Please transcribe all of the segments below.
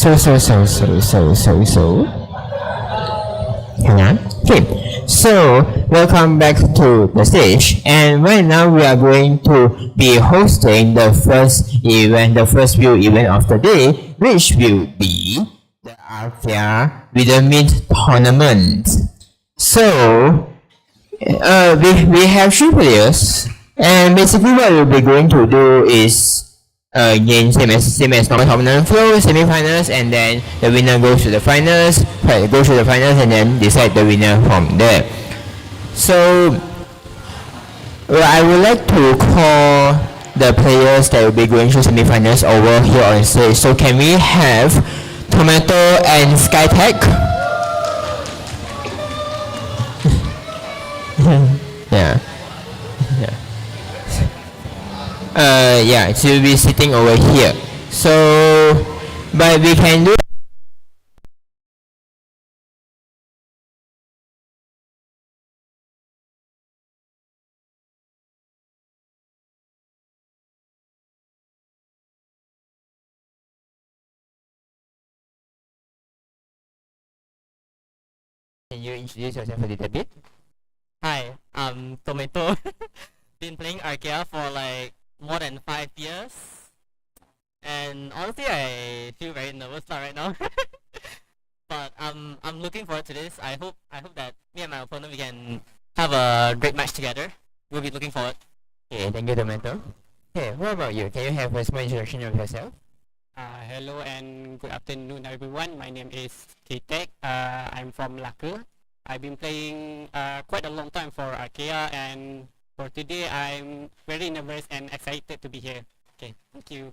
So. Hang on. Okay. So, welcome back to the stage. And right now we are going to be hosting the first event, the first view event of the day, which will be the Arthia Rhythmeet Tournament. So, we have three players, and basically what we'll be going to do is again same as normal tournament flow, semi-finals, and then the winner goes to the finals, and then decide the winner from there. So, I would like to call the players that will be going to semi-finals over here on stage. So can we have Tomato and Skytech? Yeah. Yeah, so you'll be sitting over here. So, but we can do. Can you introduce yourself a little bit? Hi, I'm Tomato. Been playing Arkea for like more than 5 years. And honestly, I feel very nervous right now. But I'm looking forward to this. I hope that me and my opponent we can have a great match together. We'll be looking forward. Okay, thank you, Tomato. Okay, what about you? Can you have a small introduction of yourself? Hello and good afternoon everyone. My name is Kitek. I'm from Laka. I've been playing quite a long time for Arkea, and for today I'm very nervous and excited to be here. Okay, thank you.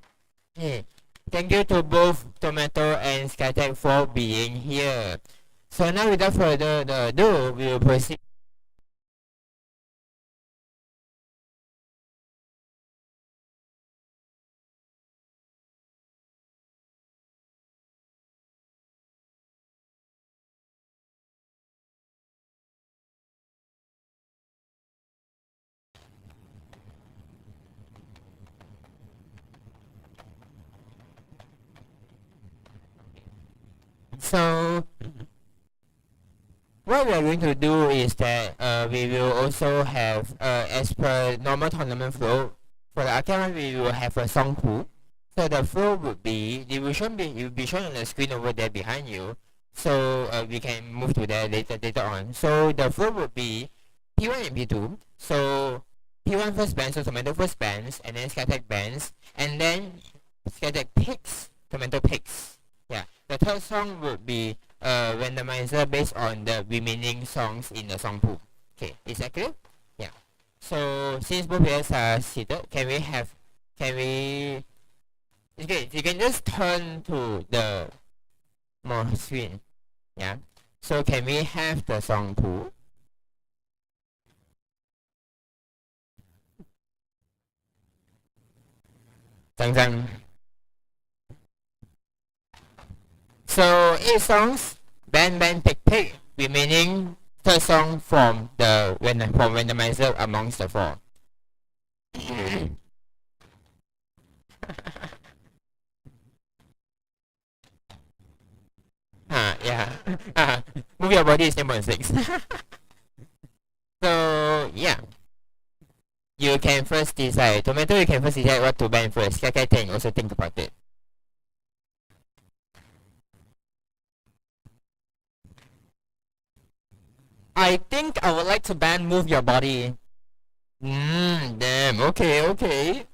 Hey, thank you to both Tomato and Skytech for being here. So now without further ado, we will proceed. So what we are going to do is that we will also have as per normal tournament flow, for the arcade one we will have a song pool. So the flow would be, it will be shown on the screen over there behind you. So we can move to that later on. So the flow would be P1 and P2. So P1 first bans, so Tomato first bans, and then Skytech bans, and then Skytech picks, Tomato picks. Yeah. The third song would be randomizer based on the remaining songs in the song pool. Okay, is that clear? Yeah. So since both players are seated, okay, you can just turn to the more screen. Yeah. So can we have the song pool? Zang. So 8 songs, ban, pick, remaining third song from randomizer amongst the 4. Yeah. Move your body is 10.6. So yeah. You can first decide. Tomato, you can first decide what to ban first. Kaka can also think about it. I think I would like to ban Move Your Body. Damn. Okay. Okay.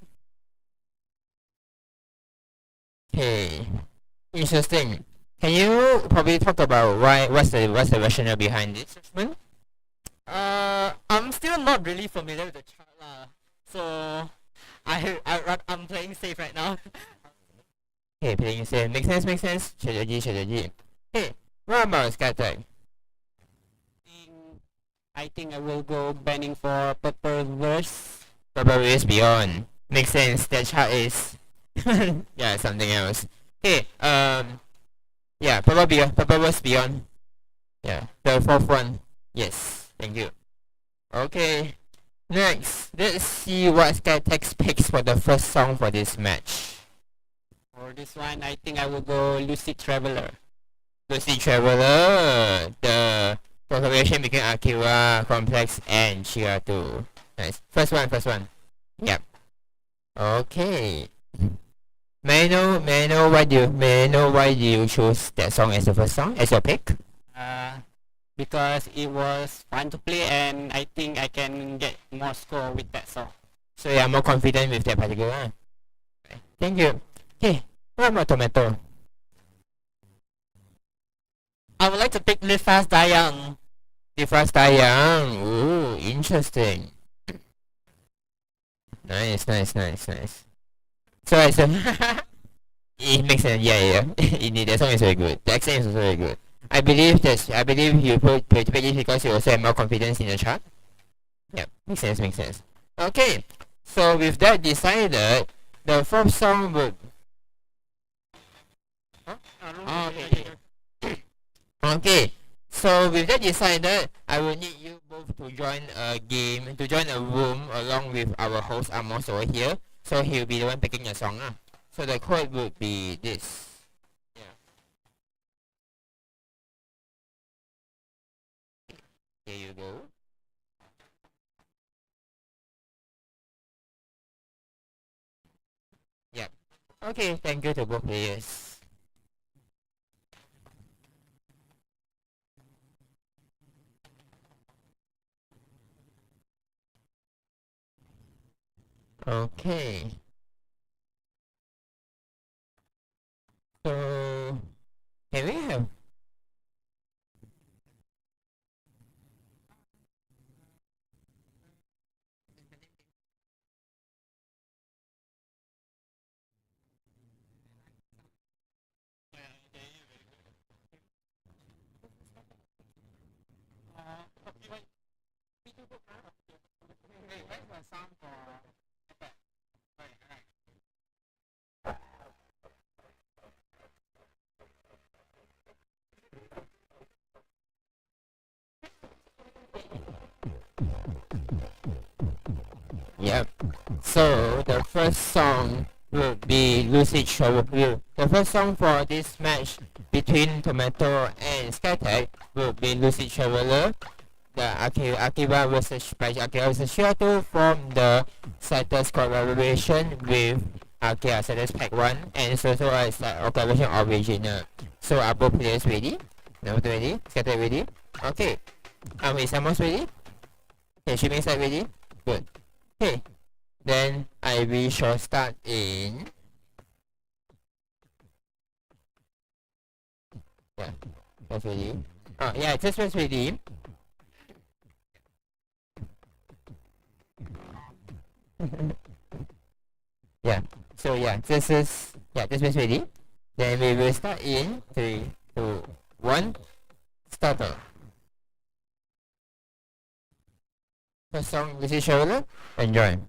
Interesting. Can you probably talk about what's the rationale behind this judgment? I'm still not really familiar with the chart so I'm playing safe right now. Okay, playing safe. Makes sense. Strategy. Hey, what about Skytech? I think I will go banning for Purple Verse. Purple Verse Beyond. Makes sense. That chart is yeah, something else. Okay, yeah, Purple Verse Beyond. Yeah, the fourth one. Yes, thank you. Okay, next, let's see what Skytech picks for the first song for this match. For For this one, I think I will go Lucid Traveler. Lucid Traveler, the collaboration between Akira, Complex, and Shiratu. Nice. First one. Yep. Okay. May I know why do you choose that song as the first song, as your pick? Because it was fun to play and I think I can get more score with that song. So you are more confident with that particular one. Thank you. Okay, what about Tomato? I would like to pick Live Fast Die Young. The first Young. Ooh, interesting. Nice. So it makes sense. Yeah. Indeed, that song is very good. The accent is also very good. I believe you put this because you also have more confidence in the chart. Yep, makes sense. Okay, so with that decided, the fourth song would. Huh? Oh, okay. So with that decided, I will need you both to join a room along with our host Amos over here. So he'll be the one picking a song. So the code would be this. Yeah. Here you go. Yep. Okay, thank you to both players. Okay. So, can we have Yep. So the first song will be Lucid Traveler. The first song for this match between Tomato and Skytech will be Lucid Traveler. The Akiba vs Shirato from the Satur's collaboration with Akira Satur's Pack 1 and it's also a collaboration original. So are both players ready? Number 2 ready? Skytech ready? Okay. Is Amos ready? Okay, Shipping side ready? Good. Okay, then we shall start in. Yeah, that's ready. Oh, yeah, this one's ready. Yeah, so this one's ready. Then we will start in 3, 2, 1, starter. First song, this is Shoulder. Enjoy.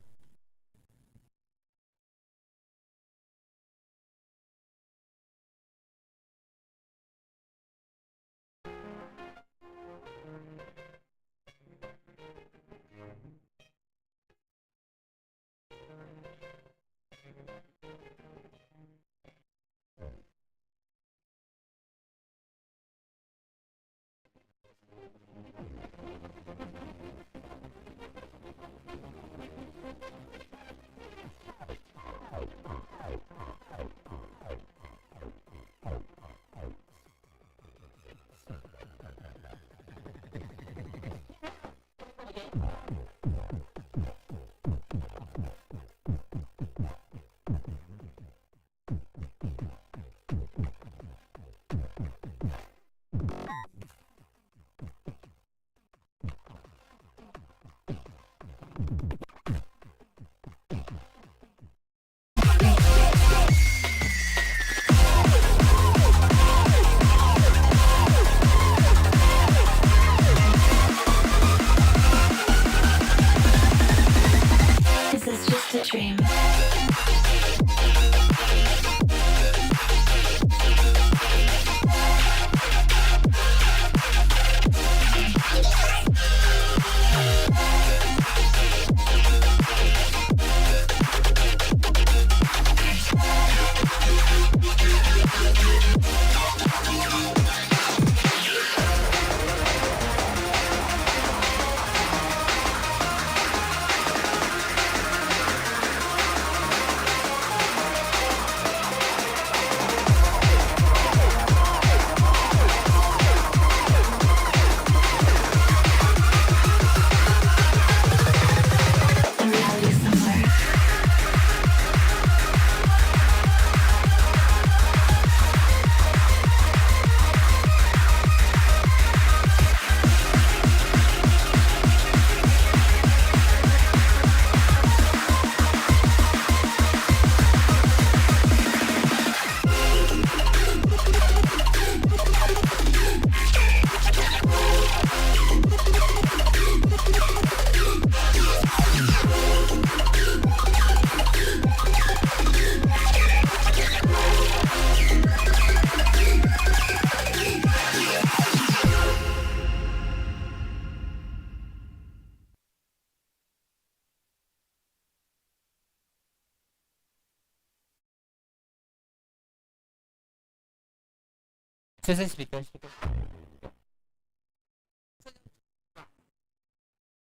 Speaker, speaker.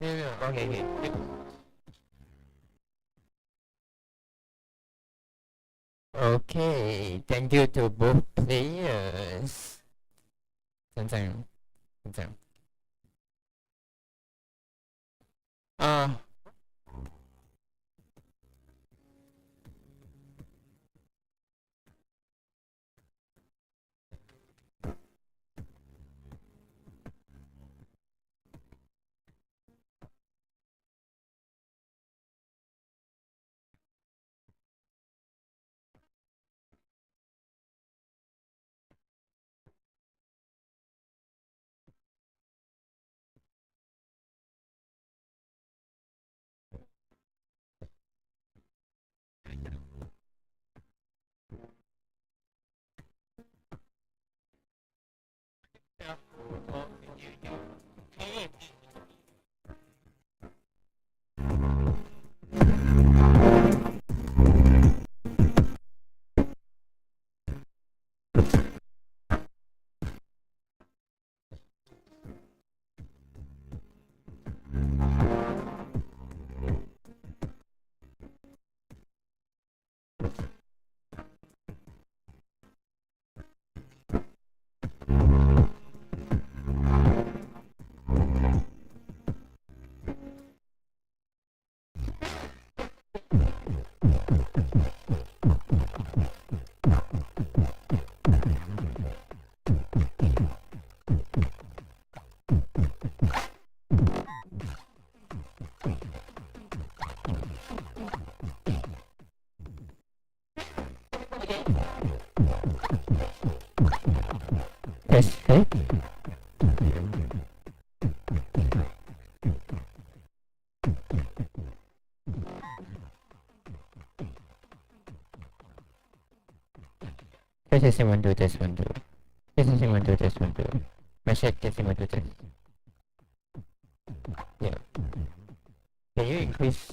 Yeah, okay, okay. Okay, thank you to both players. 等等，等等。Test, right? Testing one, two, test one, two. Testing one, two, test one, two. Message testing one, two, test. Yeah. Can you increase?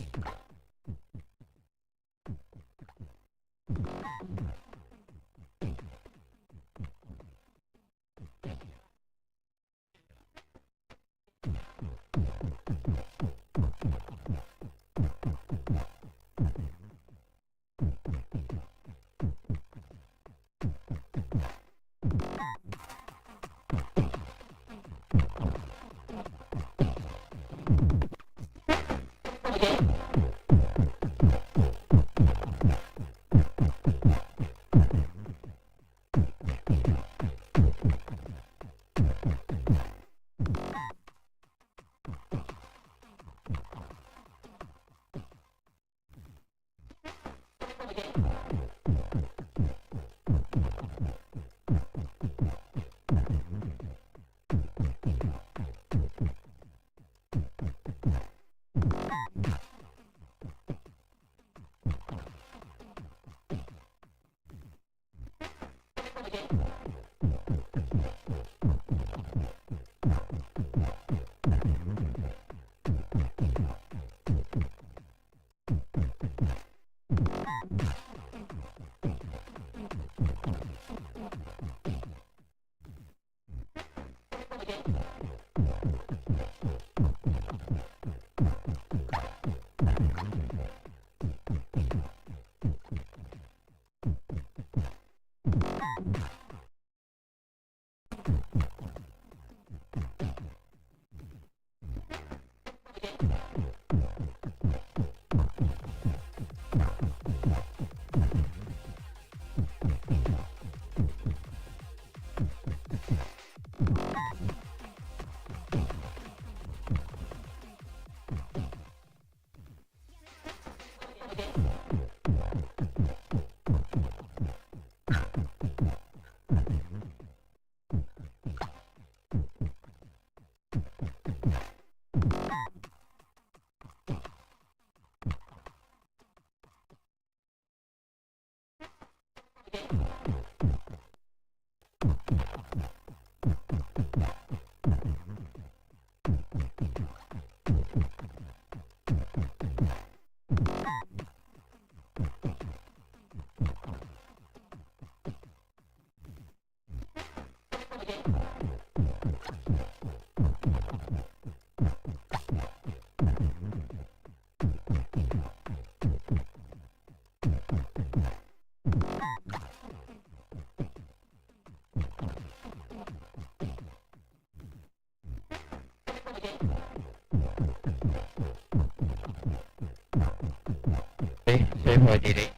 for delay.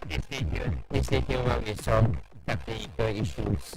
Please stay tuned while we solve technical issues.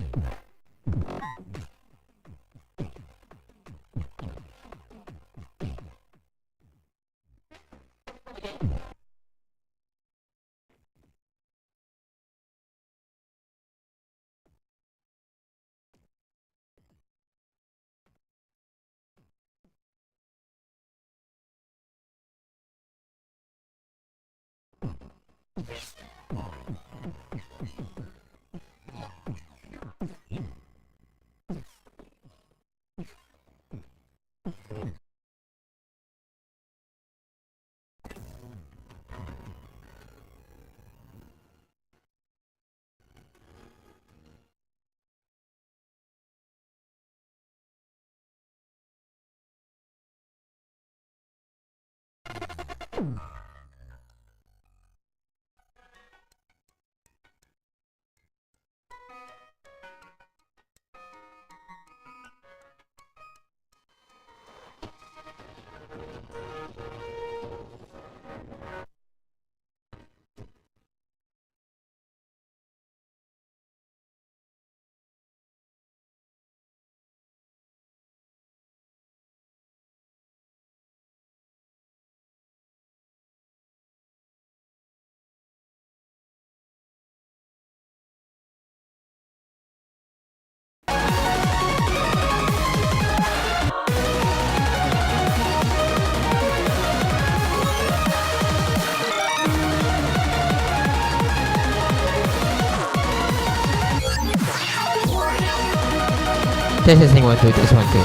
Testing 1 2, test 1 2.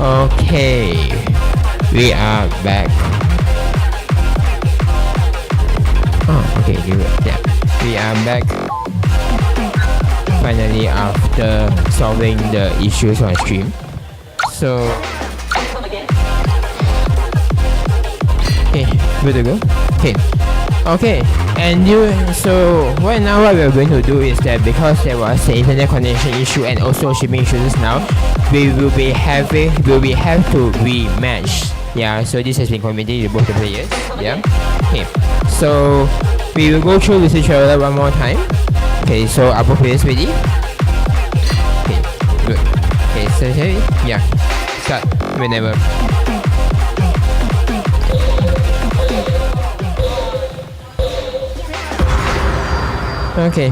Okay, we are back. Oh, okay, yeah. We are back finally after solving the issues on stream. So, okay, good to go. Okay, and so right now what we're going to do is that because there was an internet connection issue and also shipping issues now, we will have to rematch. Yeah, so this has been communicated to both the players. Yeah. Okay, so we will go through this tutorial one more time. Okay, so are both players ready? Okay, good. Okay, so yeah, start whenever. Okay.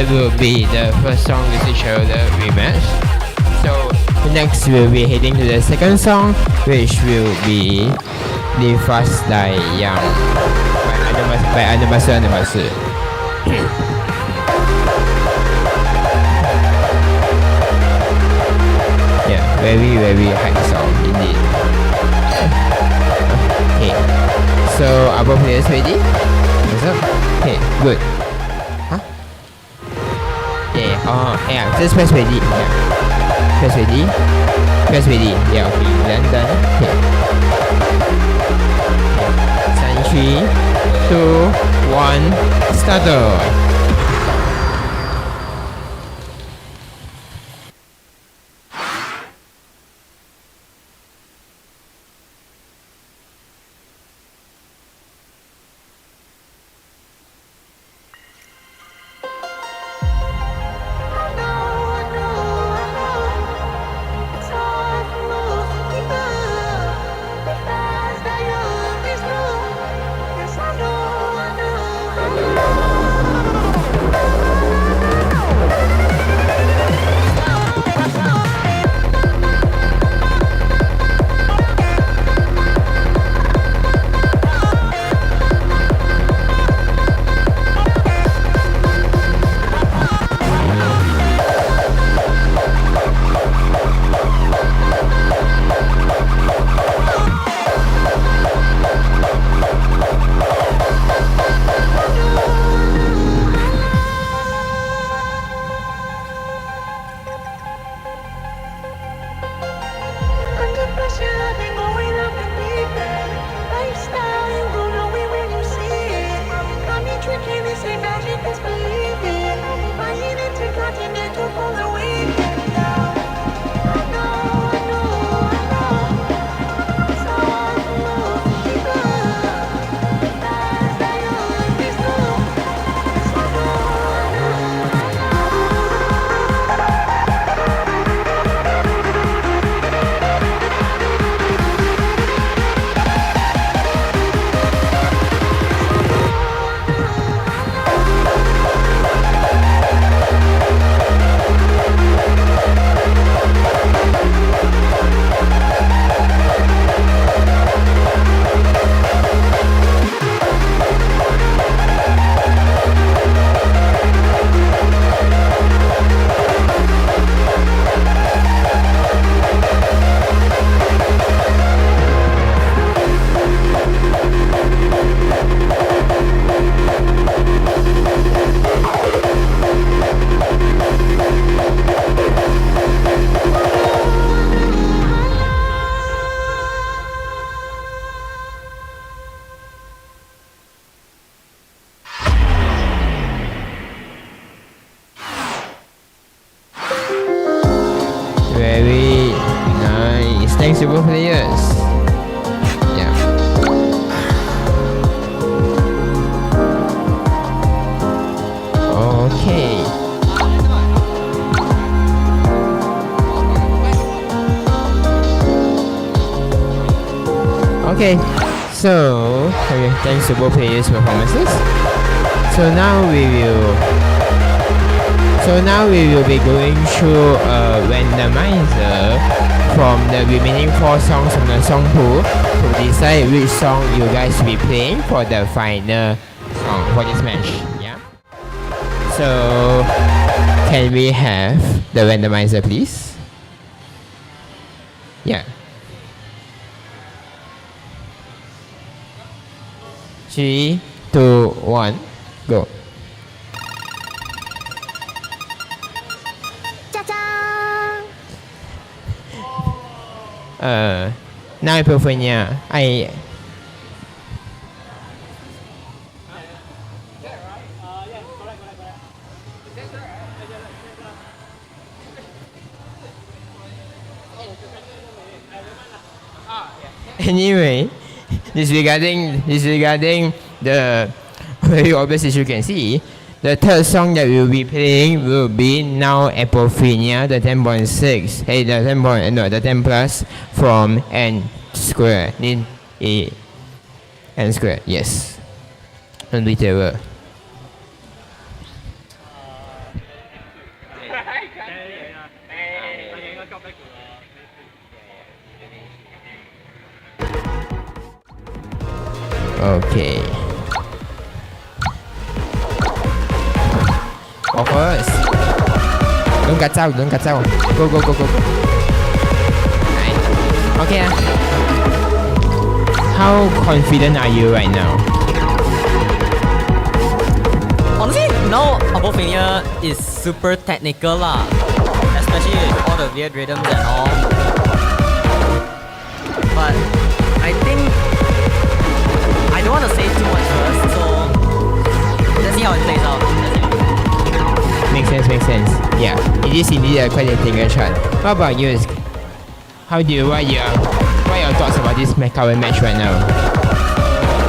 that will be the first song with each other rematch. So next we'll be heading to the second song, which will be The Fast Die Young by Anamasu. Yeah, very high song indeed. Okay, so are both players ready? What's up? Okay, good. Huh? Yeah, just press ready. Yeah. Press ready. Press ready. Yeah, okay, done. Okay. 3, 2, 1, start. Very nice. Thanks to both players. Yeah. Okay. Okay. So, okay, thanks to both players' performances. So now we will be going through a randomizer from the remaining 4 songs from the song pool to decide which song you guys will be playing for the final song for this match. Yeah. So can we have the randomizer, please? Yeah. 3, 2, 1, go. Now Epiphania, anyway, disregarding the very obvious as you can see, the third song that we'll be playing will be Now Epiphania, the 10.6, hey, the 10 plus from N square, N square, yes, unbeatable. Okay. Go first. Don't get out. Don't get out. Go, go, go, go, go. Right. Okay. How confident are you right now? Honestly, now above finger is super technical lah, especially with all the weird rhythms and all. But I think I don't want to say too much first, so let's see how it plays out. Makes sense, makes sense. Yeah, it is indeed a quite a technical shot. What about you? What are your thoughts about this current match right now?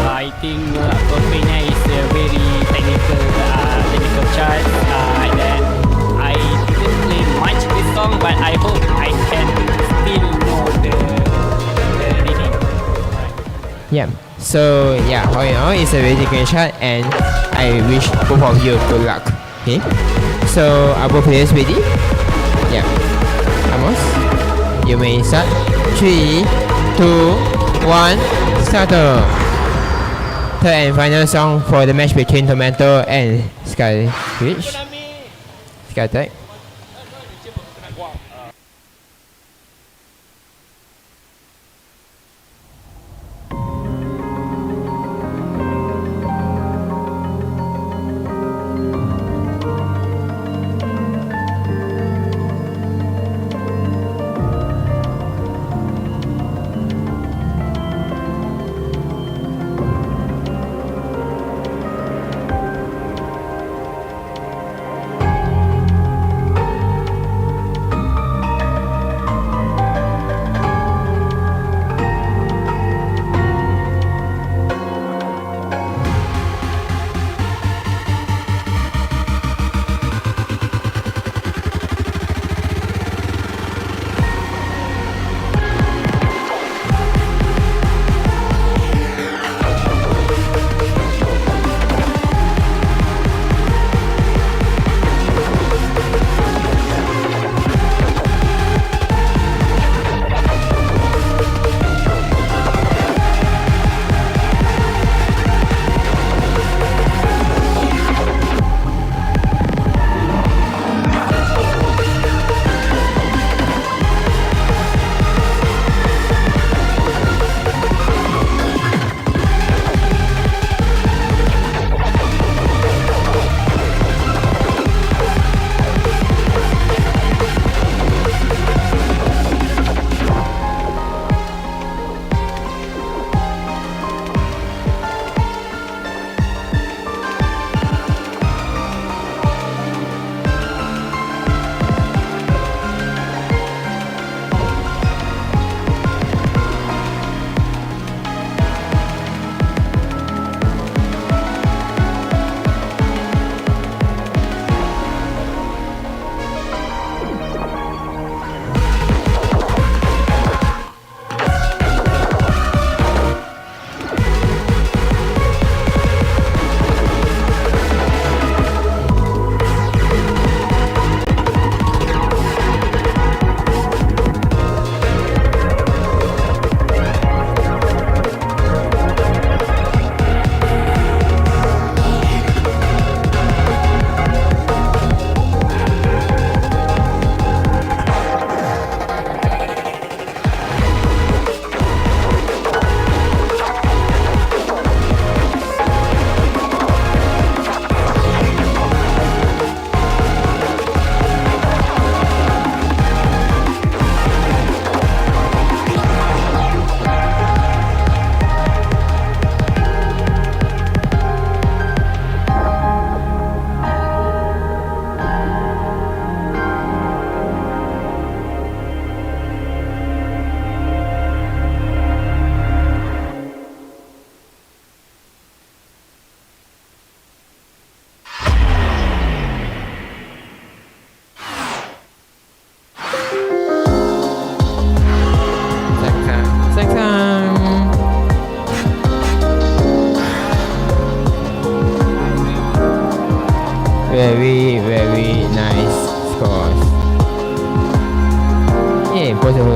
I think Golpena is a very technical chart. And then I didn't play much this song, but I hope I can still know the reading. Right. Yeah. So yeah, all in all, it's a very technical shot, and I wish both of you good luck. Okay. So are both players ready? Yeah. Amos, you may start. 3, 2, 1, start. Third and final song for the match between Tomato and Skyfish. Skytech.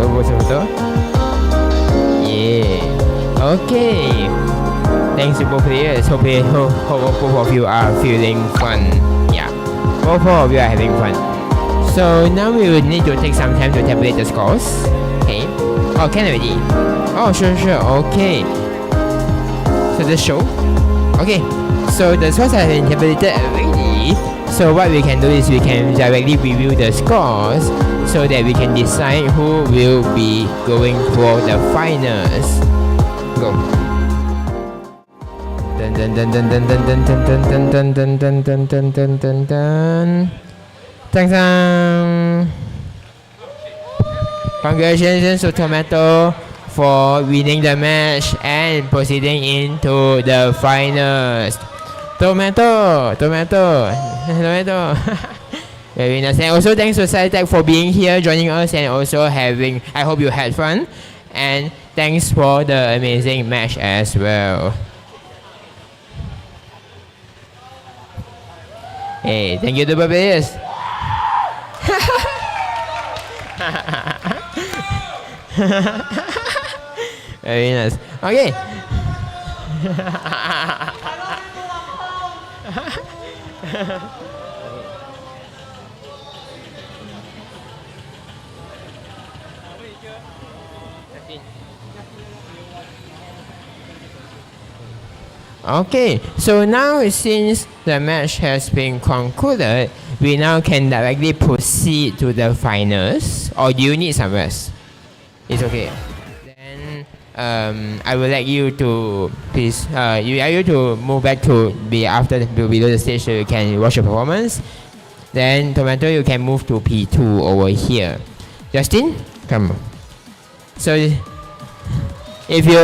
photo. Yeah. Okay. Thanks to both players. Hope both of you are feeling fun. Yeah. Both of you are having fun. So now we will need to take some time to tabulate the scores. Okay. Oh, can already. Oh, sure. Okay. So the show. Okay. So the scores have been tabulated already. So what we can do is we can directly review the scores so that we can decide who will be going for the finals. Go. Dun dun dun dun dun dun dun dun dun dun dun dun dun dun dun dun. Dun. Congratulations to Tomato for winning the match and proceeding into the finals. Tomato. Very nice. And also thanks to SciTech for being here, joining us, and also having. I hope you had fun. And thanks for the amazing match as well. Hey, thank you to the players. Very nice. Okay. Okay, so now since the match has been concluded, we now can directly proceed to the finals. Or do you need some rest? It's okay. Then I would like you to please you to move back to be below the stage so you can watch the performance. Then Tomato, you can move to P2 over here. Justin, come. So if you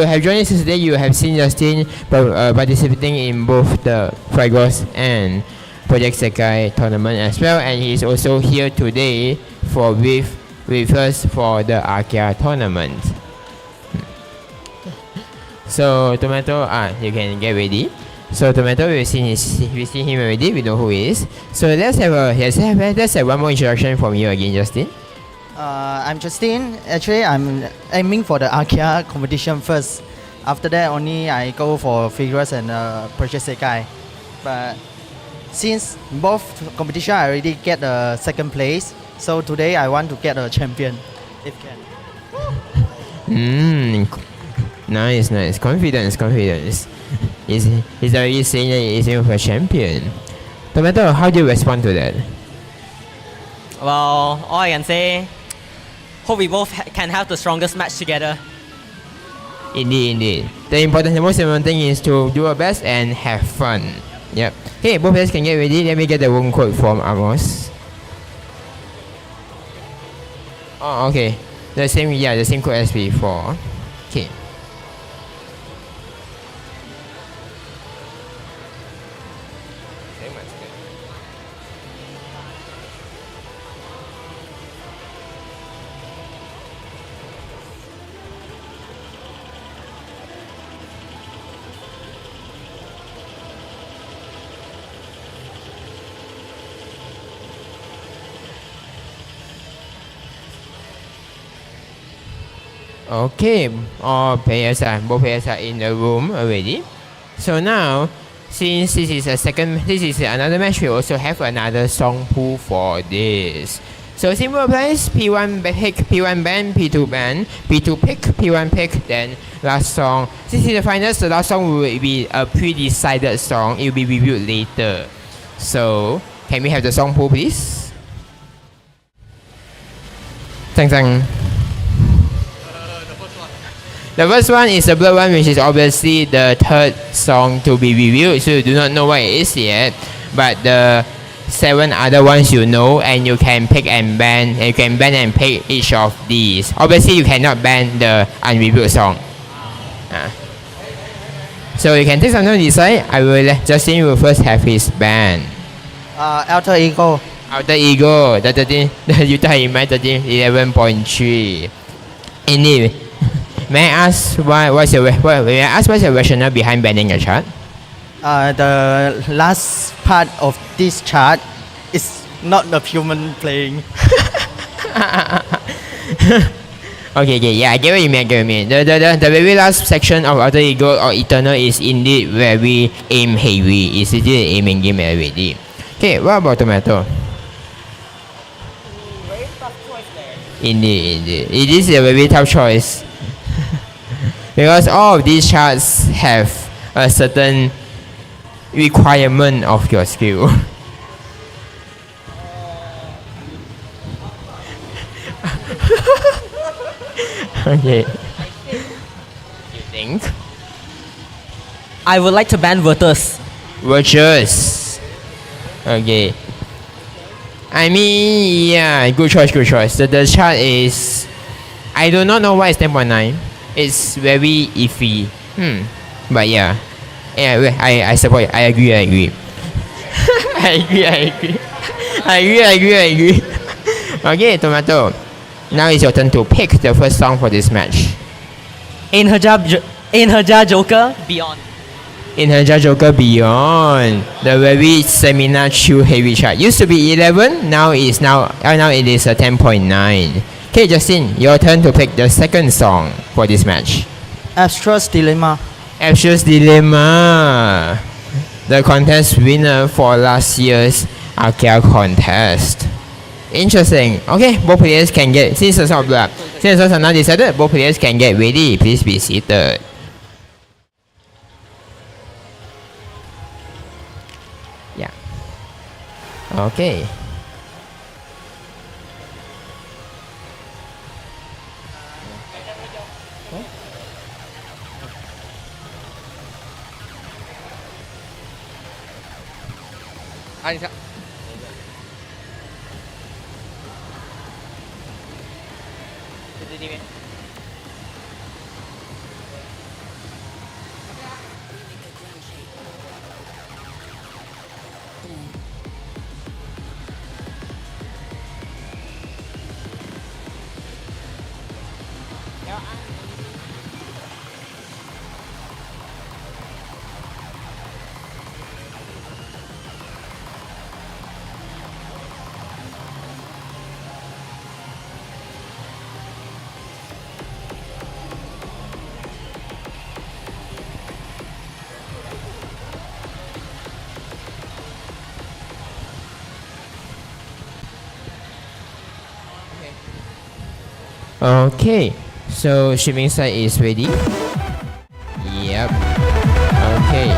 have joined us today, you have seen Justin participating in both the Fragos and Project Sekai tournament as well, and he's also here today with us for the Arkia tournament. So Tomato, you can get ready. So Tomato, we've seen him already. We know who he is. So let's have one more introduction from you again, Justin. I'm Justin. Actually, I'm aiming for the Arkia competition first. After that, only I go for figures and Project Sekai. But since both competition, I already get the second place. So today, I want to get a champion, if can. Nice. Confidence. He's already saying that he's aiming for a champion. Tomato, how do you respond to that? Well, all I can say, hope we both can have the strongest match together. Indeed. The most important thing is to do our best and have fun. Yep. Okay, both players can get ready. Let me get the room code from Amos. Oh, okay. The same code as before. Okay. Okay, both players are in the room already. So now, since this is another match, we also have another song pool for this. So simple applies, P1 pick, P1 ban, P2 ban, P2 pick, P1 pick, then last song. Since it's the finals, the last song will be a pre-decided song. It will be reviewed later. So, can we have the song pool, please? Thanks. The first one is the blue one, which is obviously the third song to be reviewed, so you do not know what it is yet. But the 7 other ones you know, and you can pick and ban. You can ban and pick each of these. Obviously, you cannot ban the unreviewed song. So you can take some time to decide. Justin will first have his ban. Alter Ego. Alter Ego, the 13, you thought in my 11.3. Anyway. May I ask what's your rationale behind banning a chart? The last part of this chart is not the human playing. Okay, yeah, I get what you mean. The very last section of Alter Ego or Eternal is indeed very aim heavy. It's still an aiming game already. Okay, what about Tomato? Very tough choice there. Indeed. It is a very tough choice. Because all of these charts have a certain requirement of your skill. Okay. You think? I would like to ban Virtus. Virtuous. Okay. I mean, yeah, good choice. The chart is. I do not know why it's 10.9. It's very iffy. But yeah. Yeah, I support. I agree. I agree. Okay, Tomato. Now it's your turn to pick the first song for this match. In her Joker, Beyond. In her Joker Beyond, the very seminar chill heavy chart used to be 11. Now it is a 10.9. Okay, Justin, your turn to pick the second song for this match. Abstruse Dilemma. Abstruse Dilemma, the contest winner for last year's Arkia contest. Interesting. Okay, both players can get. Since the results are not decided, both players can get ready. Please be seated. Yeah. Okay. Okay, so shipping side is ready. Yep. Okay.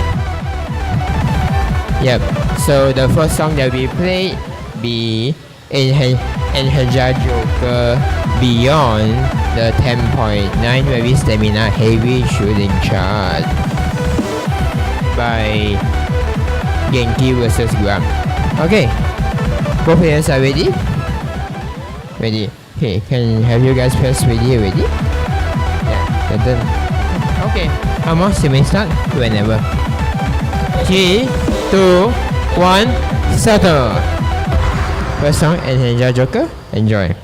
Yep. So the first song that we play be Enhaja Joker Beyond, the 10.9 very stamina heavy shooting chart by Genki versus Guam. Okay. Both players are ready? Ready. Okay, can have you guys press ready already? Yeah, done. Okay, almost you may start whenever. 3, 2, 1, settle. First song and enjoy Joker. Enjoy.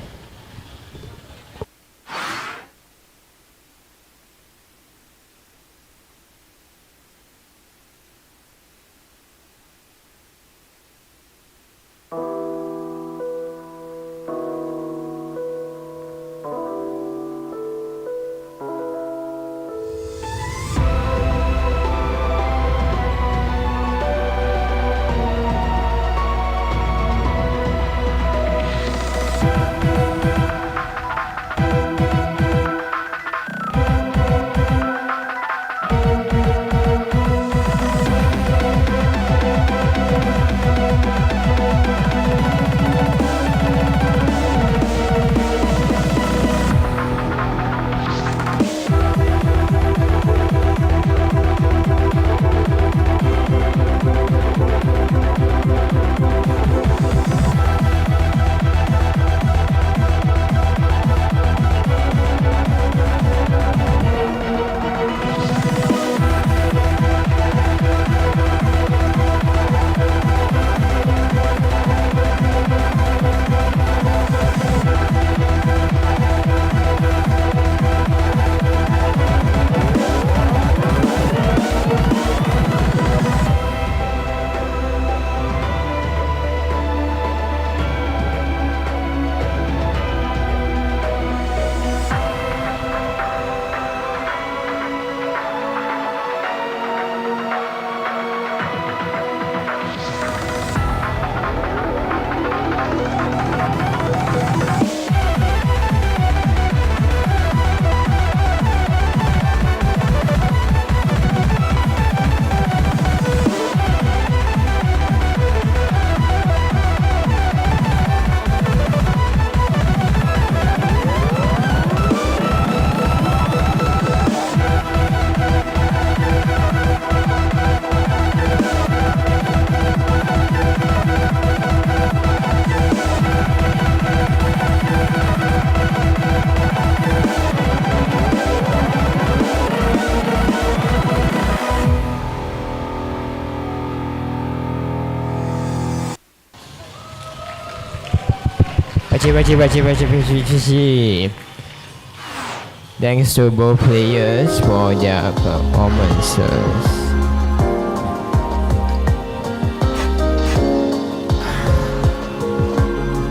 Thanks to both players for their performances.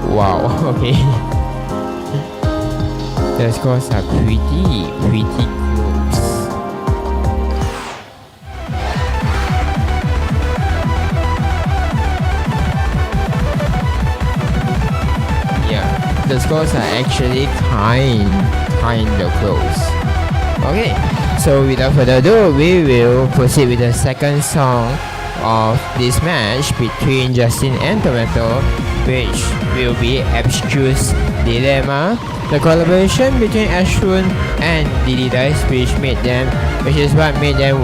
Wow, okay. The scores are pretty close. Yeah, the scores are actually kind of close. Okay, so without further ado, we will proceed with the second song of this match between Justin and Tomato, which will be Abstruse Dilemma, the collaboration between Ashwin and Didi Dice, which is what made them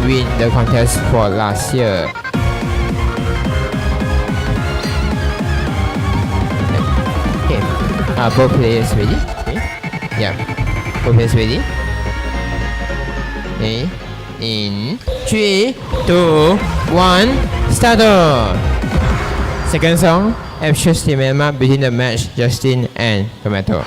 win the contest for last year. Okay, both players ready? Okay. Yeah, both players ready? Okay, in 3, 2, 1, start! Second song, Abstruse Dilemma between the match Justin and Tomato.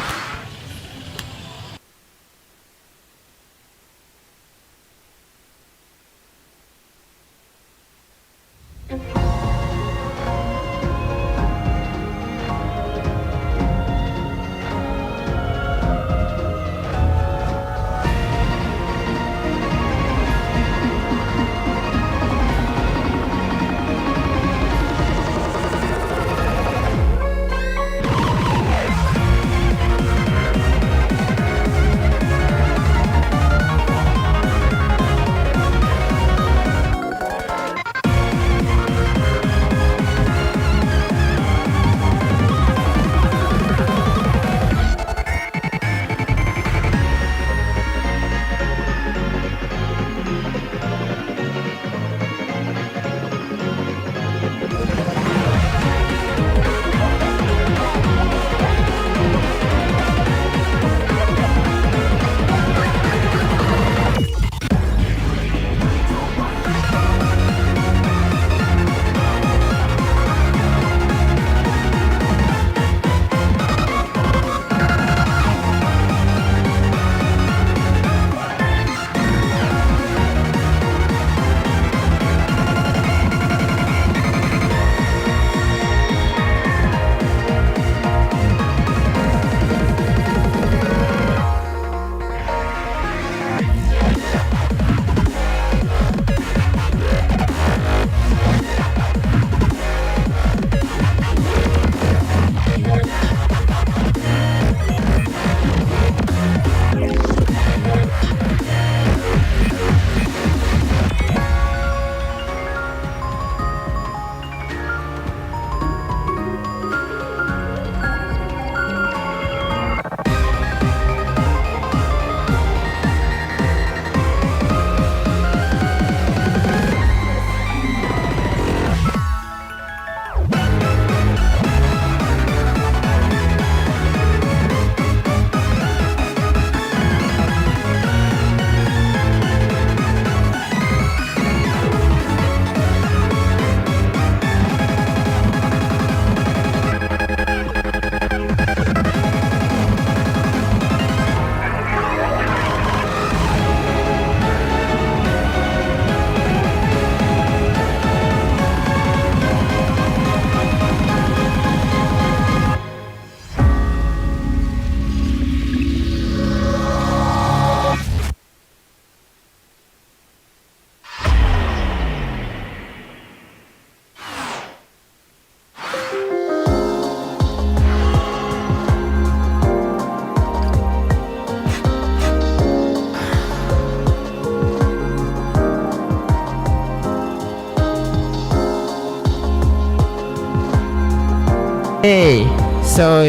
Hey, so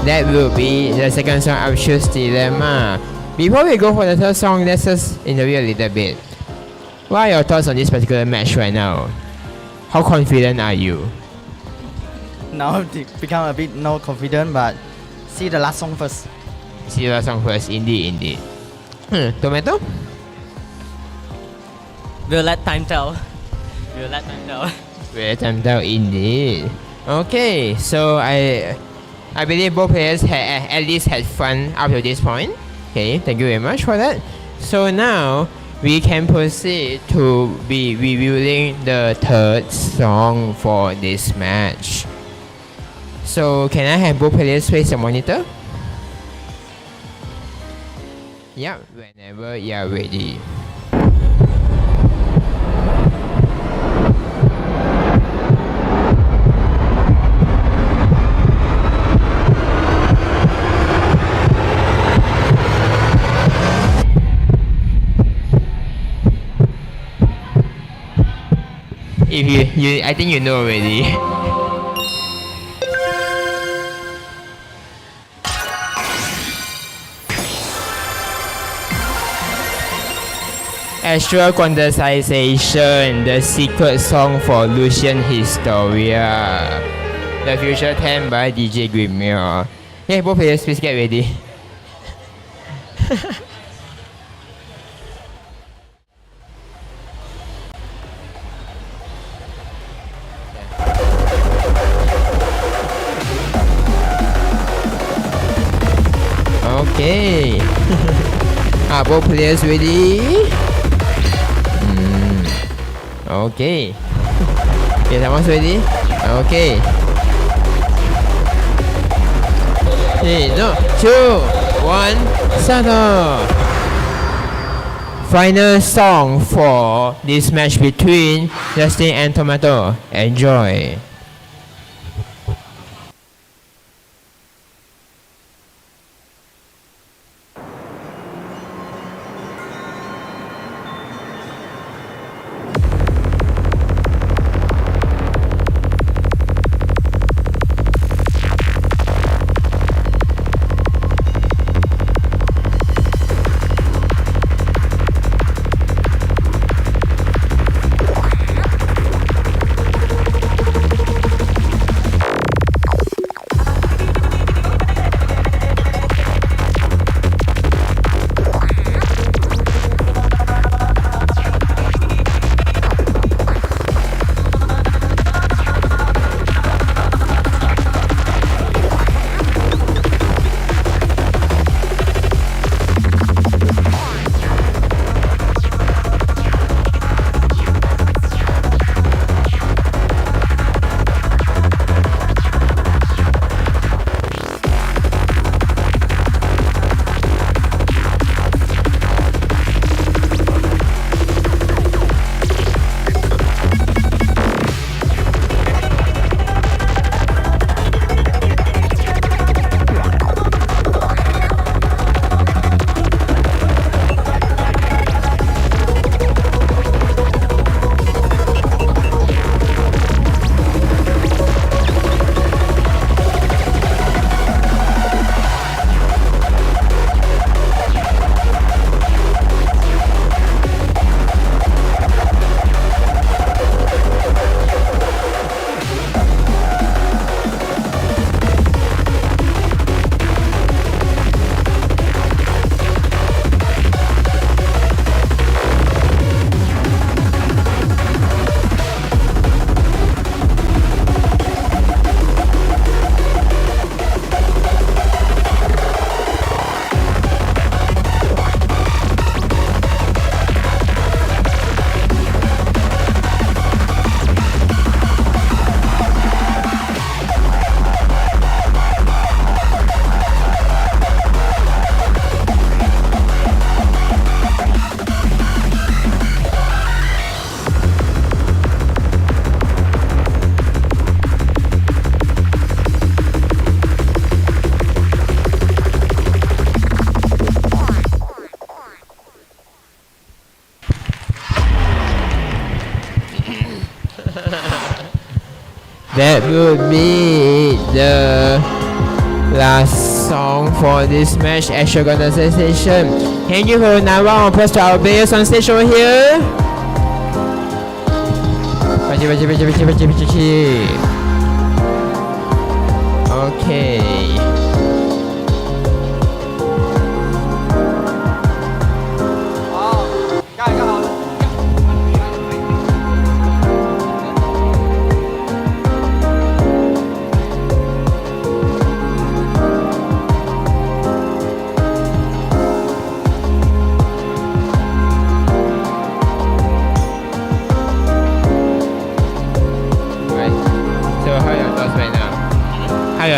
that will be the second song, Abstruse Dilemma. Before we go for the third song, let's just interview a little bit. What are your thoughts on this particular match right now? How confident are you? Now it become a bit no confident, but see the last song first. See the last song first, indeed. Tomato? We'll let time tell. We'll let time tell. Well, time tell, indeed. Okay, so I believe both players at least had fun up to this point. Okay, thank you very much for that. So now we can proceed to be reviewing the third song for this match. So can I have both players face the monitor? Yeah, whenever you are ready. If you I think you know already. Astral Quantization, the secret song for Lucian Historia. The Future 10 by DJ Grimmier. Yeah, both players, please get ready. Okay. Are both players ready? Okay. Okay, someone's ready? Okay. 3, 2, 1, start! Final song for this match between Justin and Tomato. Enjoy. That would be the last song for this match, Astral Quantization. Can you hold now round of applause to our players on stage over here? Okay.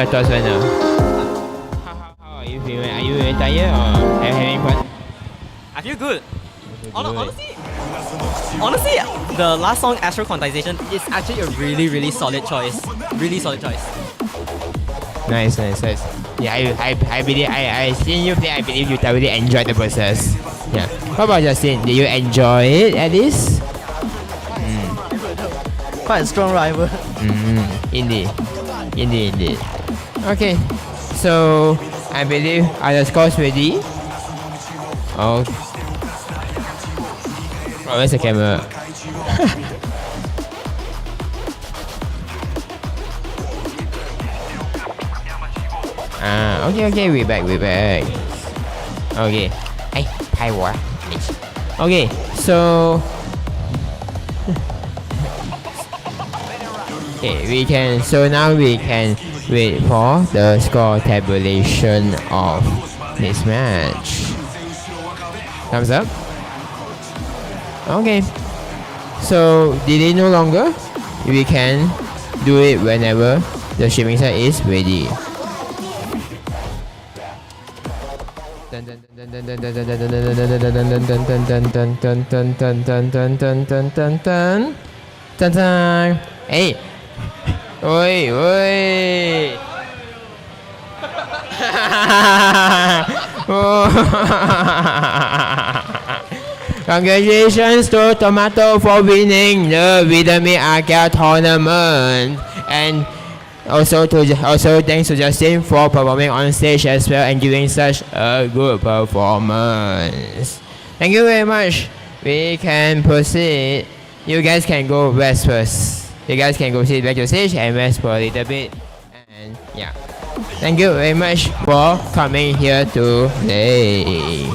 your thoughts right now? How are you feeling? Are you very tired or are you having fun? I feel good. Honestly, the last song, Astro Quantization, is actually a really solid choice. Really solid choice. Nice. Yeah, I believe I seen you play. I believe you thoroughly enjoyed the process. Yeah. What about Justin? Did you enjoy it at least? Quite a strong rival. Indeed. Okay. So I believe are the scores ready? Oh. Oh, where's the camera? Okay, we back. Okay. Hey, hi, what? Okay, so now we can wait for the score tabulation of this match. Thumbs up. Okay. So delay no longer. We can do it whenever the streaming site is ready. Hey. Oi. Congratulations to Tomato for winning the Rhythmeet Arcade tournament, and also thanks to Justin for performing on stage as well and giving such a good performance. Thank you very much. We can proceed. You guys can go rest first. You guys can go sit back to stage and rest for a little bit. And yeah. Thank you very much for coming here today.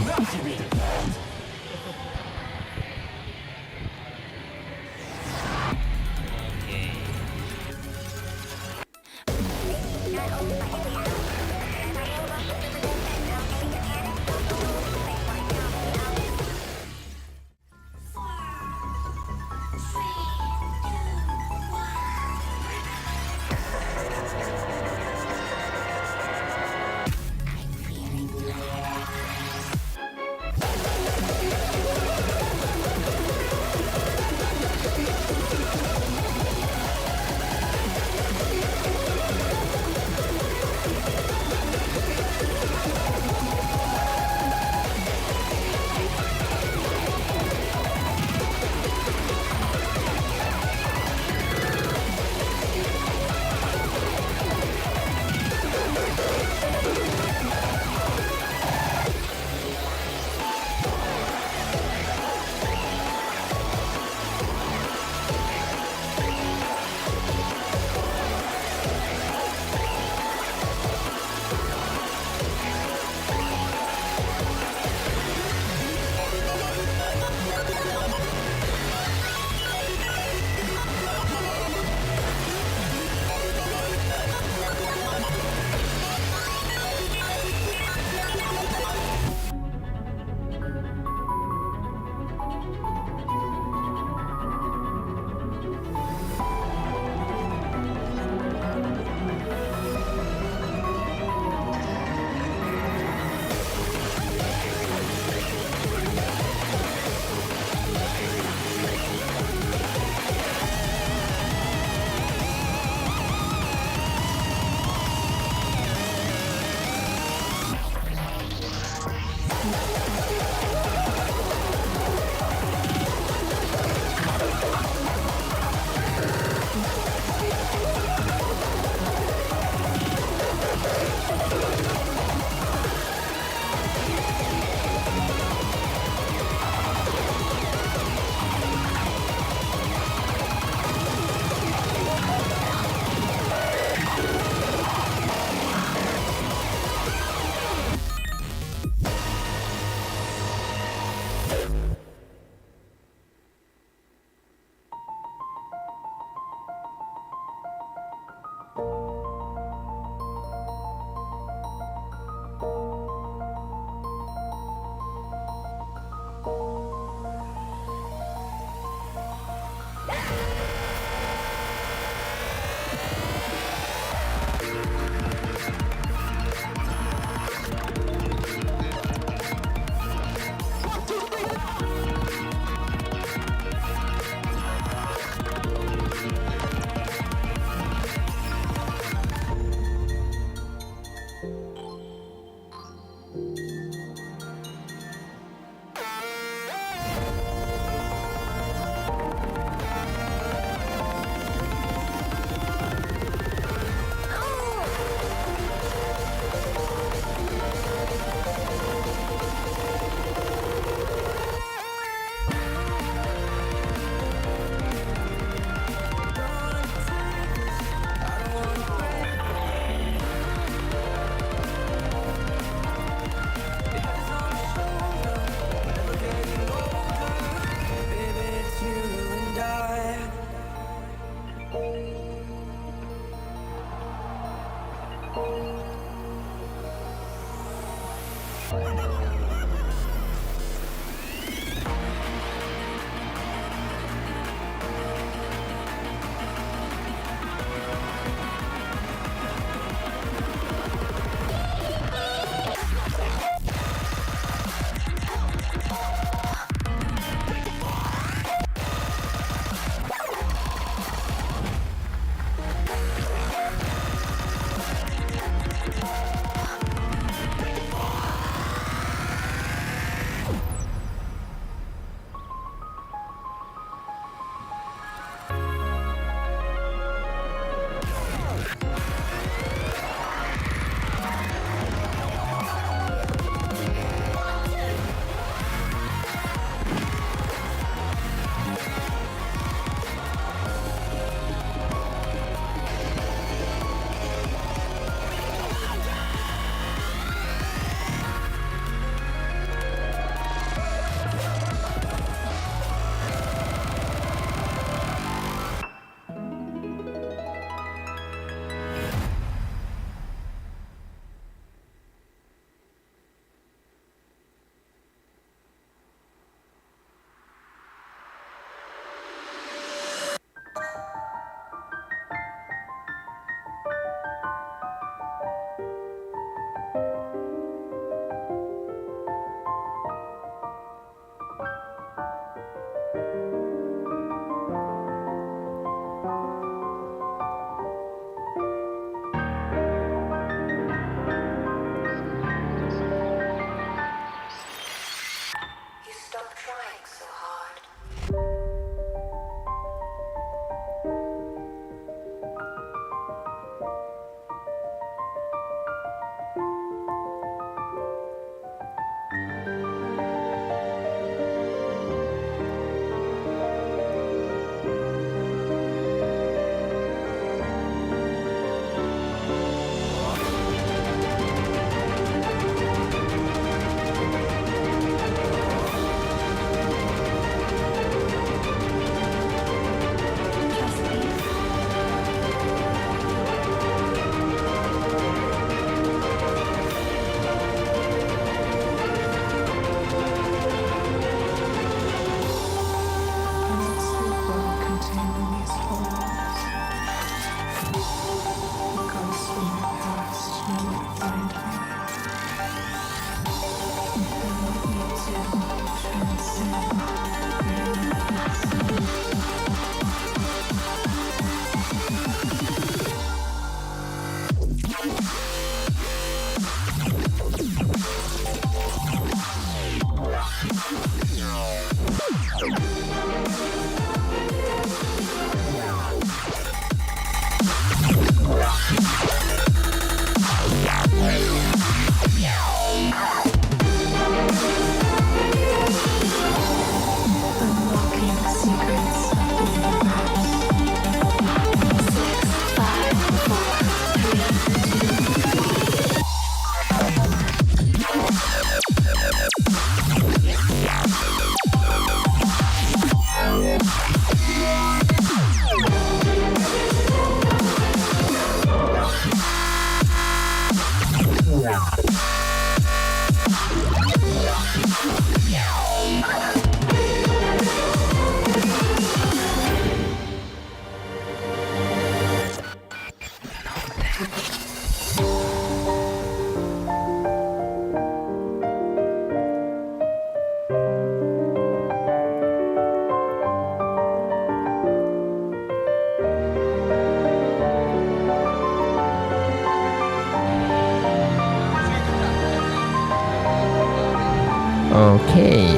Okay,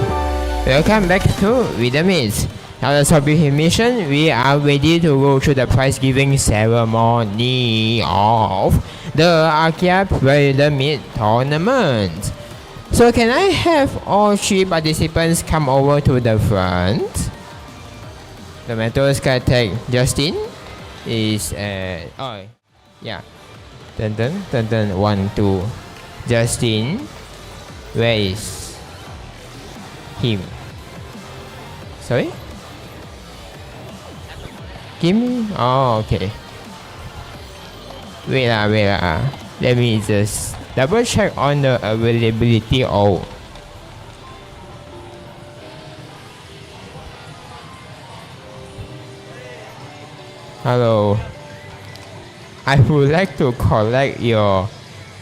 welcome back to Rhythmeet. Now the submission mission, we are ready to go through the prize giving ceremony of the Arkia Rhythmeet tournament. So can I have all 3 participants come over to the front? The mentors can take Justin is oh yeah. Dun dun dun dun 1 2. Justin, where is him? Sorry? Give me? Oh, okay. Wait. Let me just double check on the availability of. Hello. I would like to collect your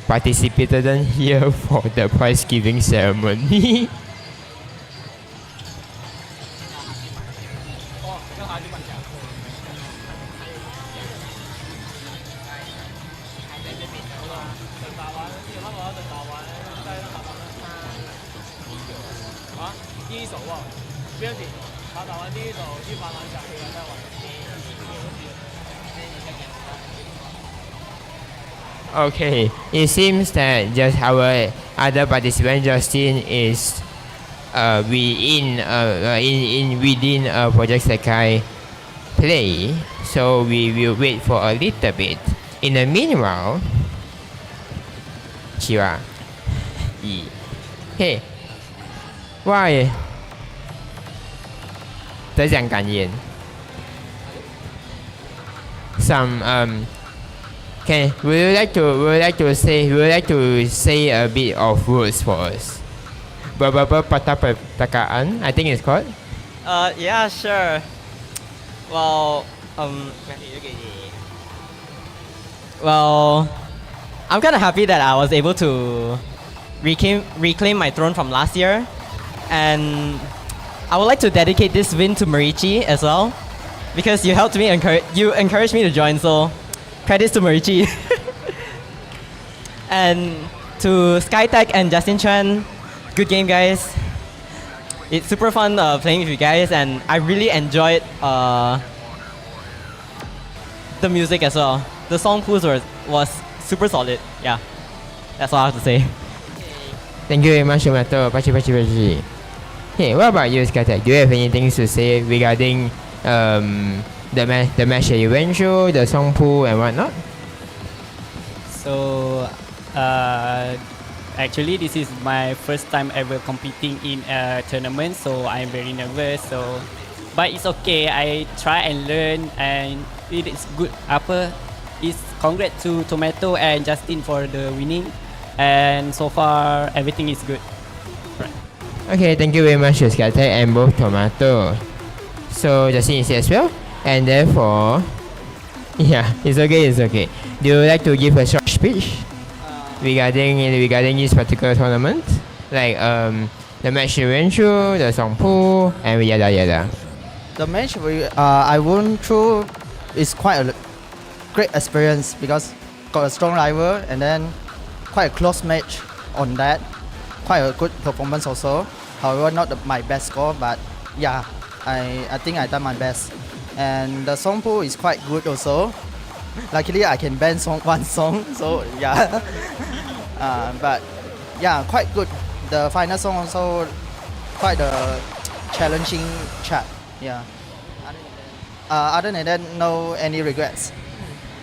participation here for the prize giving ceremony. Okay, it seems that just our other participant Justin is within Project Sekai play, so we will wait for a little bit. In the meanwhile, Chiwa, hey, why? 得奖感言 some Okay, would you like to say a bit of words for us? Pertakaan, I think it's called. Yeah, sure. Well, I'm kind of happy that I was able to reclaim my throne from last year, and I would like to dedicate this win to Marichi as well, because you helped me encouraged me to join. So, credits to Marichi. And to Skytech and Justin Chen, good game, guys. It's super fun playing with you guys, and I really enjoyed the music as well. The song pools was super solid. Yeah, that's all I have to say. Thank you very much, Tomato. Pachi. Hey, what about you, Skytech? Do you have anything to say regarding the match that you went through, the song pool and whatnot? So, actually, this is my first time ever competing in a tournament, so I'm very nervous. So, but it's okay. I try and learn, and it is good. It's congrats to Tomato and Justin for the winning, and so far everything is good. Right. Okay, thank you very much, Skytech and both Tomato. So Justin is here as well, and therefore, yeah, it's okay. Do you like to give a short speech regarding this particular tournament, like the match you went through, the song pool, and yada? The match I won through is quite a great experience because got a strong rival and then quite a close match on that. Quite a good performance also. However, not my best score, but yeah, I think I done my best. And the song pool is quite good also. Luckily, I can ban one song, so yeah. But yeah, quite good. The final song also quite a challenging track. Yeah. Other than that, no any regrets.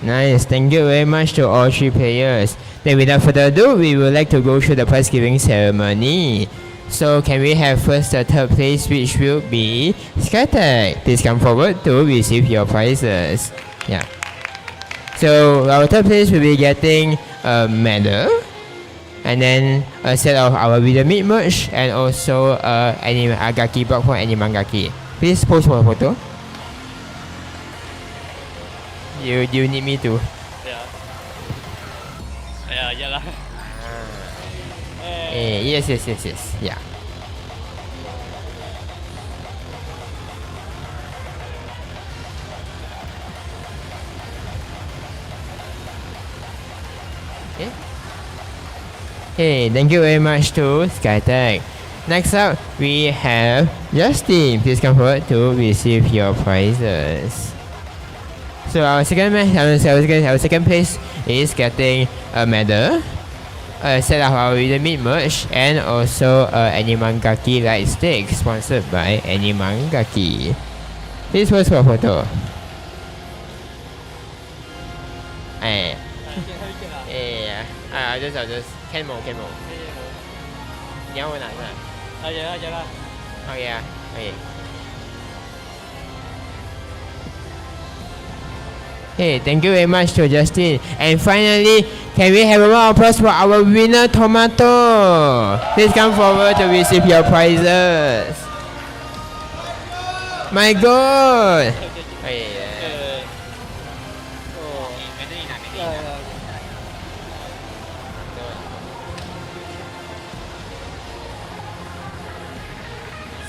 Nice, thank you very much to all three players. Then without further ado, we would like to go through the prize giving ceremony. So can we have first the third place, which will be Skytech. Please come forward to receive your prizes. Yeah. So our third place will be getting a medal, and then a set of our Rhythmeet merch, and also anime Agaki box for Animangaki. Please post for a photo. You need me to? Yeah lah. Yes. Yeah. Okay. Hey, thank you very much to Skytech. Next up, we have Justin. Please come forward to receive your prizes. So our second place is getting a medal, a set of our Rhythmeet merch, and also Animangaki light stick sponsored by Animangaki. Please post for a photo. I'll just can more. 你要我哪个？有啦。Okay. Hey, thank you very much to Justin. And finally, can we have a round of applause for our winner, Tomato? Please come forward to receive your prizes. My God! Oh, yeah.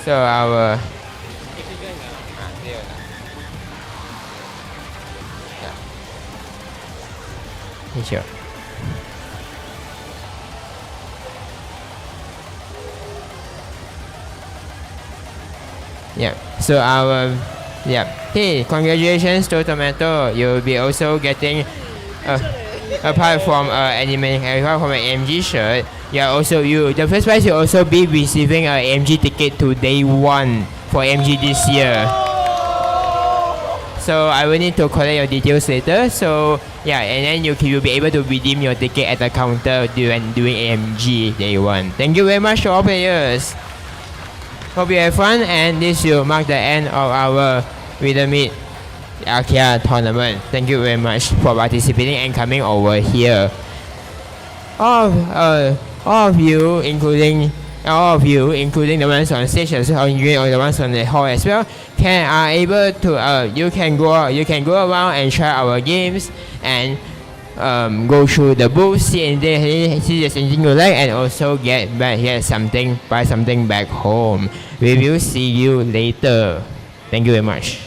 So our sure. Yeah. So our Hey, congratulations to Tomato. You'll be also getting apart from apart from an AMG shirt. The first prize you'll also be receiving an AMG ticket to day 1 for AMG this year. So I will need to collect your details later. So yeah, and then you'll be able to redeem your ticket at the counter during AMG day 1. Thank you very much to all players. Hope you have fun, and this will mark the end of our Rhythmeet Arkia tournament. Thank you very much for participating and coming over here. All of you, including the ones on stage as well, or the ones on the hall as well, are able to you can go around and try our games and go through the booths, see there's anything you like, and also buy something back home. We will see you later. Thank you very much.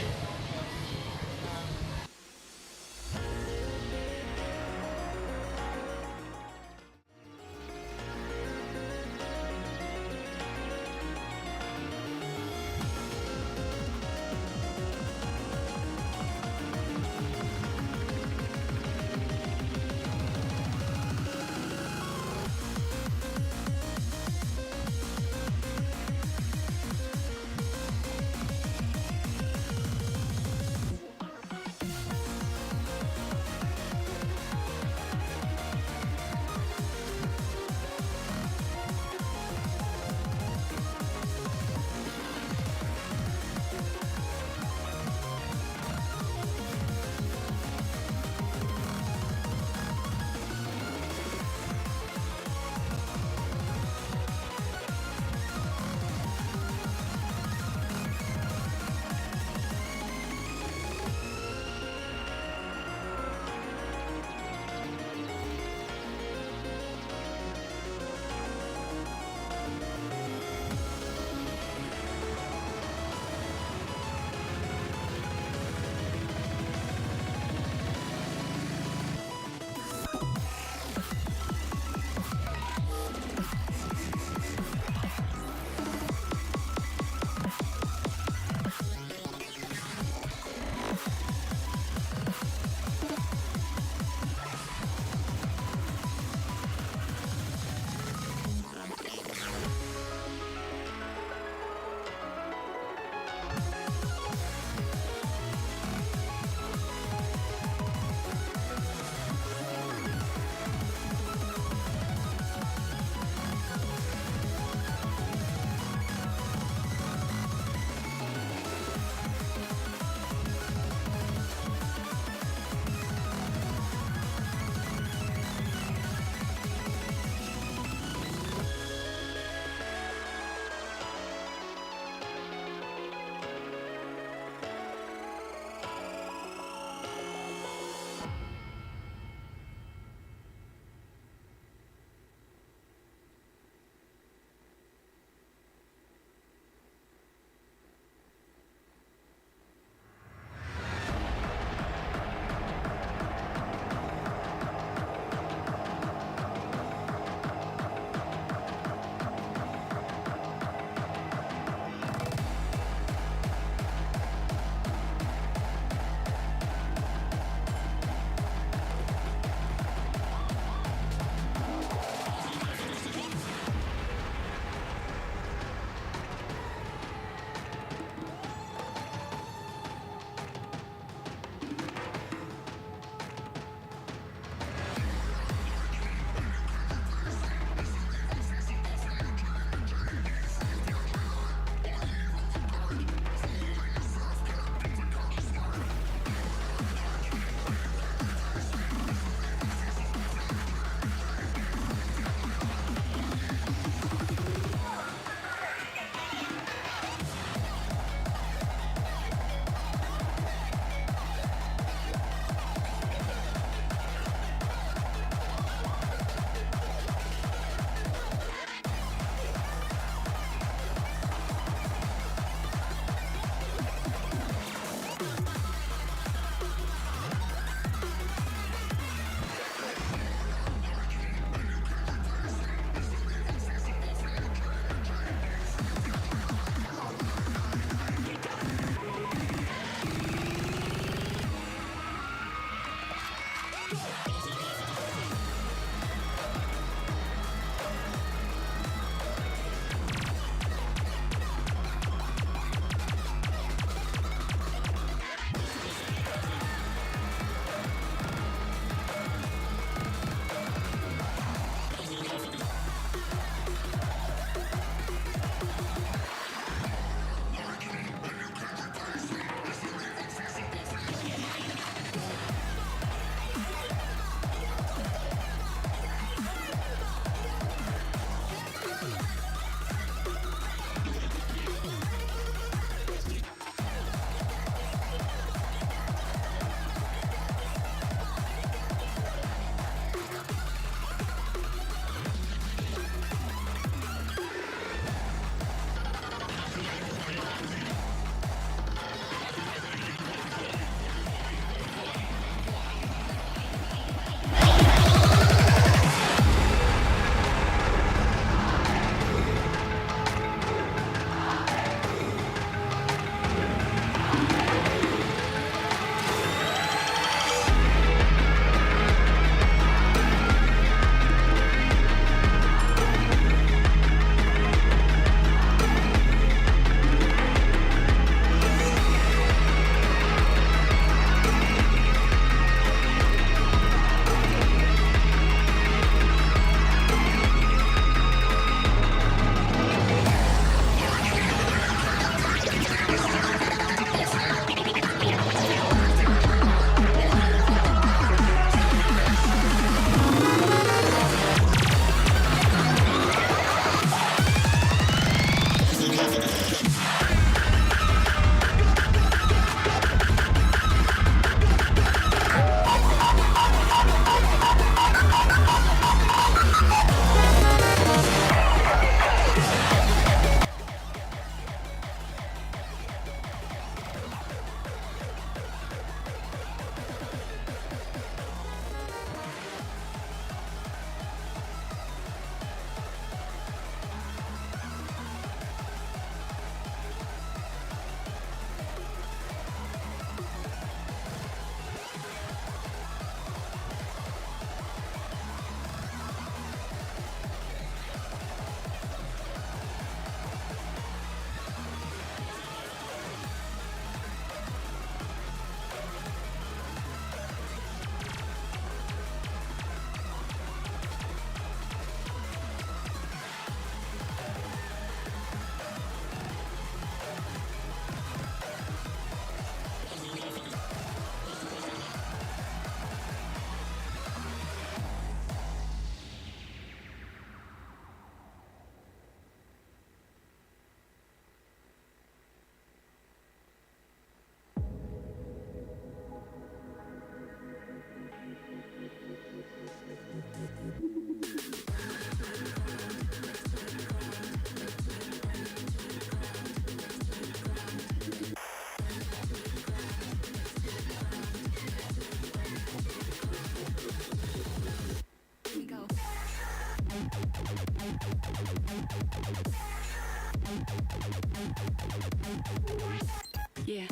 Yeah.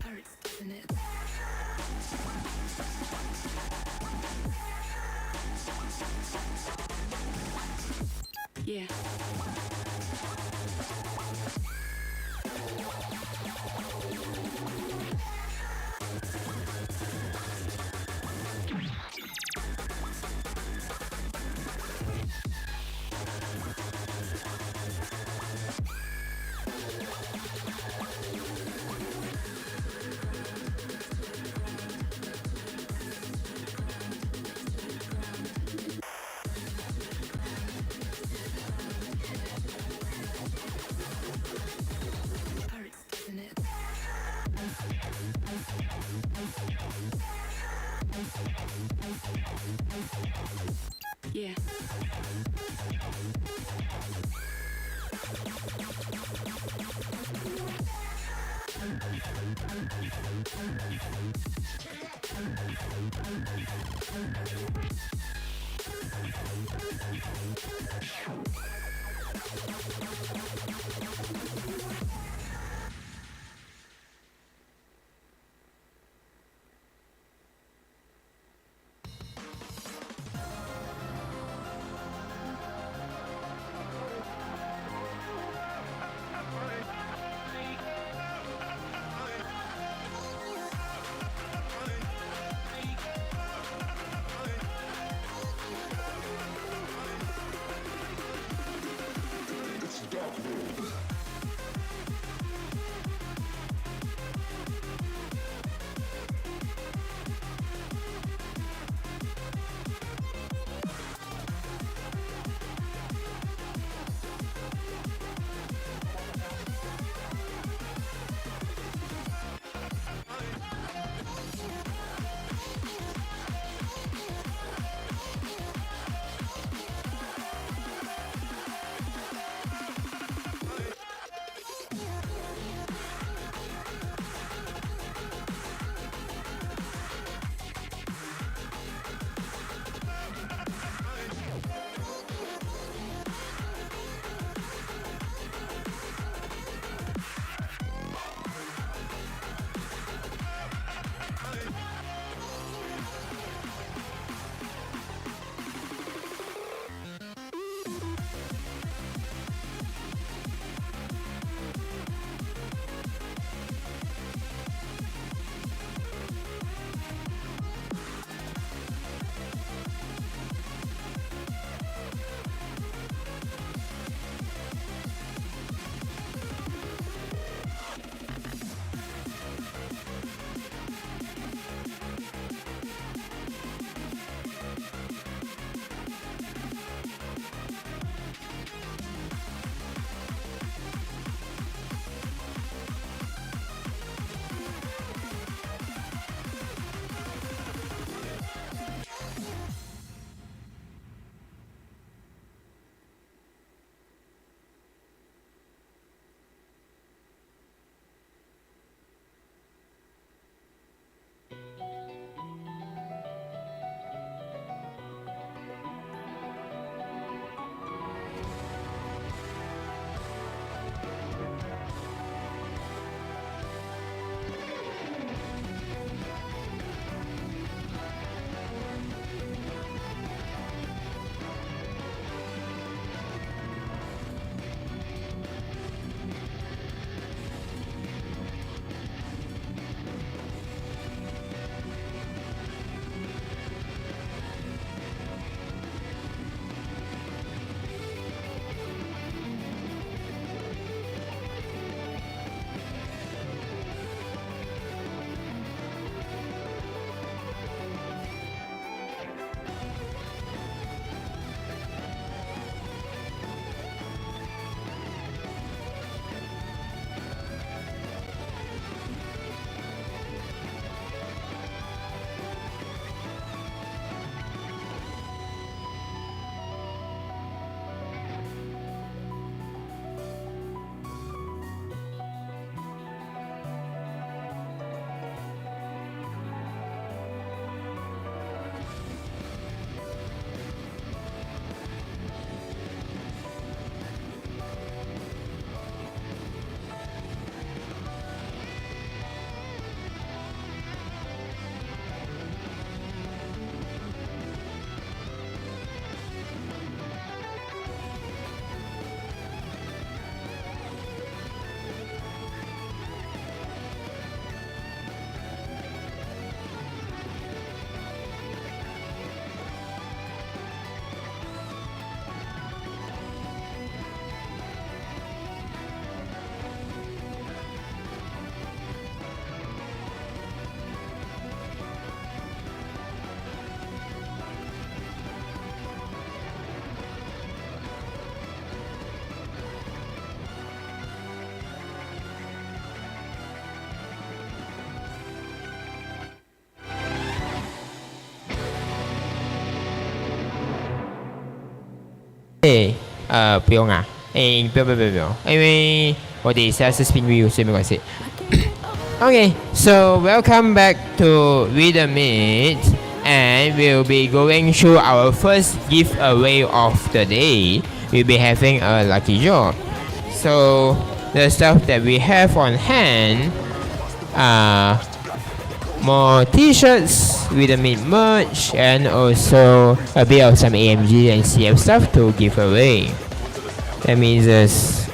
Hurts, doesn't it? Yeah. Hurts, doesn't it? Yeah. It's dark world. 不用啊，不用，因为我等一下是 spin wheel，所以没关系。Okay, so welcome back to Rhythmeet, and we'll be going through our first giveaway of the day. We'll be having a lucky draw. So the stuff that we have on hand are more t-shirts, Rhythmeet merch, and also a bit of some AMG and CF stuff to give away. Let me just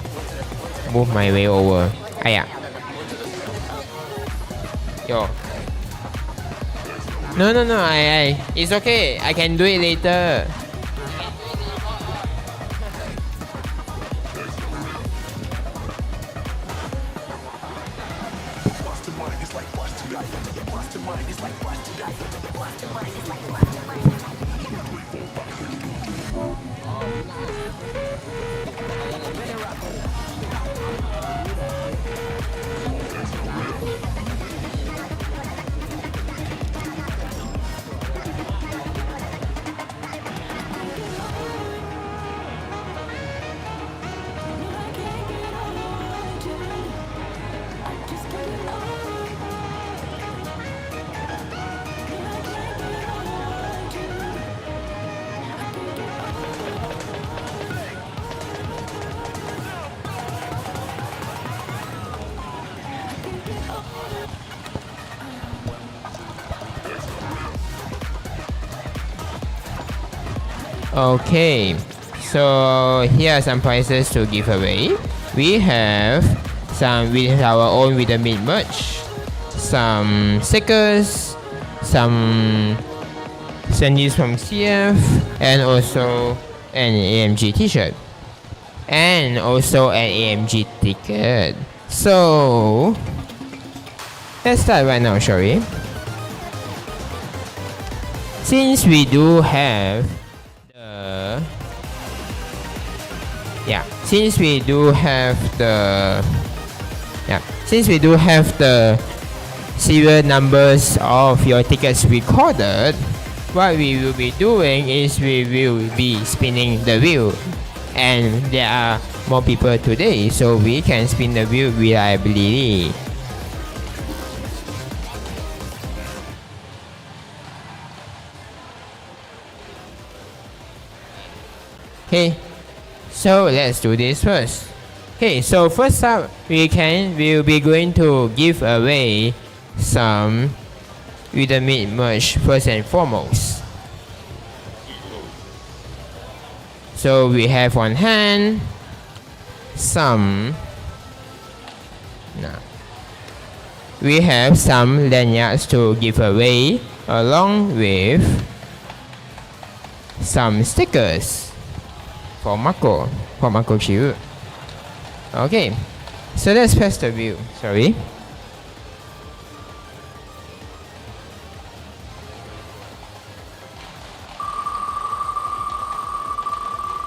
move my way over. Yeah. Yo. No, it's okay. I can do it later. Okay, so here are some prizes to give away. We have some with our own Rhythmeet merch, some stickers, some Sandies from CF, and also an AMG t-shirt, and also an AMG ticket. So let's start right now, shall we? Since we do have since we do have the serial numbers of your tickets recorded, what we will be doing is we will be spinning the wheel, and there are more people today, so we can spin the wheel reliably. Okay, so let's do this first. Okay, so first up, we'll be going to give away some Rhythmeet merch first and foremost. So we have on hand we have some lanyards to give away, along with some stickers for Mako Chiu. Okay, so let's press the wheel. Sorry.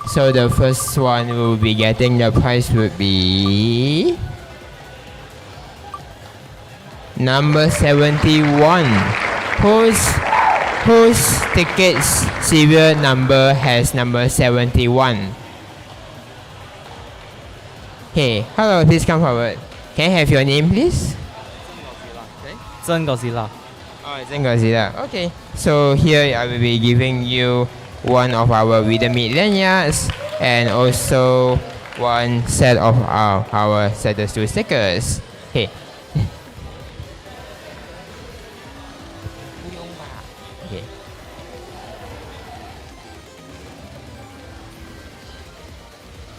So the first one will be getting the prize would be number 71, whose ticket's serial number has number 71. Hey, hello, please come forward. Can I have your name, please? Zhen Godzilla. Oh, Zen Godzilla. Okay, so here I will be giving you one of our Rhythmeet lanyards and also one set of our Saddles 2 stickers. Hey. Okay.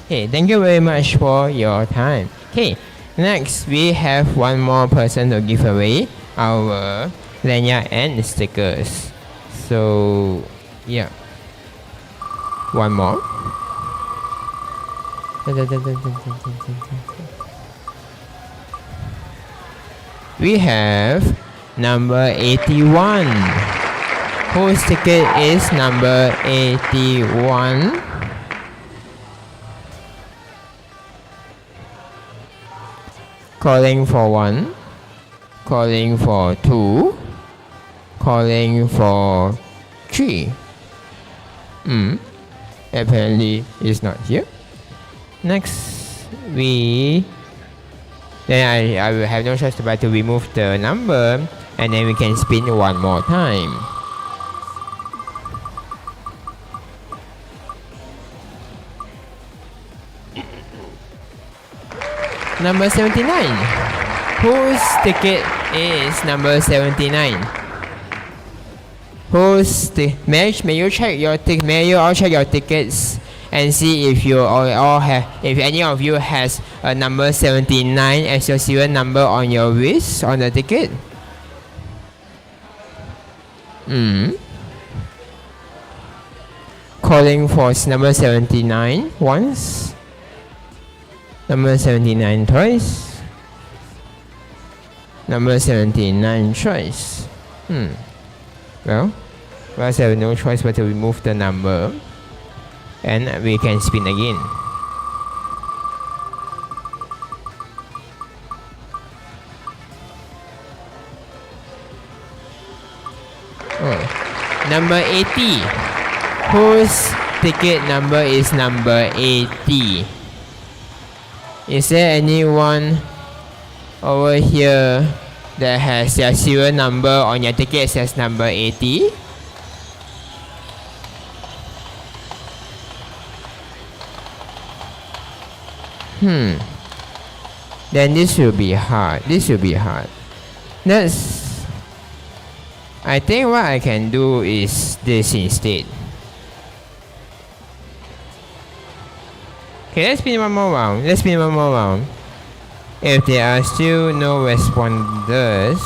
Okay, thank you very much for your time. Okay, next we have one more person to give away our lanyard and stickers. So, yeah. One more. We have number 81, whose ticket is number 81. Calling for 1, calling for 2, calling for 3. apparently is not here. Next, I will have no choice but to remove the number, and then we can spin one more time. Number 79. Whose ticket is number 79? May you check your may you all check your tickets and see if you all have, if any of you has a number 79 as your serial number on your wrist on the ticket. Calling for number 79 once. Number 79 twice. Number 79 twice. Well, we have no choice but to remove the number, and we can spin again. Number 80. Whose ticket number is number 80? Is there anyone over here that has their serial number on your ticket says number 80? Then this will be hard. I think what I can do is this instead. Okay, let's spin one more round. If there are still no respondents,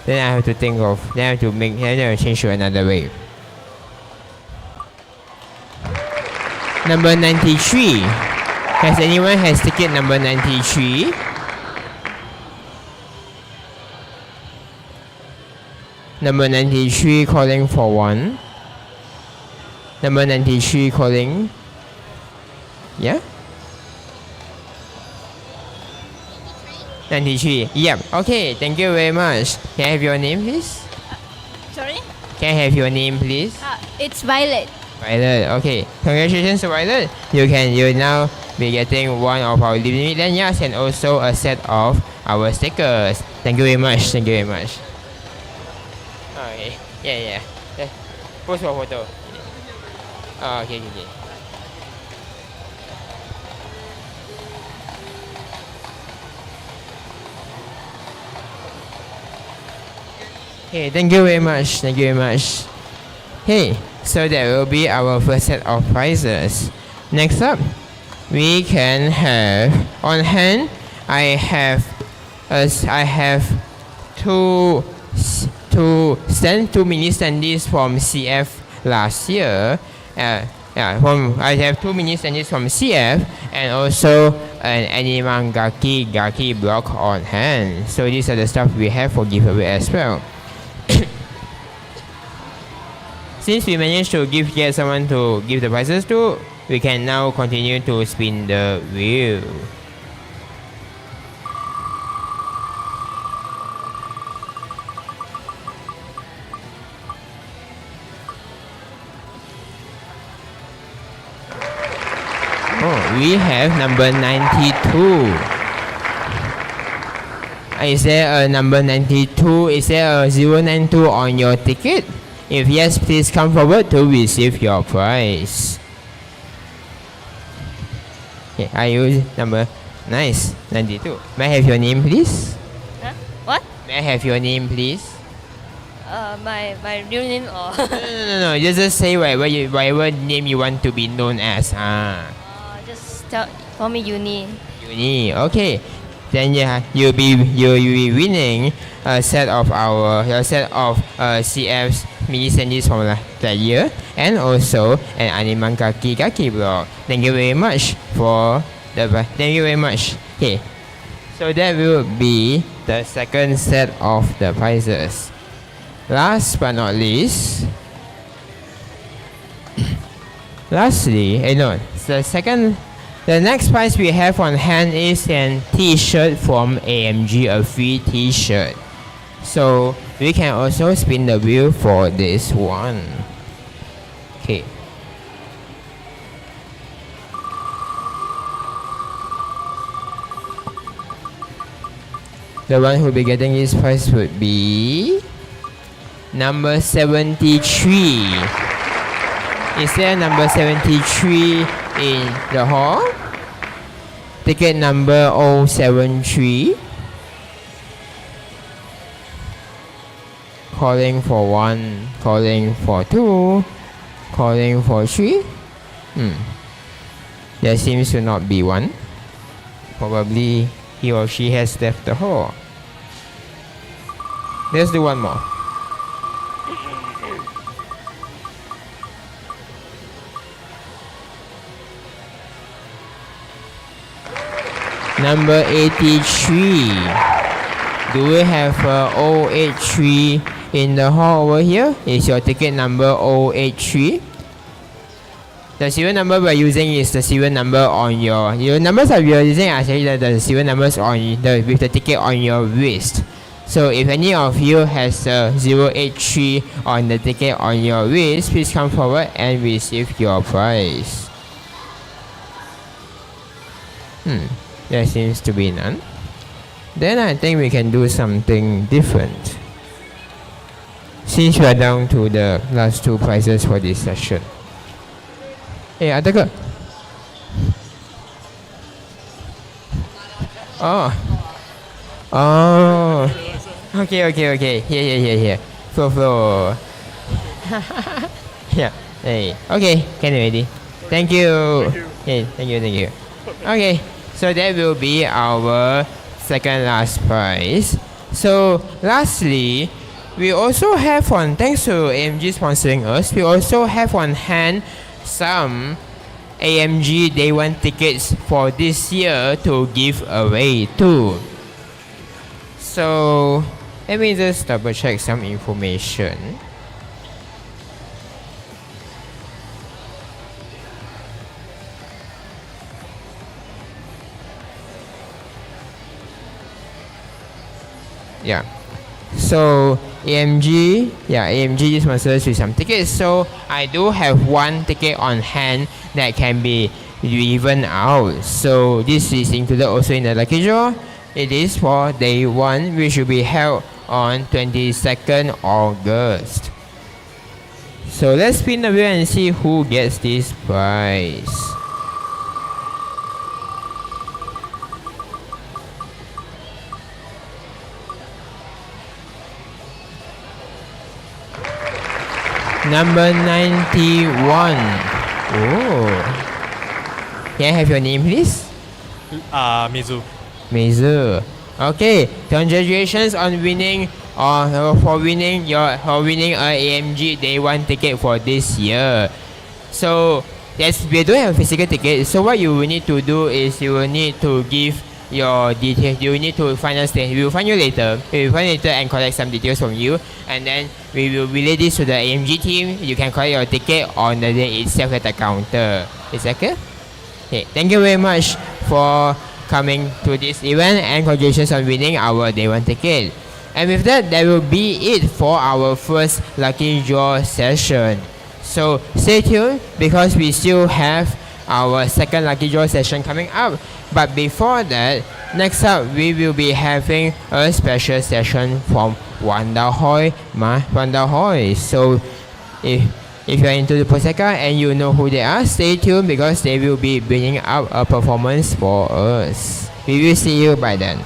then I have to change to another wave. Number 93. Has anyone has ticket number 93? Number 93 calling for one. Number 93 calling. Yeah? 93. Yep. Okay, thank you very much. Can I have your name, please? Sorry? Can I have your name, please? It's Violet. Violet. Okay. Congratulations, Violet. You now be getting one of our Rhythmeet lanyards and also a set of our stickers. Thank you very much. Okay. Yeah. Post for photo. Okay. Okay, thank you very much. Hey, so that will be our first set of prizes. Next up, we can have on hand. I have two mini standees from CF last year. I have two mini standees from CF and also an Animangaki block on hand. So these are the stuff we have for giveaway as well. Since we managed to get someone to give the prizes to, we can now continue to spin the wheel. We have number 92. Is there a number 92? Is there a 092 on your ticket? If yes, please come forward to receive your prize. Okay, are you number? Nice, 92. May I have your name, please? Huh? What? May I have your name, please? My real name or? No. Just say whatever name you want to be known as. Just call me Uni. Uni. Okay. Then you'll be winning a set of CF's mini standees from that year, and also an Animangaki block. Thank you very much. Okay, so that will be the second set of the prizes. Last but not least, the next prize we have on hand is an t-shirt from AMG, a free t-shirt. So we can also spin the wheel for this one. Okay. The one who will be getting this prize would be number 73. Is there number 73 in the hall? Ticket number 073. Calling for 1, calling for 2, calling for 3. There seems to not be one. Probably he or she has left the hall. Let's do one more. Number 83. Do we have 083 in the hall over here? Is your ticket number 083? The serial number we're using is the serial number on your numbers that we are using are actually the serial numbers on with the ticket on your wrist. So if any of you has 083 on the ticket on your wrist, please come forward and receive your prize. There seems to be none. Then I think we can do something different. Since we are down to the last 2 prizes for this session. Ada ke? Oh. Okay. Here. Flow. Yeah. Hey. Okay. Can ready. Thank you. Hey, thank you. Okay. So that will be our second last prize. So lastly, we also have on, thanks to AMG sponsoring us, we also have on hand some AMG Day 1 tickets for this year to give away too. So let me just double check some information. Yeah. So AMG sponsors with some tickets. So I do have 1 ticket on hand that can be given out. So this is included also in the lucky draw. It is for day 1, which will be held on 22nd August. So let's spin the wheel and see who gets this prize. Number 91. Oh. Can I have your name, please? Mizu. Okay. Congratulations on winning for winning a AMG Day 1 ticket for this year. So yes, we do have a physical ticket. So what you will need to do is you will need to give your details. You will need to find us. We will find you later. We will find you later and collect some details from you, and then we will relay this to the AMG team. You can collect your ticket on the day itself at the counter. Is that clear? Okay. Thank you very much for coming to this event and congratulations on winning our Day 1 ticket. And with that will be it for our first lucky draw session. So stay tuned because we still have our second lucky draw session coming up. But before that, next up we will be having a special session from Wanda Hoy. So if you're into the Poseka and you know who they are, stay tuned because they will be bringing up a performance for us. We will see you by then.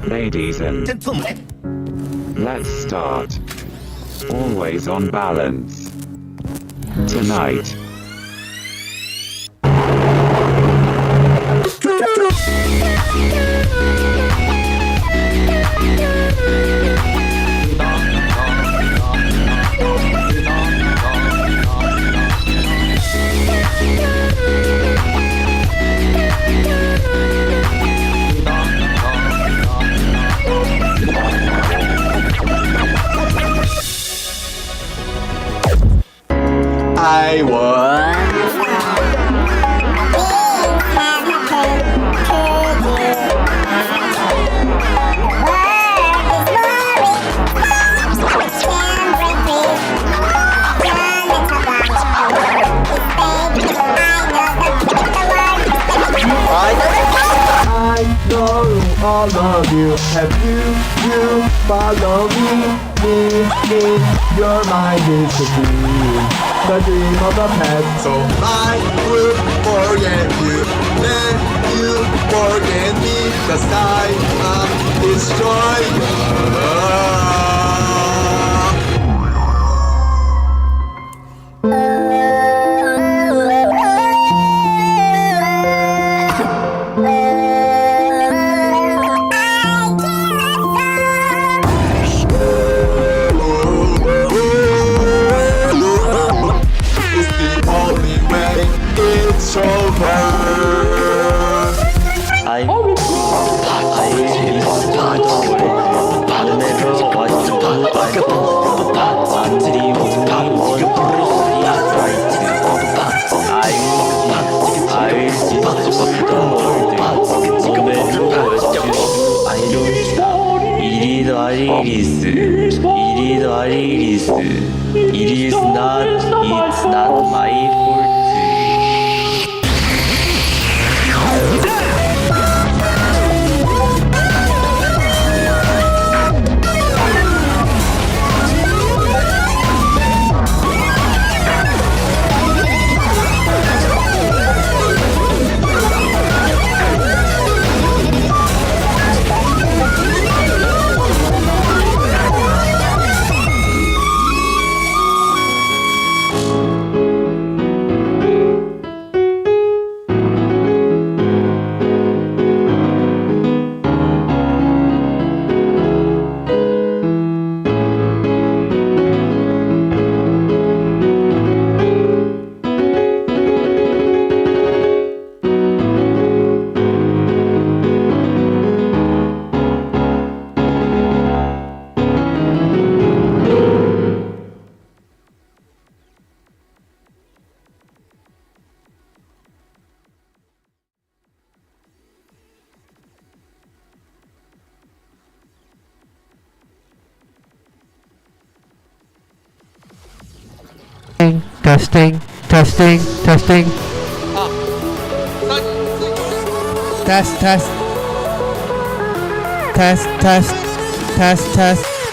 Ladies and let's start. Always on balance. Tonight. I want. I know all of you. Have you follow me, you're my discipline. The dream of the past, so I will forget you. Then you forget me, cause I am destroyer. It's over. It is not, it's not my fault. Testing. Test. Yeah. Test.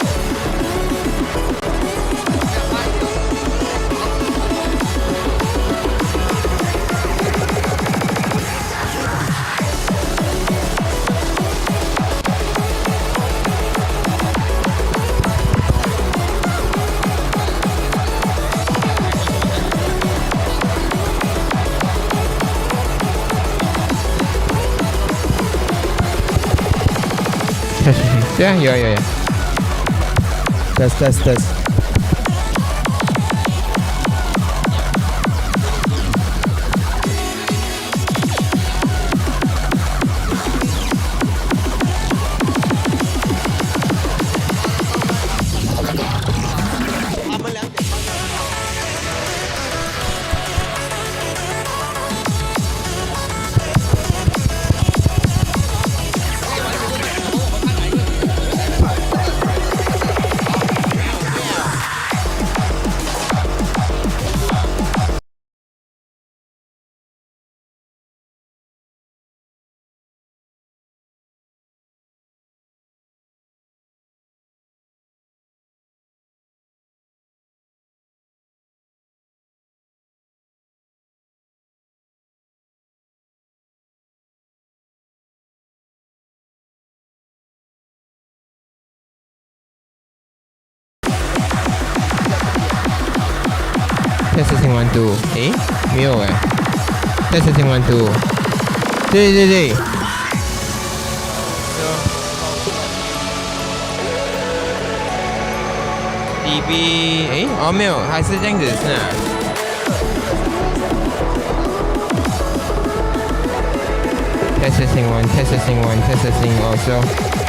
one two，诶，没有诶。testing one two，对对对。DB，诶，哦没有，还是这样子是啊。testing one testing one testing also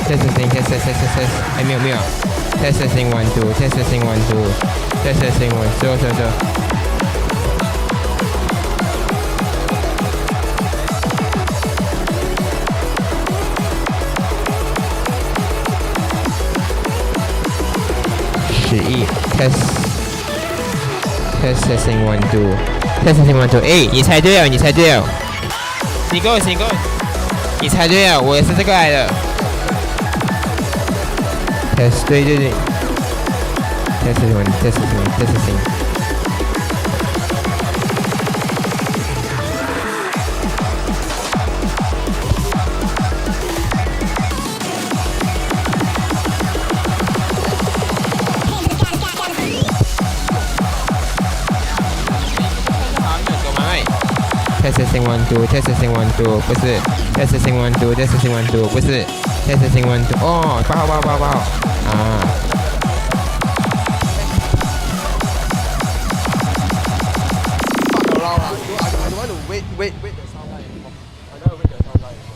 testing test，哎没有没有。testing one two testing one two testing one， 走。11 testing one two testing one two， 哎，你猜对了，你够，你猜对了，我也是这个来的。test， 对，testing one testing。testing one two， 不是 testing one two， 不是 testing one two， 哦，8号啊。I don't want to wait the sound line anymore. I don't want to wait the sound line anymore.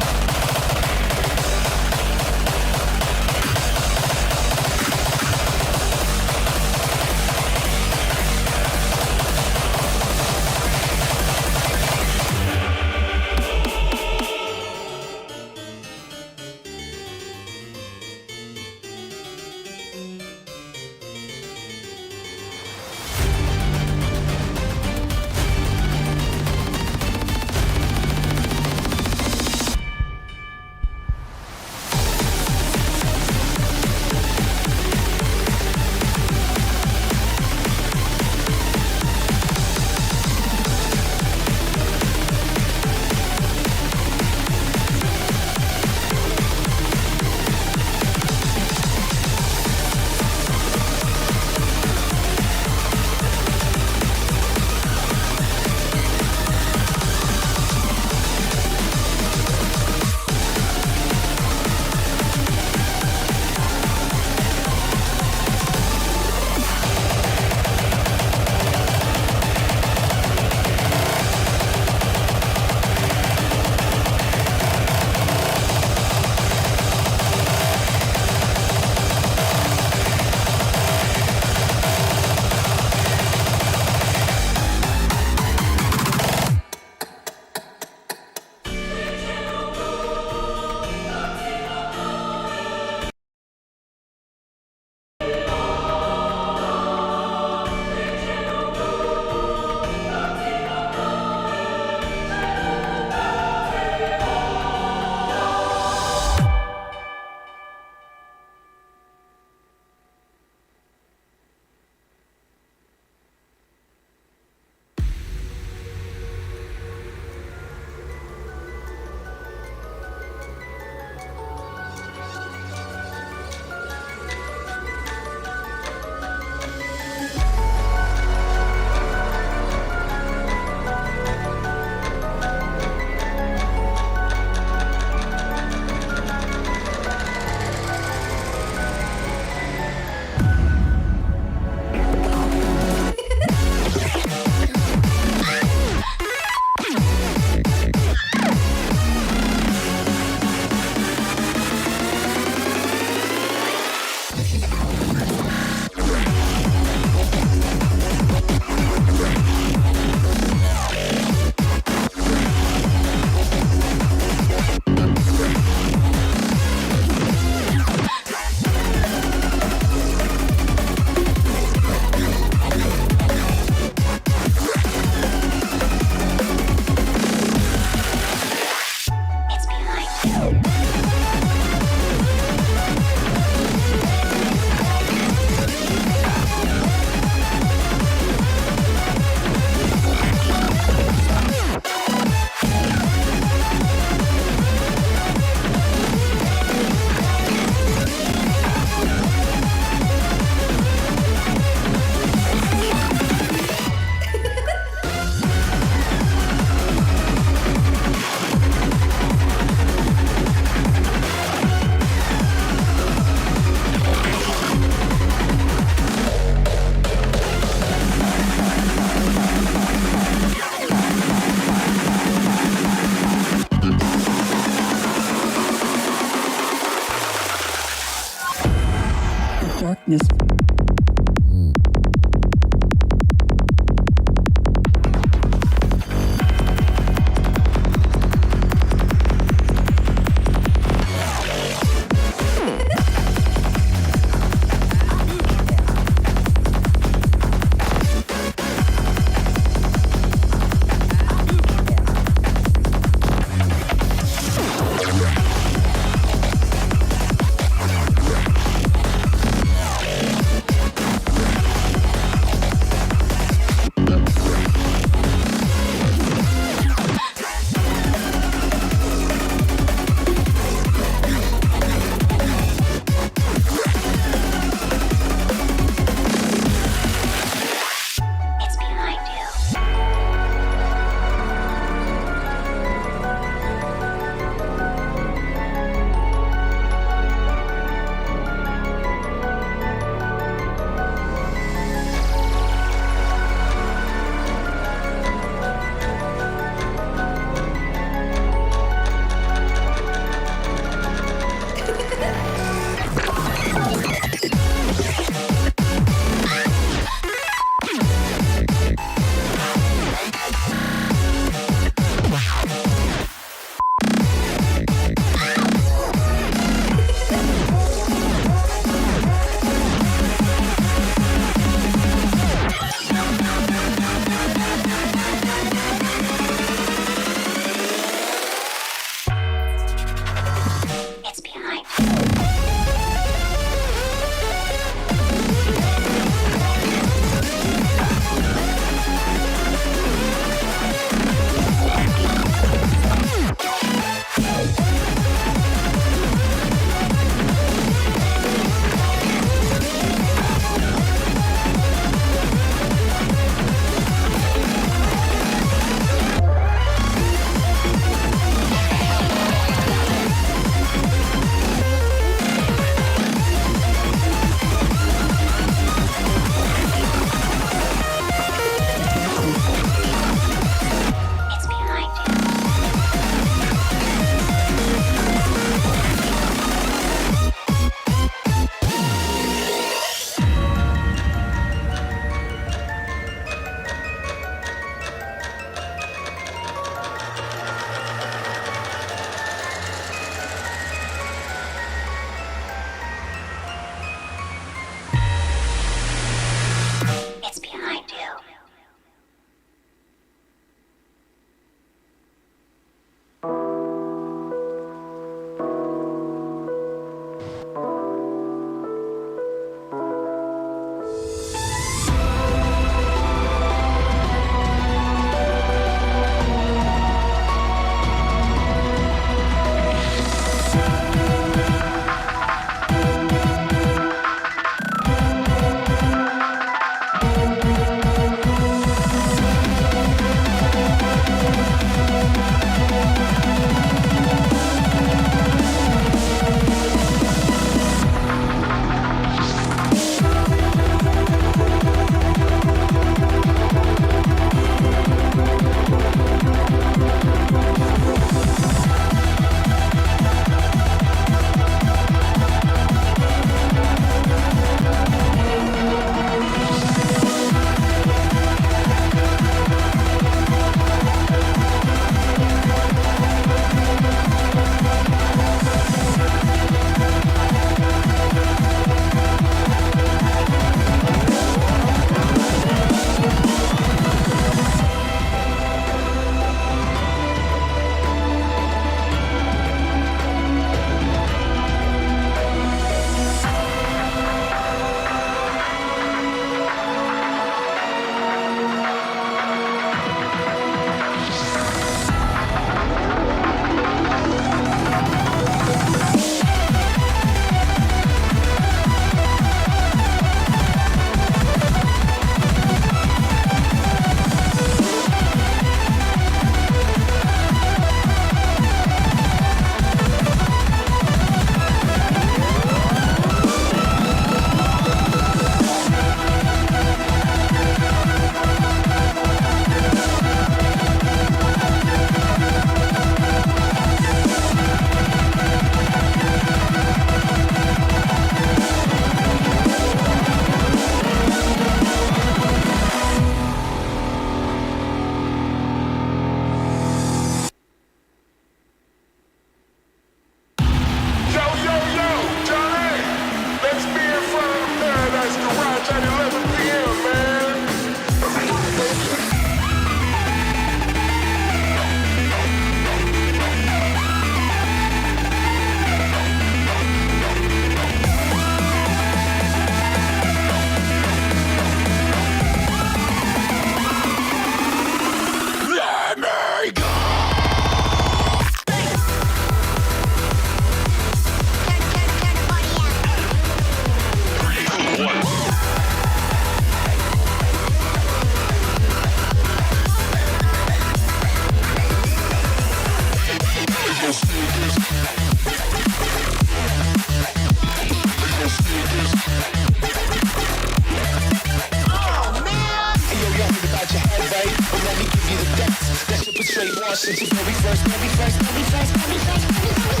straight Washington. Very first, very first, very first, very first, very first.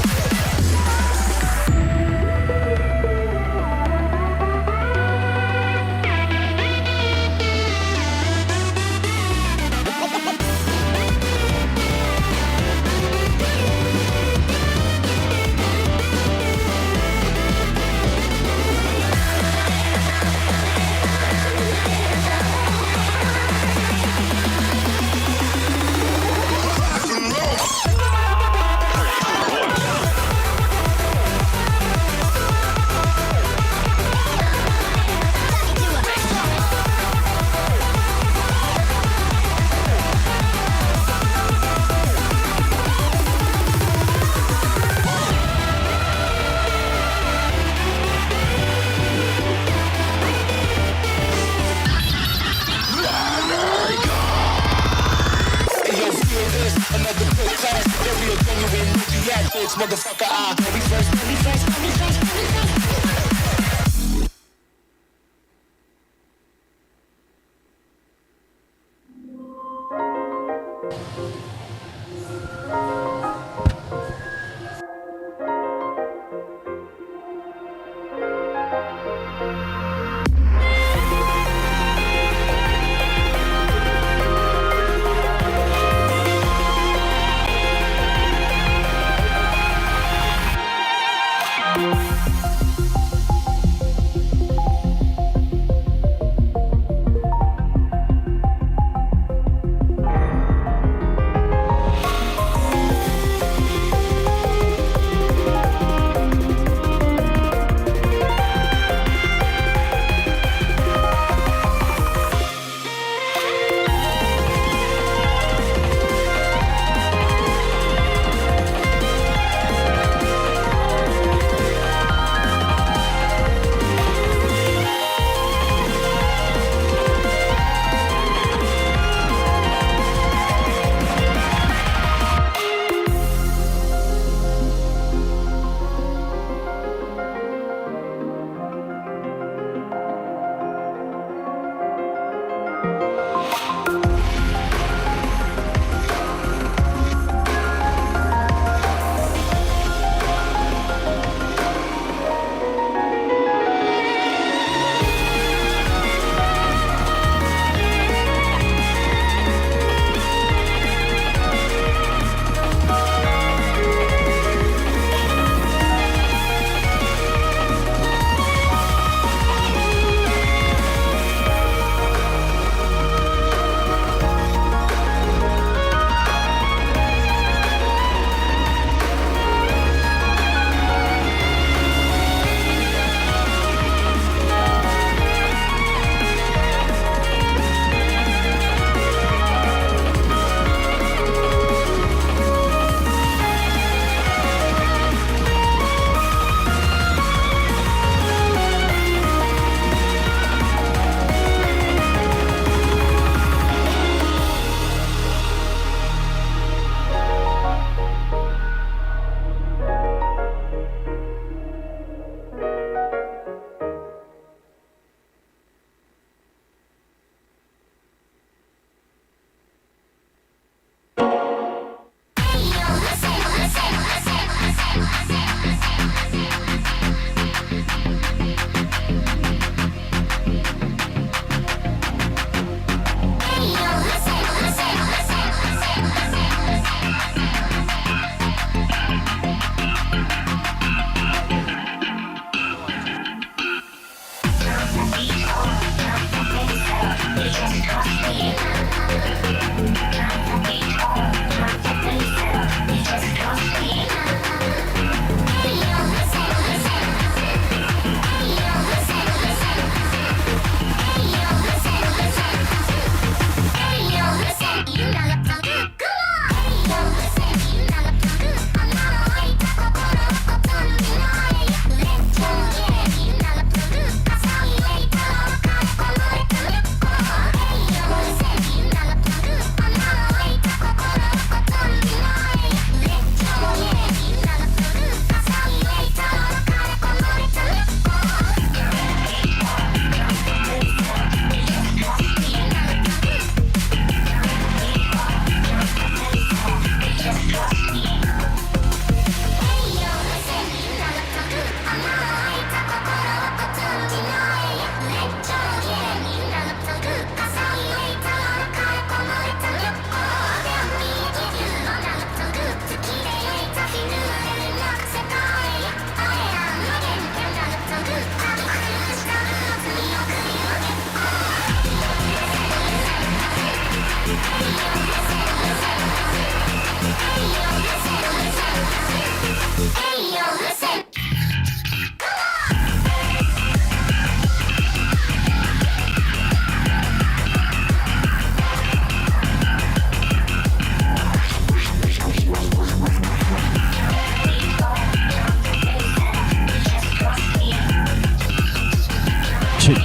Another good class, very genuine, theatrics, motherfucker. Very first, very first, very first, very first.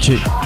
Two.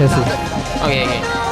That's it. Okay, okay.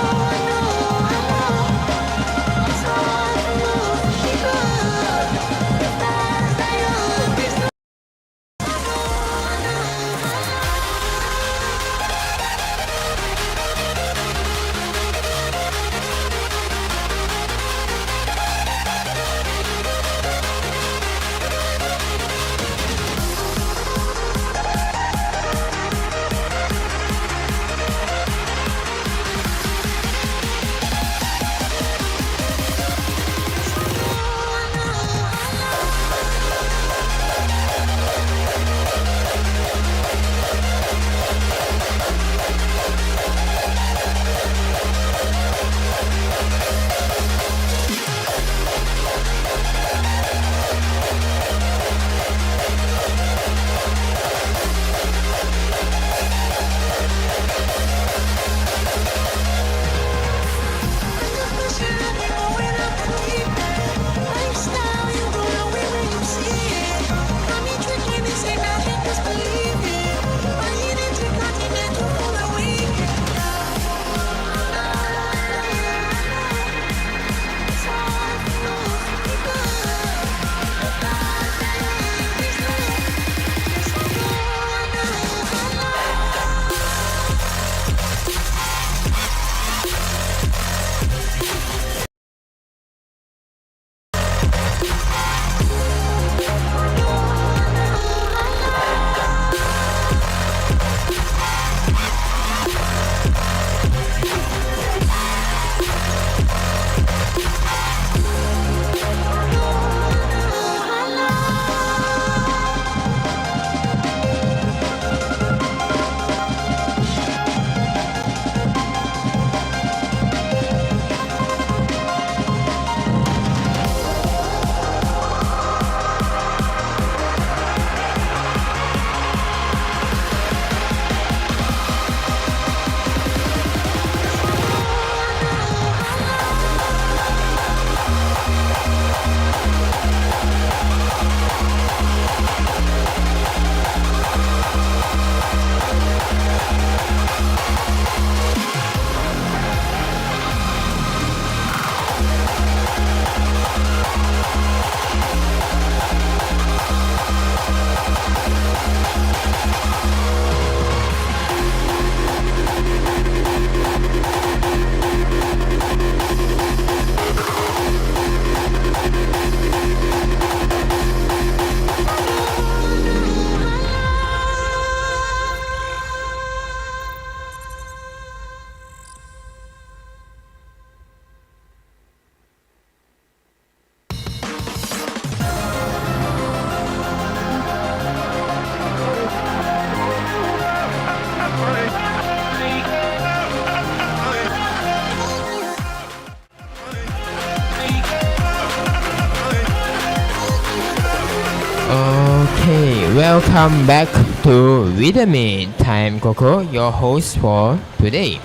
Okay, welcome back to Rhythmeet Time Coco, your host for today.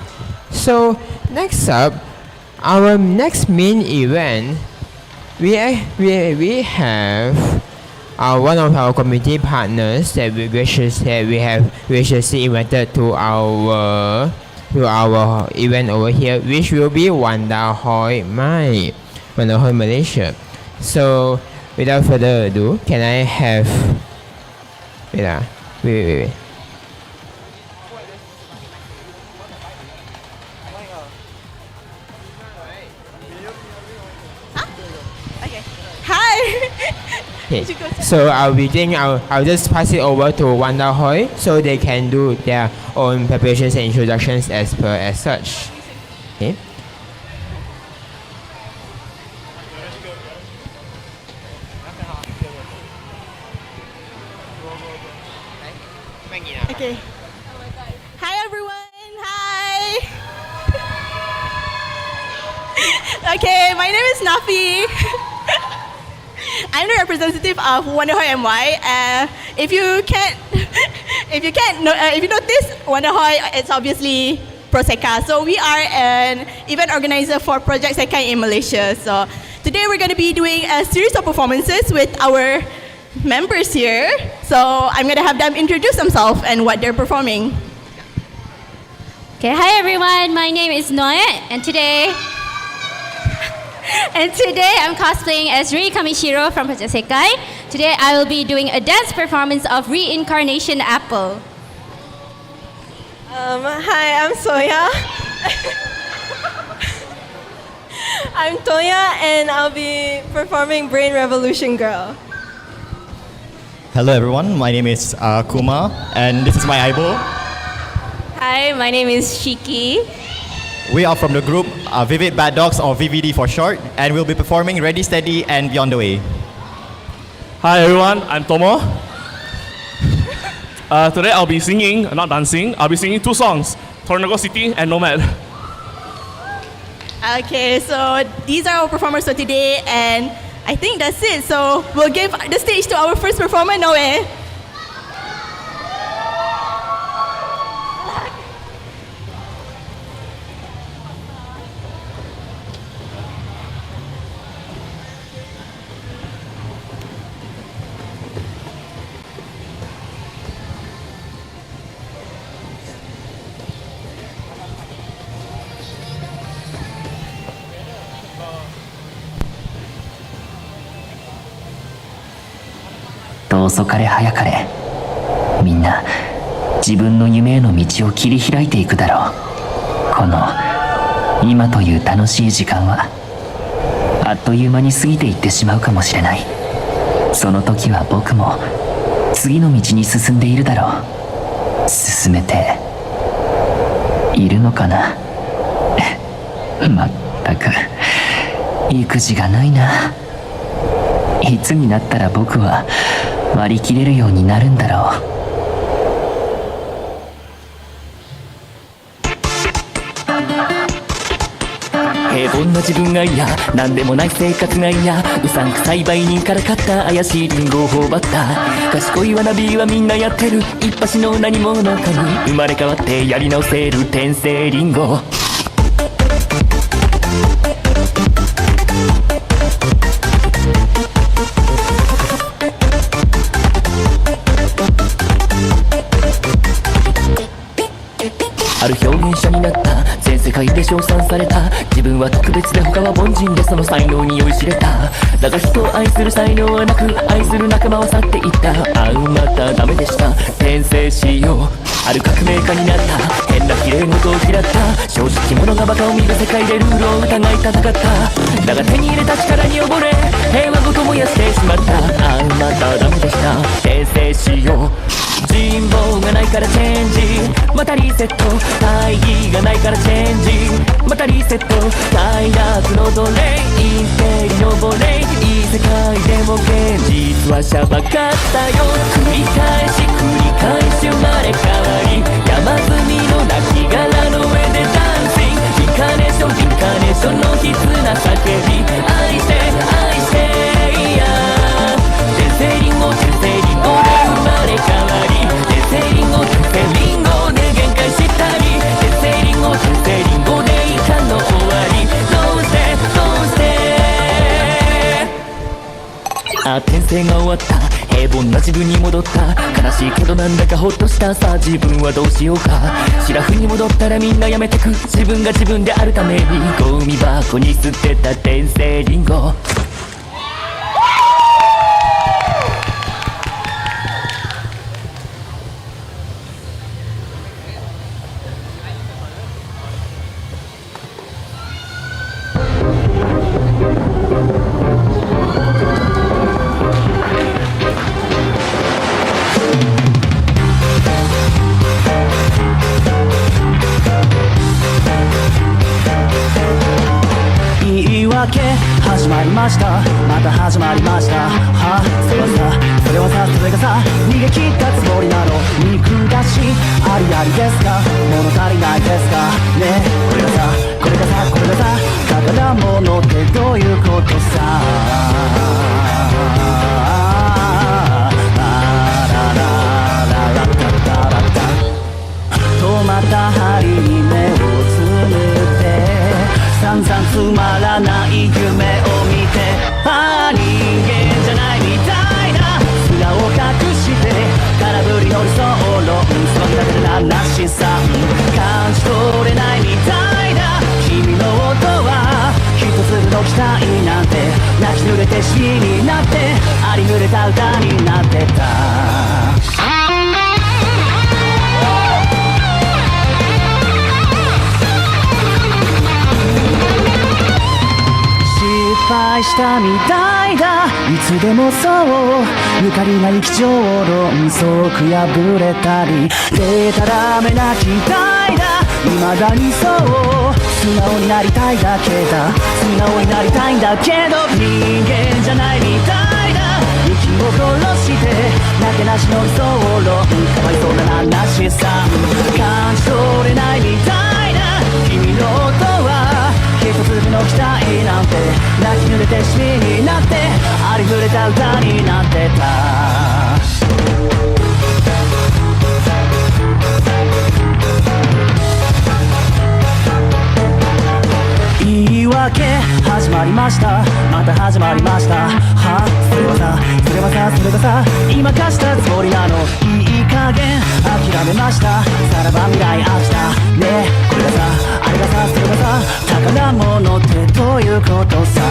So next up, our next main event, we have one of our community partners that we have graciously invited to our event over here, which will be Wanda Hoi Malaysia. So without further ado, can I have wait. Hi. Okay. So I'll just pass it over to Wanda Hoi so they can do their own preparations and introductions as such. Okay. Okay. Hi everyone. Hi. Okay, my name is Nafi. I'm the representative of Wonder Hoi MY. If you notice Wonder Hoi, it's obviously Pro Seka. So we are an event organizer for Project Seka in Malaysia. So today we're going to be doing a series of performances with our members here. So I'm going to have them introduce themselves and what they're performing. Okay, hi everyone. My name is Noe, and today I'm cosplaying as Rei Kamishiro from Project Sekai. Today I will be doing a dance performance of Reincarnation Apple. Hi, I'm Soya. I'm Toya, and I'll be performing Brain Revolution Girl. Hello everyone, my name is Kuma, and this is my idol. Hi, my name is Shiki. We are from the group Vivid Bad Dogs, or VVD for short, and we'll be performing Ready Steady and Beyond the Way. Hi everyone, I'm Tomo. Today I'll be singing, not dancing, I'll be singing two songs, Tornago City and Nomad. Okay, so these are our performers for today, and I think that's it. So we'll give the stage to our first performer, Noe.遅かれ早かれみんな自分の夢への道を切り開いていくだろう。この今という楽しい時間はあっという間に過ぎていってしまうかもしれない。その時は僕も次の道に進んでいるだろう。進めているのかな。まったく育児がないな。いつになったら僕は割り切れるようになるんだろう。平凡な自分が嫌、なんでもない生活が嫌、うさんくさい売人から買った怪しいリンゴを頬張った。賢いわなびはみんなやってる、一発の何者かに生まれ変わってやり直せる天性リンゴ。ある表現者になった、全世界で称賛された。自分は特別で他は凡人で、その才能に酔いしれた。だが人を愛する才能はなく、愛する仲間は去っていった。ああまたダメでした、転生しよう。ある革命家になった、変な綺麗事を嫌った。正直者がバカを見た世界でルールを疑い戦った。だが手に入れた力に溺れ、平和ごと燃やしてしまった。ああまたダメでした、転生しよう。人望がないからチェンジ、またリセット。大義がないからチェンジ、またリセット。快楽の奴隷、インテリのボレー、いい世界でも現実はシャバかったよ。繰り返し生まれ変わり、山積みの亡骸の上でダンシング。インカーネーションの絆叫び、愛していや。天性リンゴ天性さあ転生が終わった、平凡な自分に戻った、悲しいけどなんだかほっとした、さあ自分はどうしようか、シラフに戻ったらみんなやめてく、自分が自分であるためにゴミ箱に捨てた転生リンゴ。言い訳始まりました、また始まりました。はあ、それはさ、それはさ、それがさ、逃げ切ったつもりなの。肉出しありありですか、物足りないですかね。これがさ、これがさ、これがさ、宝物ってどういうことさ。とまた針に目をつむって散々つまらない夢を見て、ああ人間じゃないみたいな素顔を隠して空振りの理想論、そんな手なしさ感じ取れないみたいな君の音は一粒の期待なんて泣き濡れて詩になってありふれた歌になってた。失敗したみたいだ、いつでもそう抜かりない基調論則破れたりでたらめな期待だ、未だにそう素直になりたいだけだ、素直になりたいんだけど人間じゃないみたいだ、息を殺してなけなしの理想論、かわいそうな話さ感じ取れないみたいな君の音は一粒の期待なんて泣き濡れてシミになってありふれた歌になってた。言い訳始まりました、また始まりました。はあ、それはさ、それはさ、それがさ、今貸したつもりなの。いい加減諦めました、さらば未来明日ね。これがさ、あれがさ、それがさ、宝物ってどういうことさ。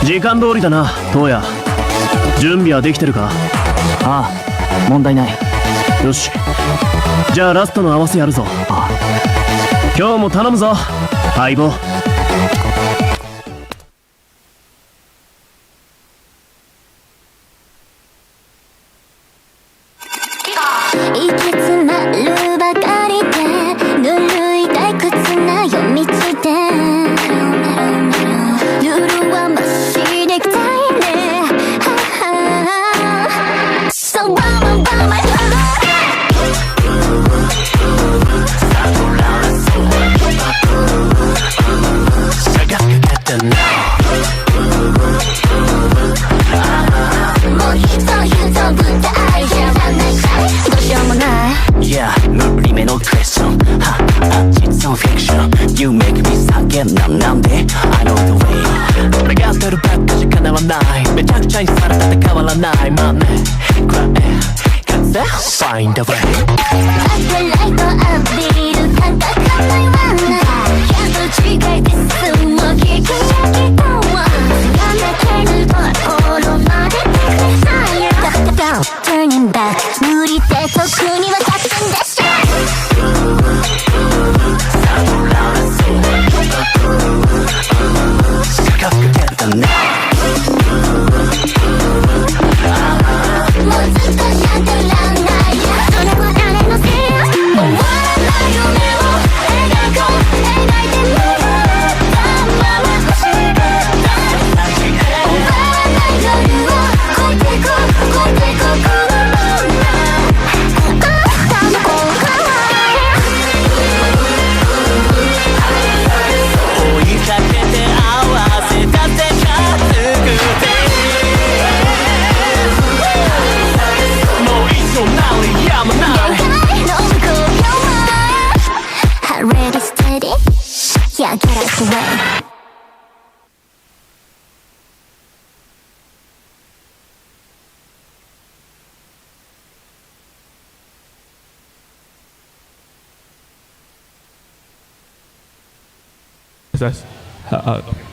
時間通りだな、トウヤ。準備はできてるか？ああ、問題ない。よし、じゃあラストの合わせやるぞ。今日も頼むぞ、相棒。い Yeah 無理めのクエスチョンは実のフィクション You make me 叫んなんで I know the way 願ってるばっかじゃ叶わないめちゃくちゃにされたって変わらないまあね Cry Find a way 明るいと浴びる感覚のようなやっと違いですもう聞き飽きたわやめてるところまで Down turning back 無理って特に分かってんでしょ Sound loud and sing 近づけたねもうずっとしゃべらないそれは誰のせい終わらない夢を描こう描いてみようたまら欲しがった終わらない夜を越えてこ越えてここのままあったの後悔追いかけて合わせた手がつくてReady, steady, yeah, get out the way. That's, okay.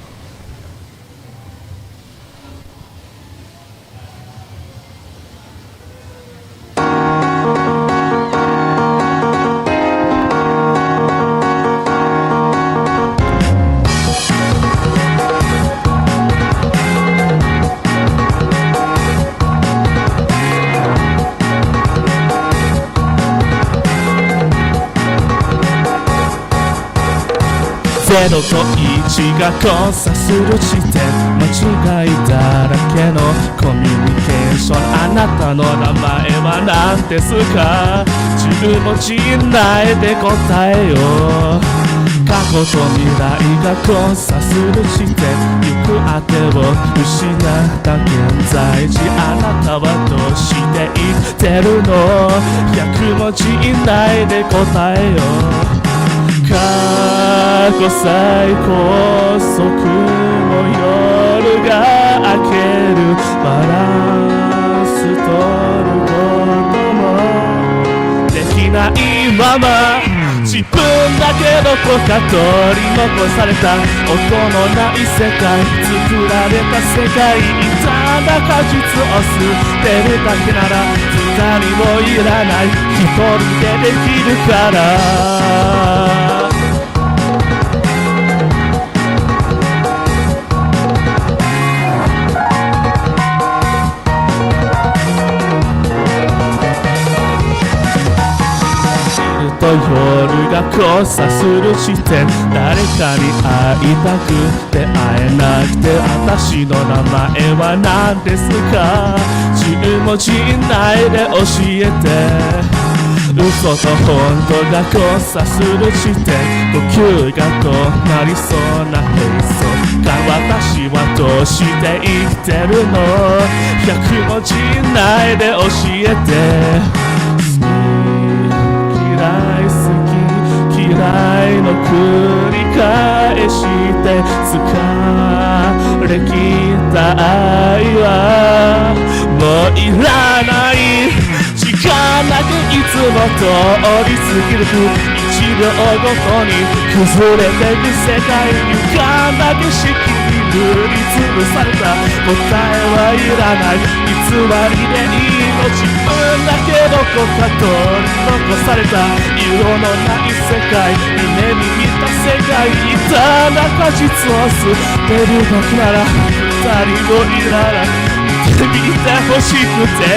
0と1が交差する地点間違いだらけのコミュニケーションあなたの名前は何ですか10文字以内で答えよう過去と未来が交差する地点行く当てを失った現在地あなたはどうして生きてるの100文字以内で答えよう過去最高速の夜が明けるバランス取ることもできないまま自分だけどこか取り残された音のない世界作られた世界ただ果実を捨てるだけなら二人もいらない一人でできるからと夜が交差する地点誰かに会いたくて会えなくて私の名前は何ですか10文字以内で教えて嘘と本当が交差する地点呼吸が止まりそうな閉塞感私はどうして生きてるの100文字以内で教えて嫌いの繰り返して疲れきった愛はもういらない時間なくいつも通り過ぎる1秒ごとに崩れてく世界床なくしきり塗りつぶされた答えはいらない偽りでいいの自分だけどこか取り残された色のない世界夢に見た世界ただ果実を捨てるだけなら二人もいらない見てみてほしくて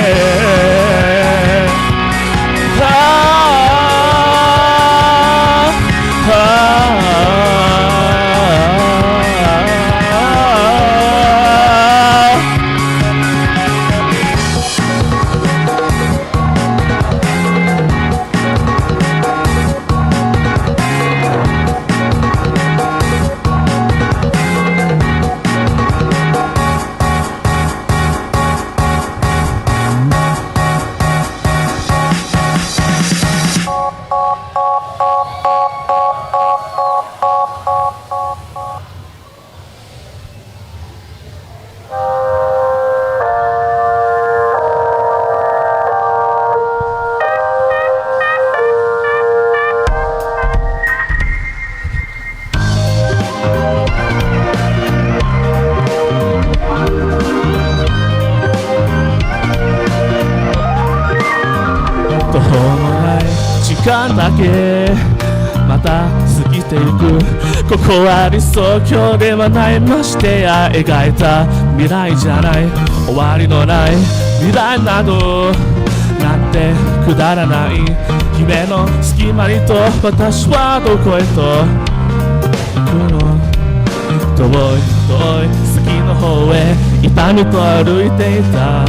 間だけまた過ぎていく。ここは理想郷ではない、ましてや描いた未来じゃない。終わりのない未来などなんてくだらない。夢の隙間にと私はどこへと行くの。遠い遠い月の方へ痛みと歩いていた。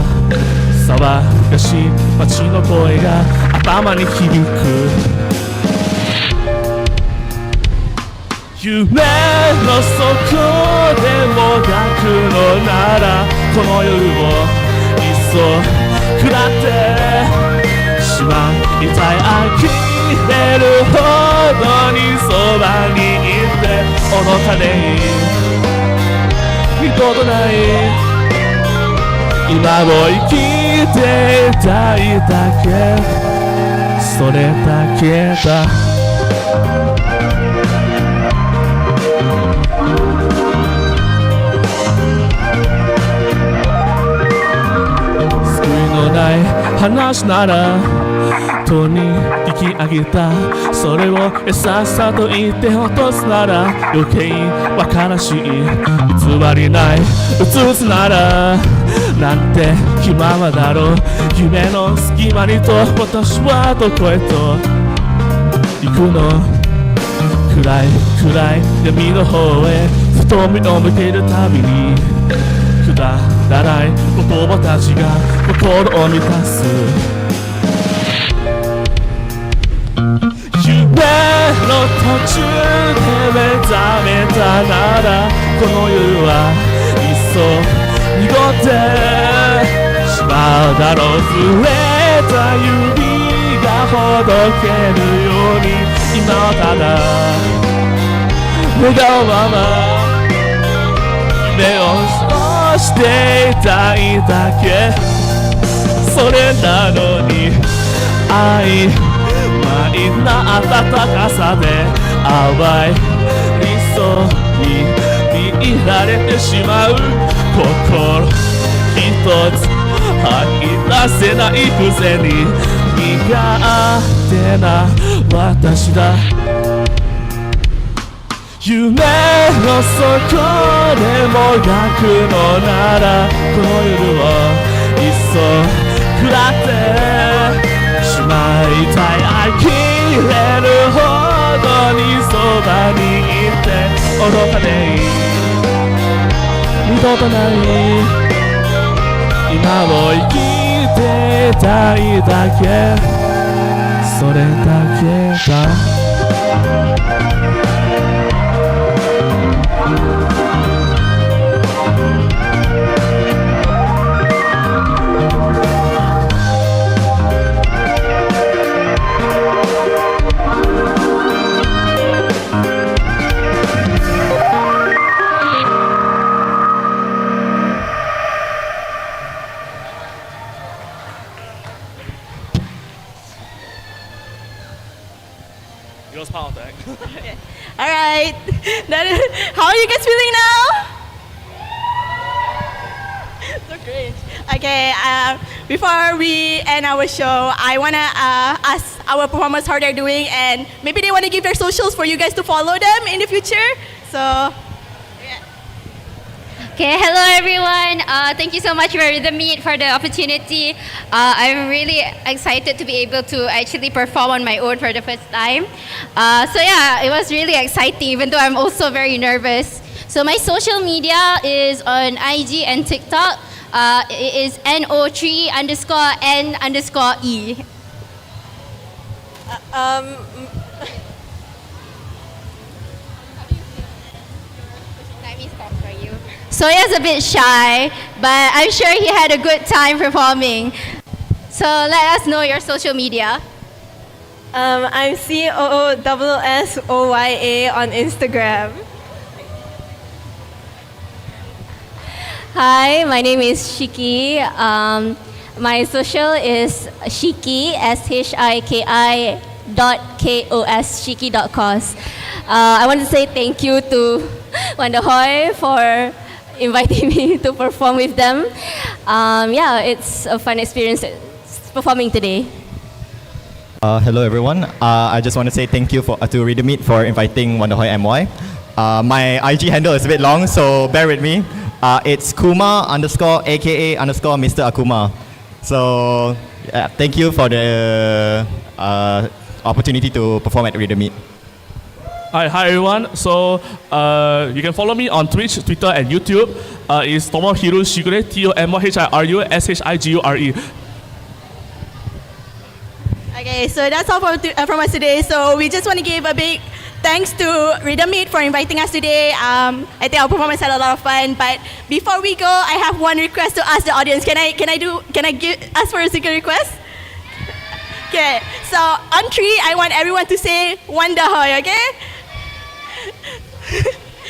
騒がしい街の声が頭に響く。夢の底でもがくのならこの夜をいっそ食らってしまいたい。呆れるほどにそばにいて愚かでいい二度とない今を生きていたいだけ、それだけだ。救いのない話ならとに引き上げた。それをさっさと言って落とすなら余計馬鹿らしい。偽りないうつつならなんて気ままだろう。夢の隙間にと私はどこへと行くの。暗い暗い闇の方へふと目を向けるたびにくだらない言葉たちが心を満たす。夢の途中で目覚めたならこの夜はいっそ濁ってしまうだろう。触れた指がほどけるように今はただ願うまま夢を過ごしていたいだけ。それなのに曖昧な温かさで淡い理想に見られてしまう。心一つ吐き出せないくせに苦手な私だ。夢の底でもがくのならこの夜をいっそ食らってしまいたい。呆れるほどにそばにいて愚かでいい二度とない今を生きていたいだけ、それだけだ。Yours power deck. All right. How are you guys feeling now? So great. Okay. Before we end our show, I wanna ask our performers how they're doing, and maybe they wanna give their socials for you guys to follow them in the future. So. Okay, hello everyone. Thank you so much for Rhythmeet for the opportunity. I'm really excited to be able to actually perform on my own for the first time. So yeah, it was really exciting, even though I'm also very nervous. So my social media is on IG and TikTok. It is no3_n_e. So he's a bit shy, but I'm sure he had a good time performing. So let us know your social media. I'm COOSSOYA on Instagram. Hi, my name is Shiki. My social is Shiki, SHIKI.KOS, Shiki.KOS. I want to say thank you to Wanda Hoy for inviting me to perform with them. Yeah, it's a fun experience performing today. Hello everyone. I just want to say thank you to Rhythmeet for inviting Wonderhoy MY. My IG handle is a bit long, so bear with me. It's Kuma underscore aka underscore Mr. Akuma. So thank you for the opportunity to perform at Rhythmeet. Hi everyone. So you can follow me on Twitch, Twitter, and YouTube. It's Tomohiro Shigure, TOMOHIRU SHIGURE. Okay, so that's all from us today. So we just want to give a big thanks to Rhythmeet for inviting us today. I think our performance had a lot of fun. But before we go, I have one request to ask the audience. Can I ask for a secret request? Okay, so on three, I want everyone to say Wonderhoy, okay?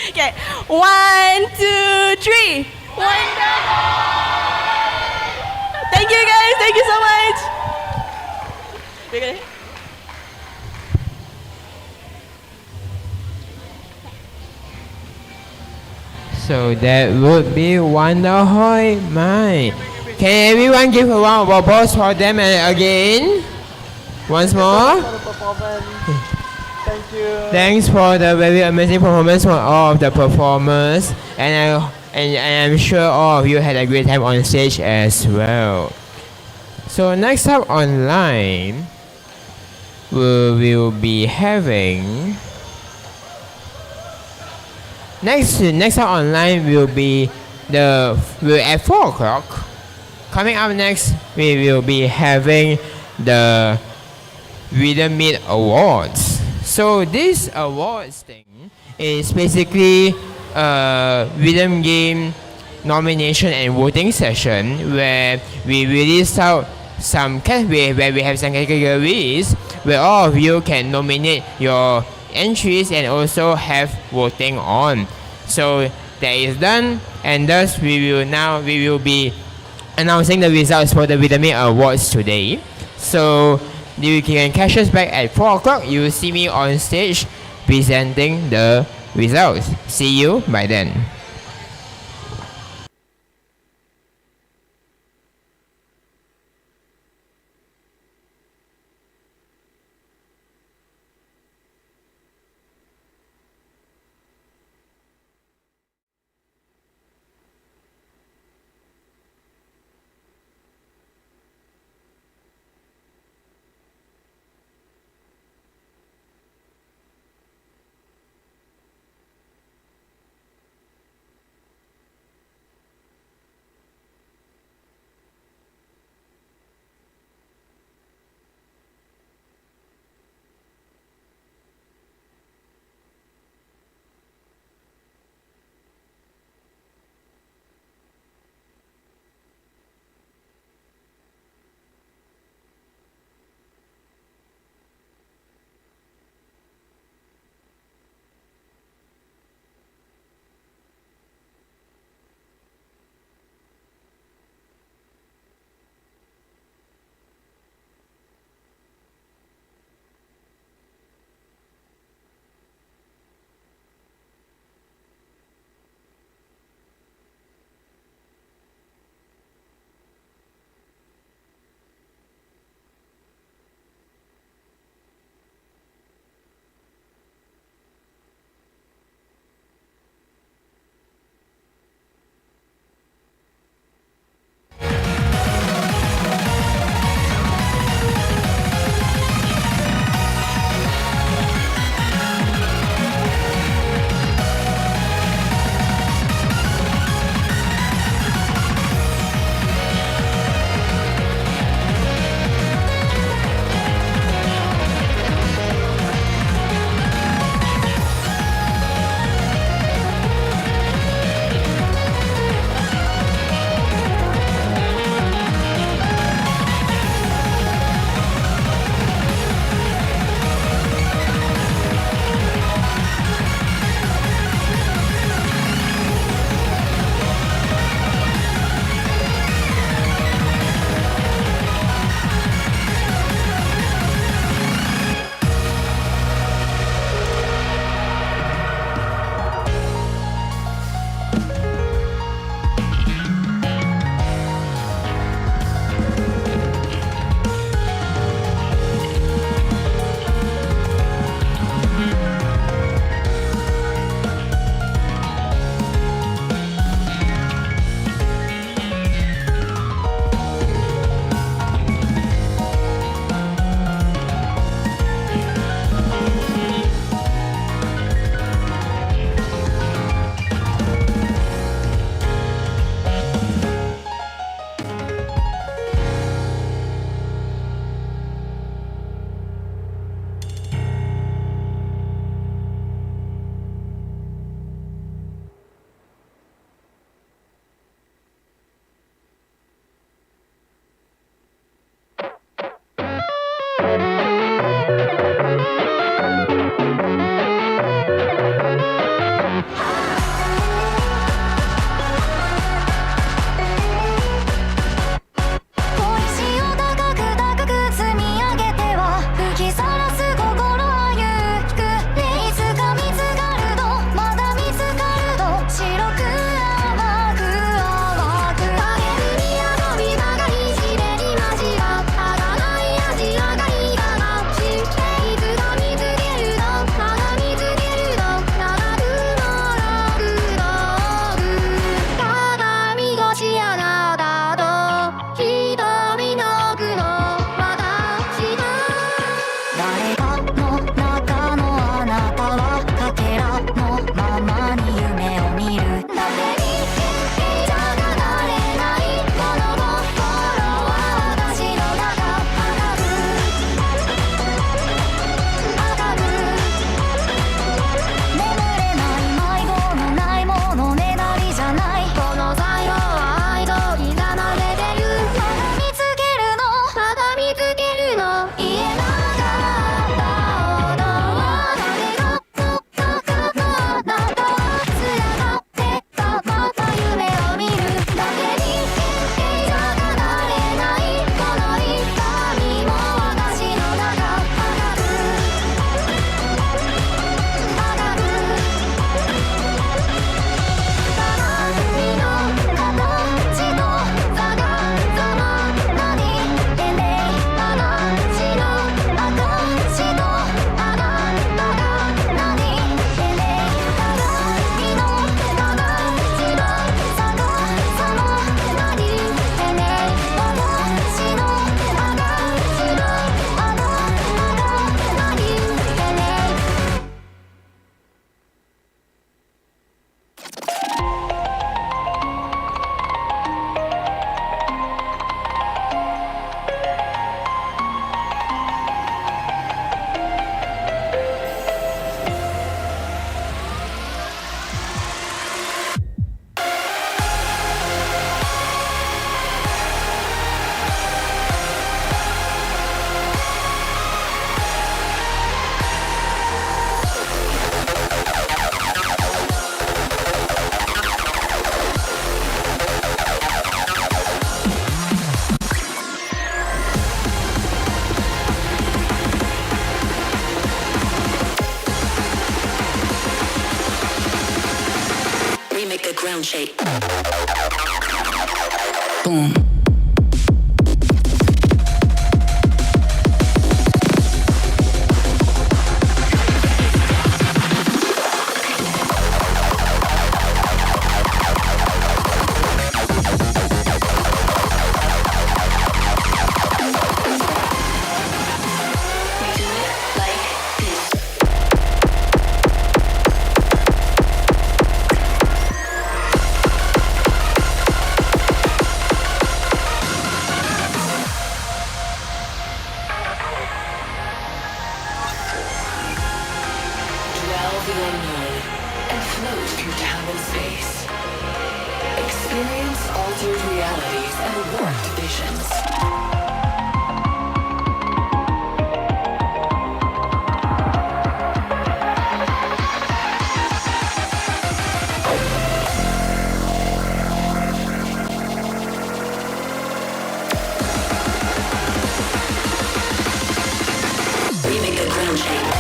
Okay, 1, 2, 3. Wonderhoy! Thank you guys, thank you so much. So that would be Wonderhoy Main. Can everyone give a round of applause for them and again? Once more. Thank you. Thanks for the very amazing performance from all of the performers, and I'm sure all of you had a great time on stage as well. So next up online, we will be having next up online will be at 4 o'clock. Coming up next, we will be having the Rhythmeet Awards. So this awards thing is basically a rhythm game nomination and voting session where we release out where we have some categories where all of you can nominate your entries and also have voting on. So that is done, and thus we will be announcing the results for the Rhythmeet Awards today. So you can catch us back at 4 o'clock. You will see me on stage presenting the results. See you by then. ground shake. Boom. The unknown and float through time and space. Experience altered realities and warped visions. We make a ground shake.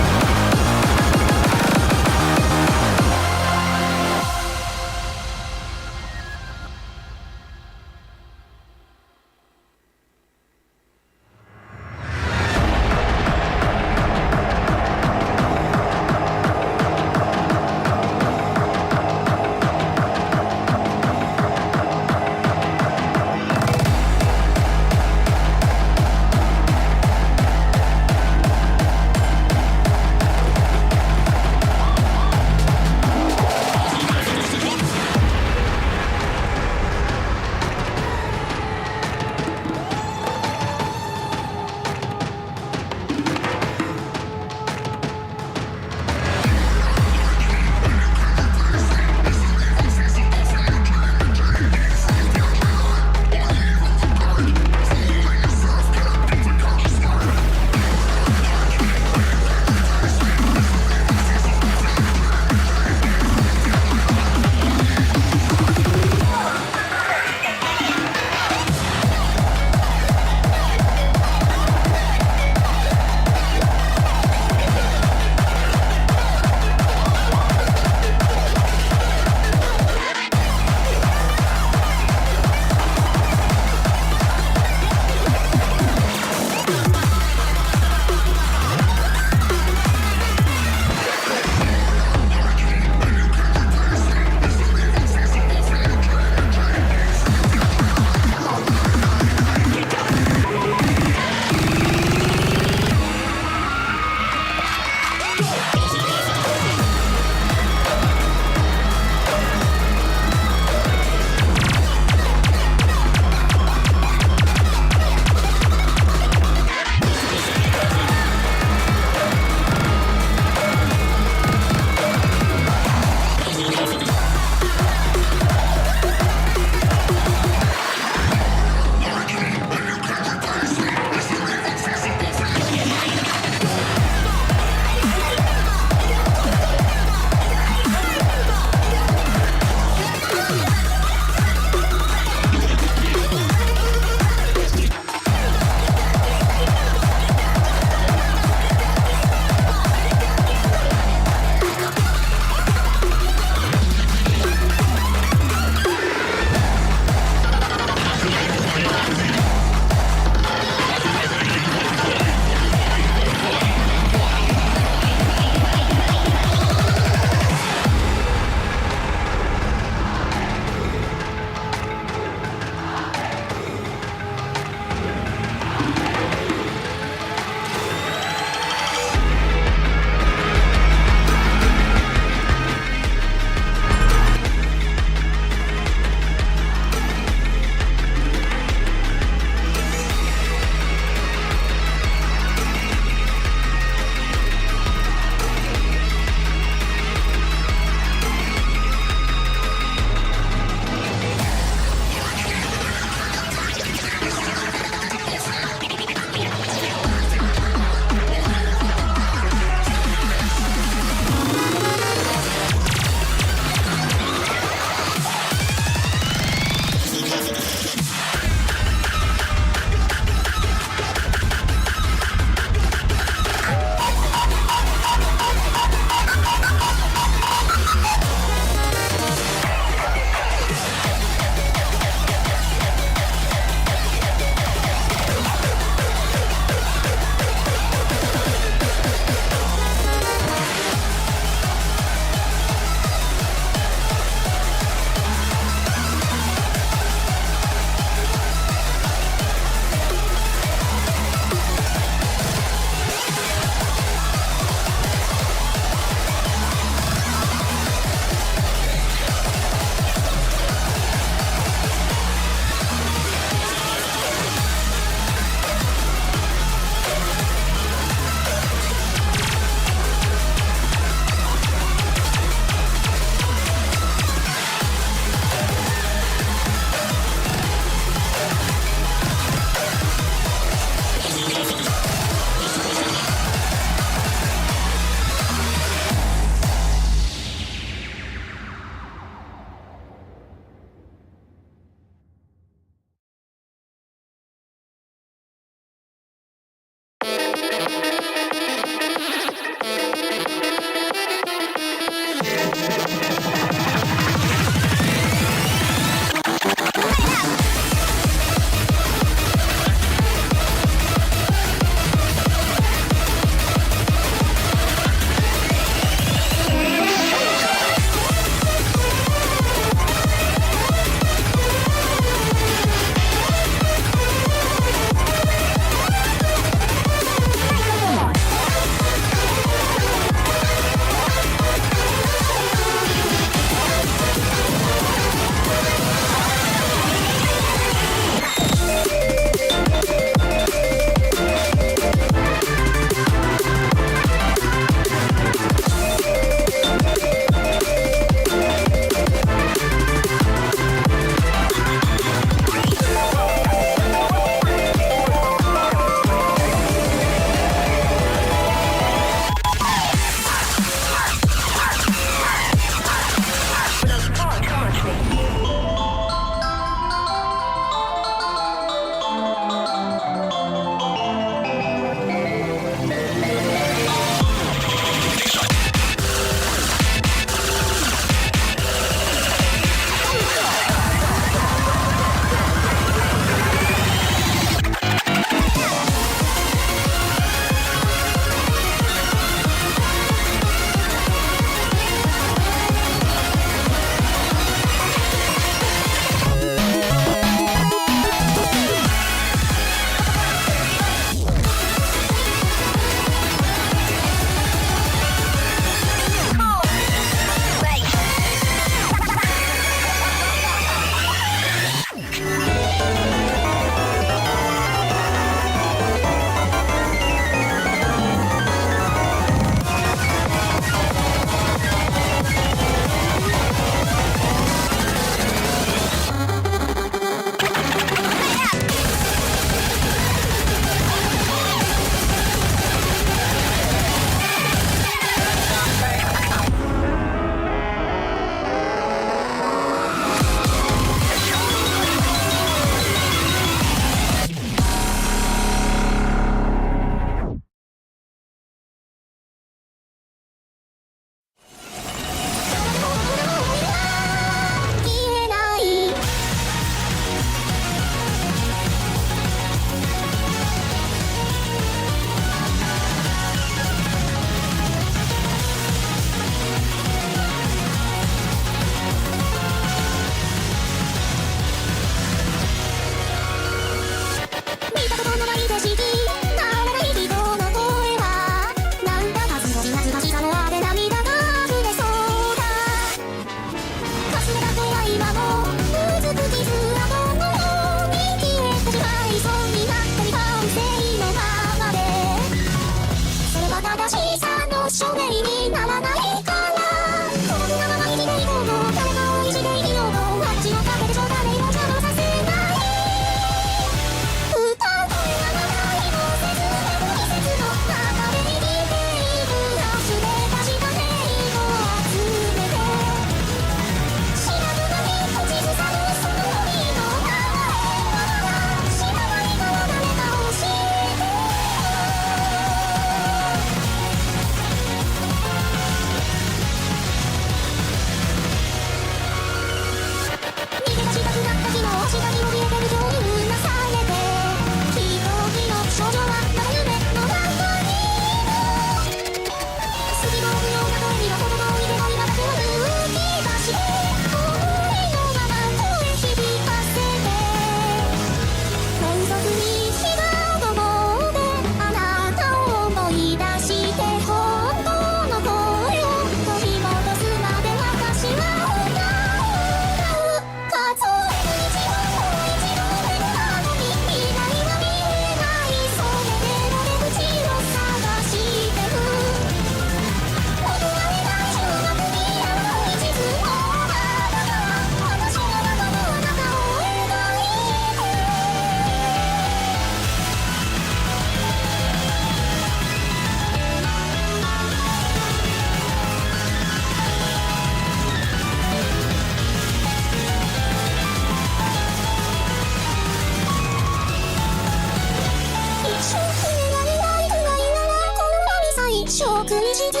食に沈も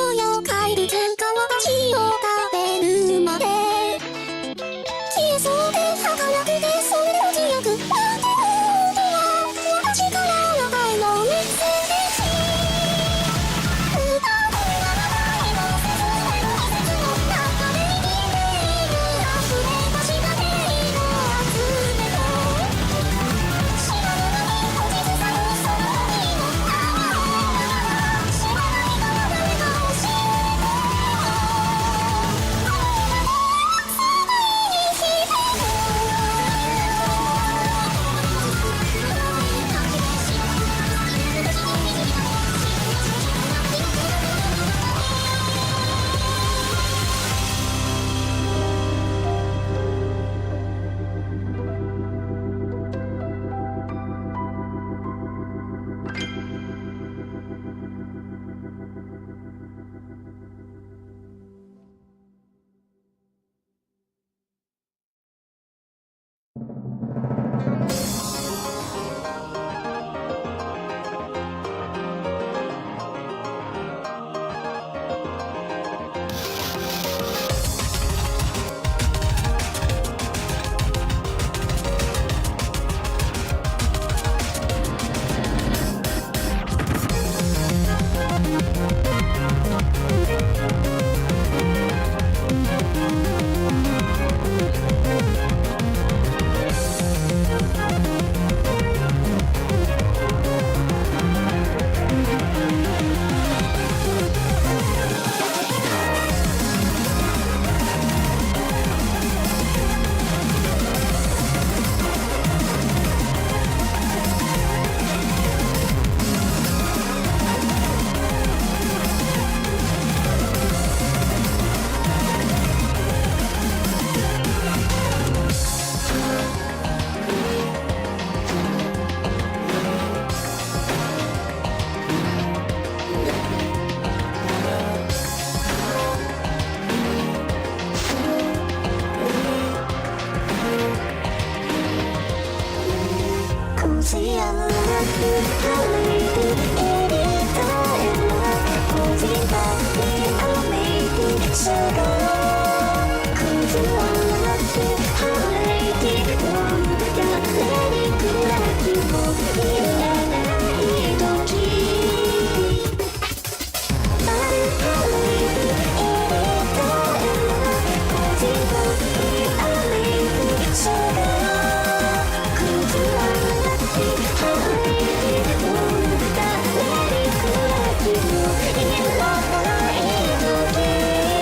うよ怪物から血を食べるまで消えそうで儚くてそれでも強くなんて本当は私からの愛のメッセージ歌うならないもせずれの季節の中で生きている溢れたしがけ色集めて知らぬ間に閉じずさるその時の知らないから誰か教えて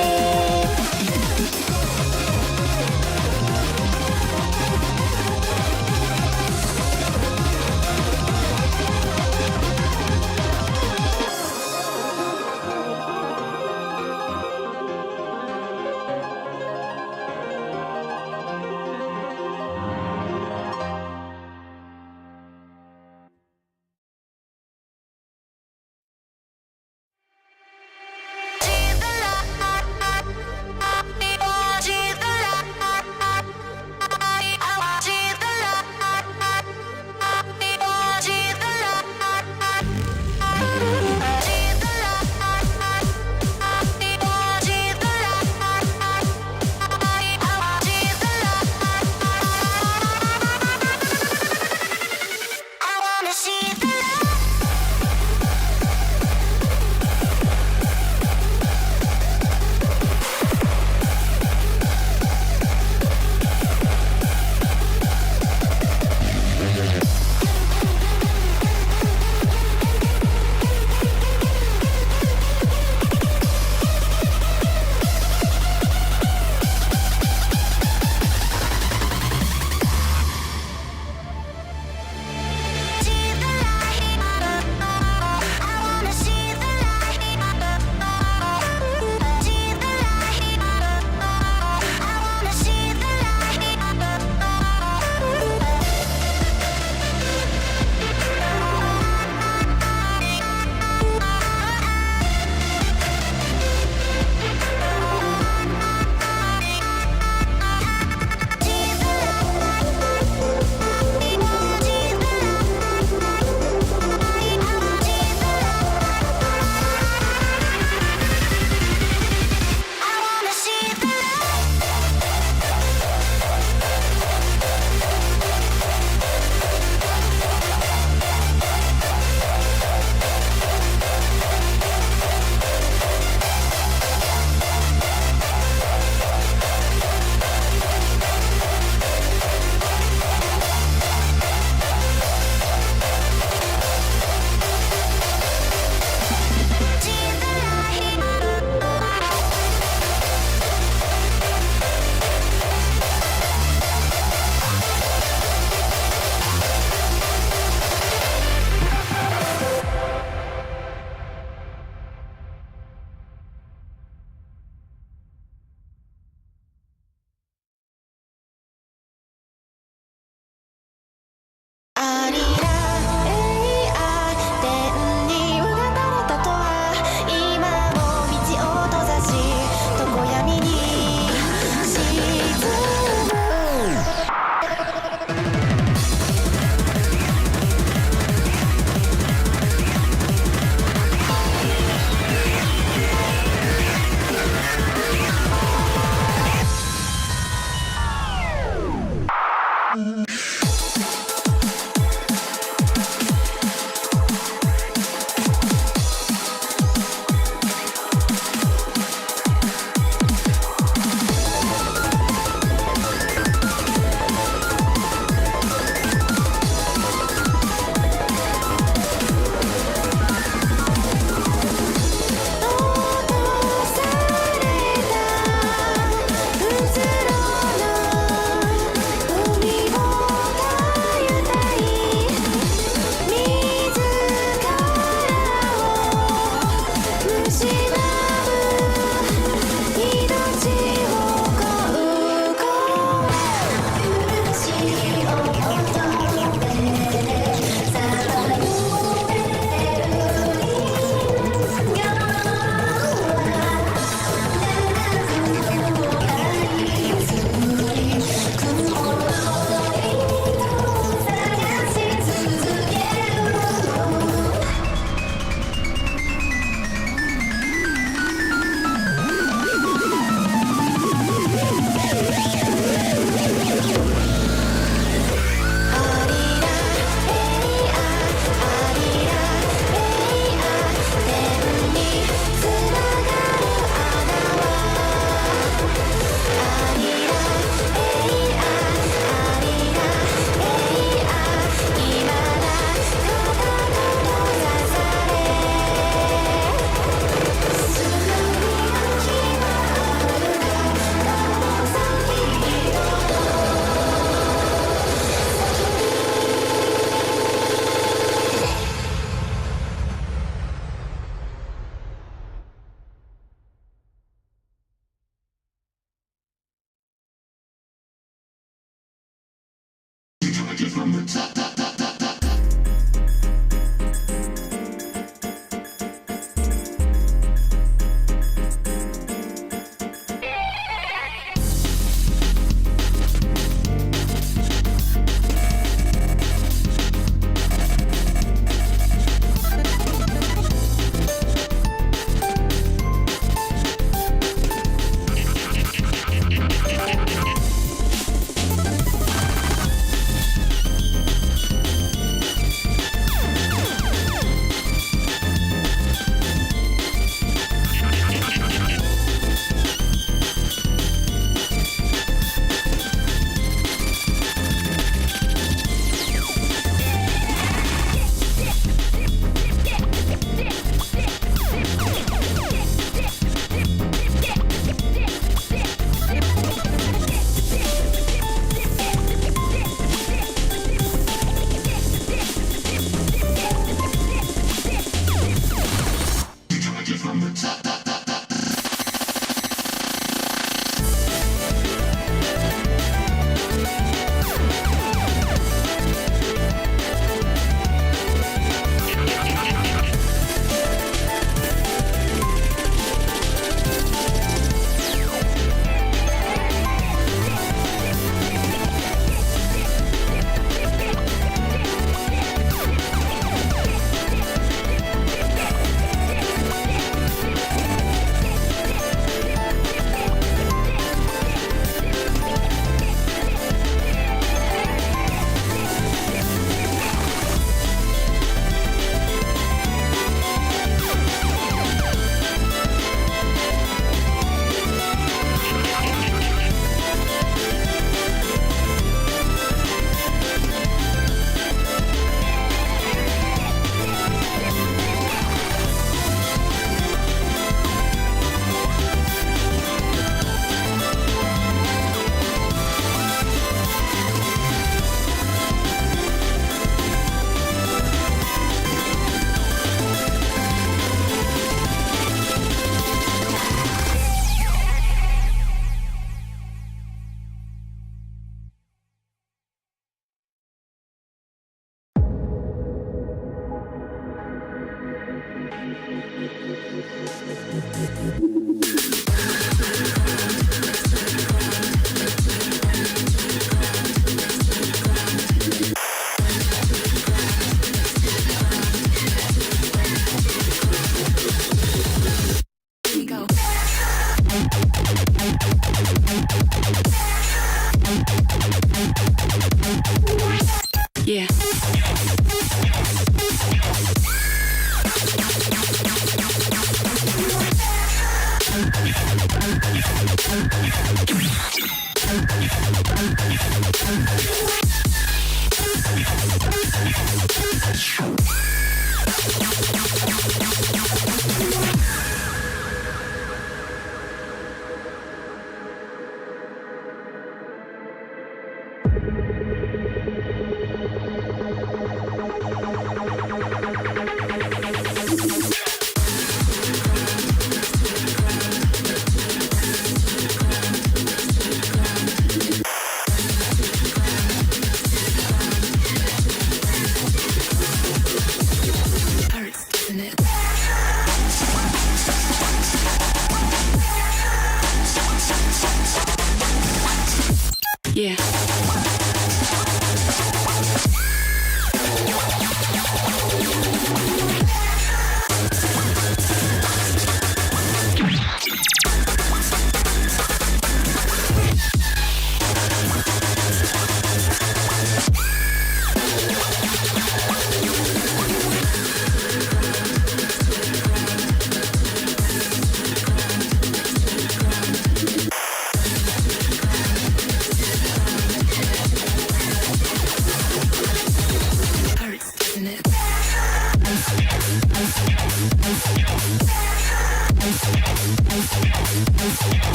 Yeah.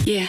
Yeah.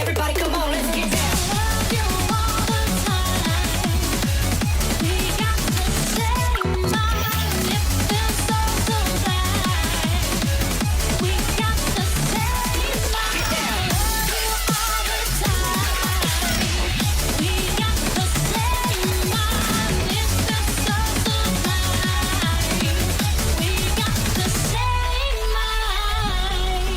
Everybody come on, let's get down. Love you all the time. We got the same mind. It feels so right. We got the same mind. Love you all the time. We got the same mind. It feels so right. We got the same mind.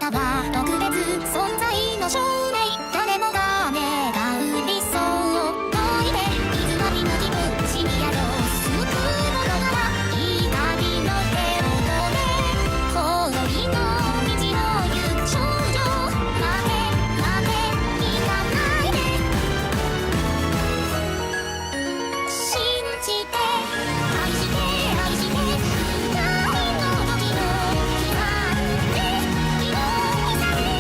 たは特別存在の証明誰もが願う理想を解いて水は見抜きむシニアの救うものならいい旅の手を止めほろりの道の行く少女待て待て行かないで信じて愛して愛して愛の時の決まって祈りさせ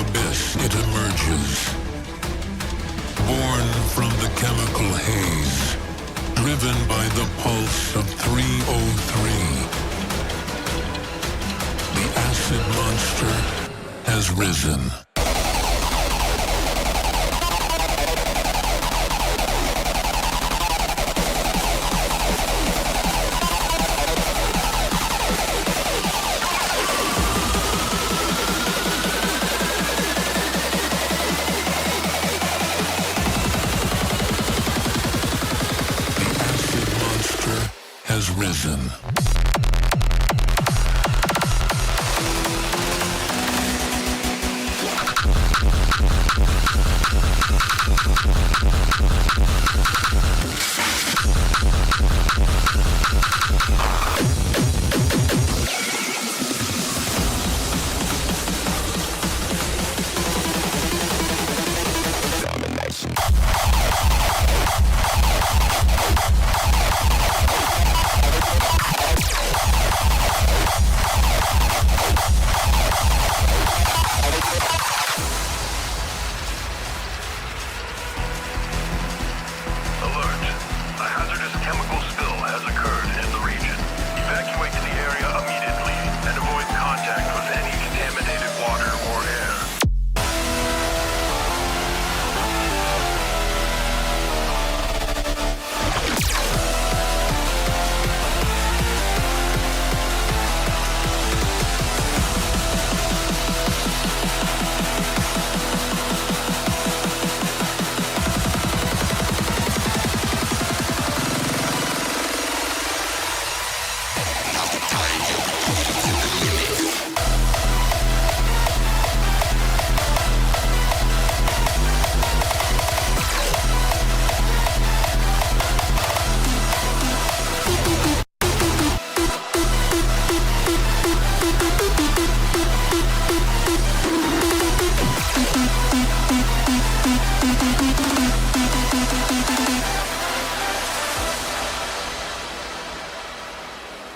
abyss it emerges. Born from the chemical haze, driven by the pulse of 303. The acid monster has risen. Has risen.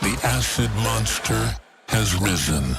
The acid monster has risen.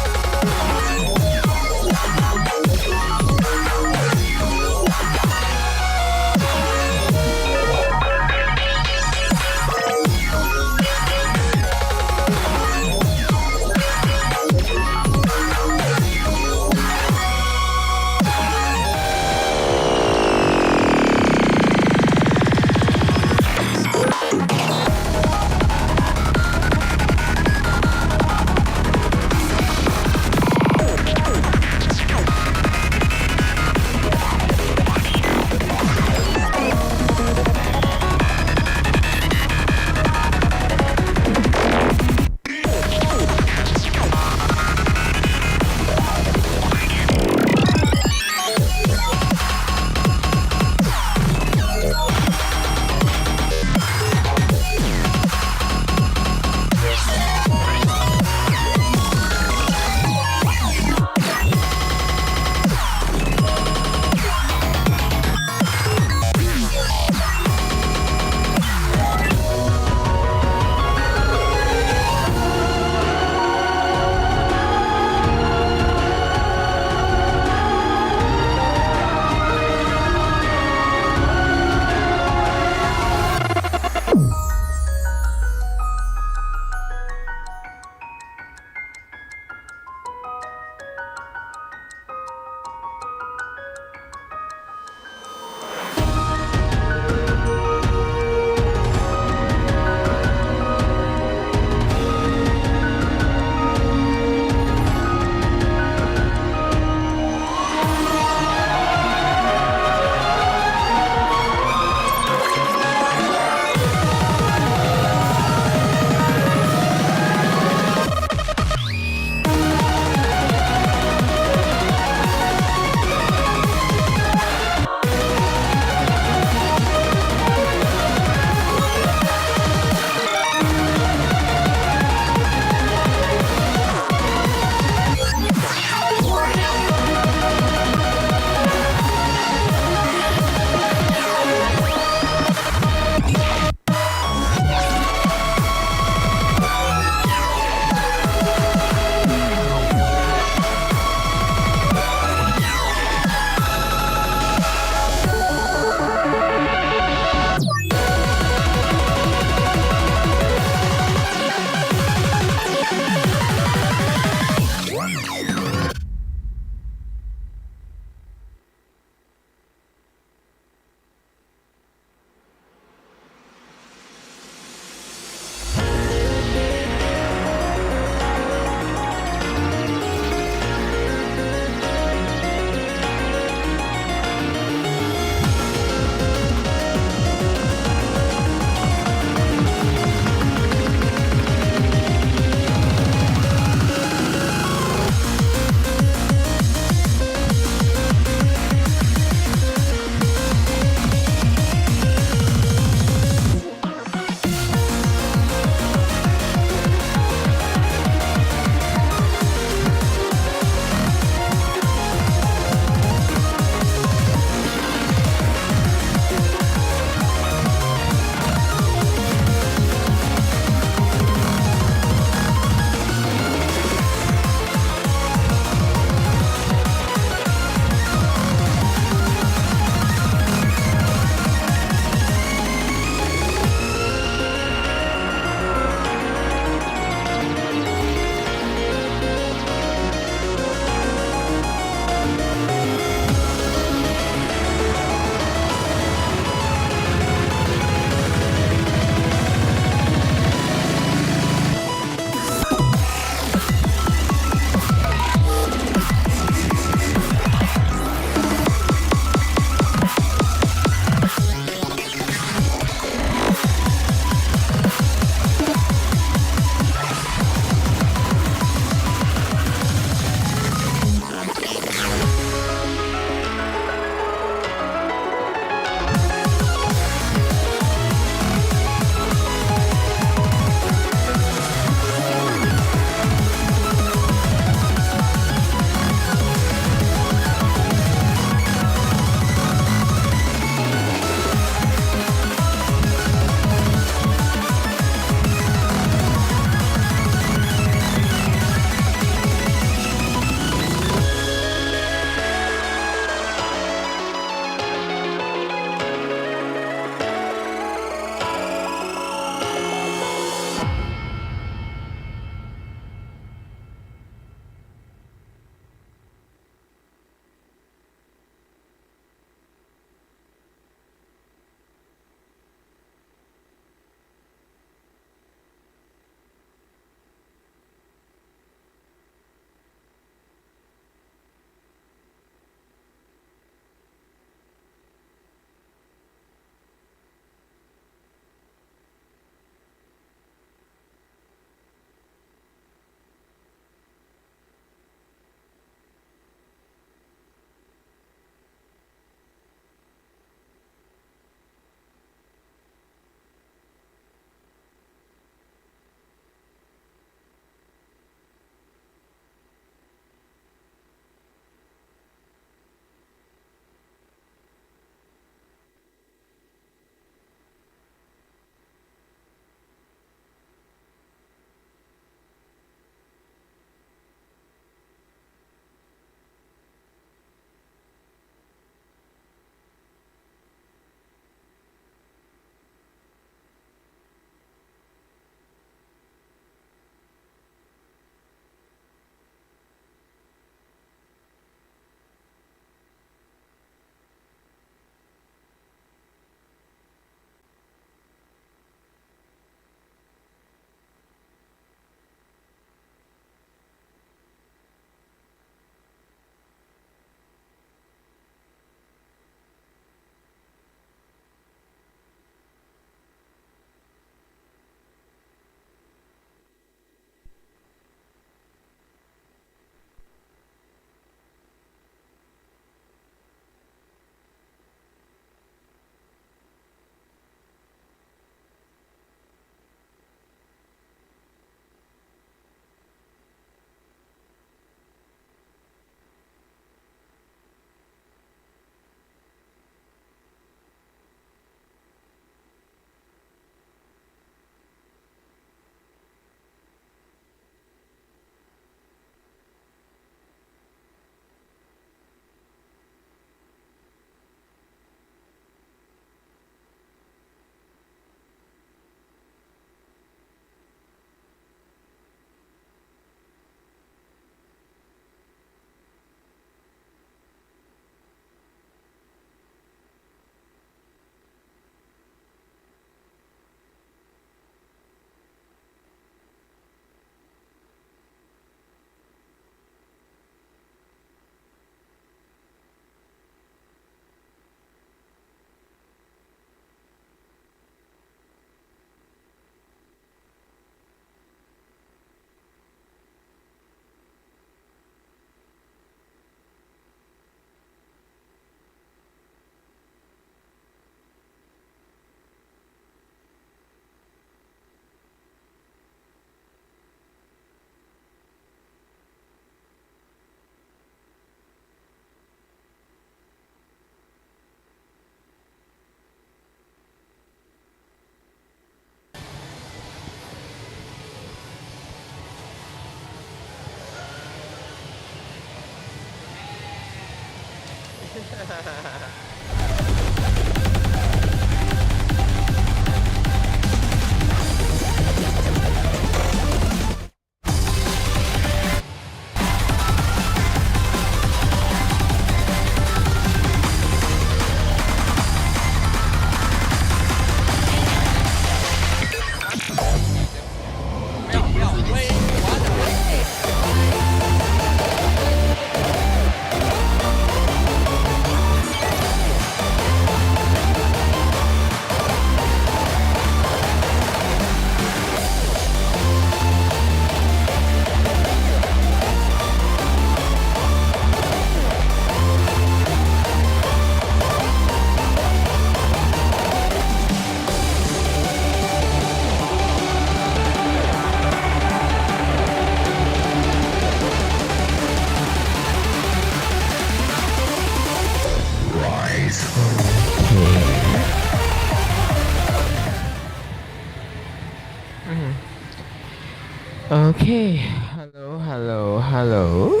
Okay, hello.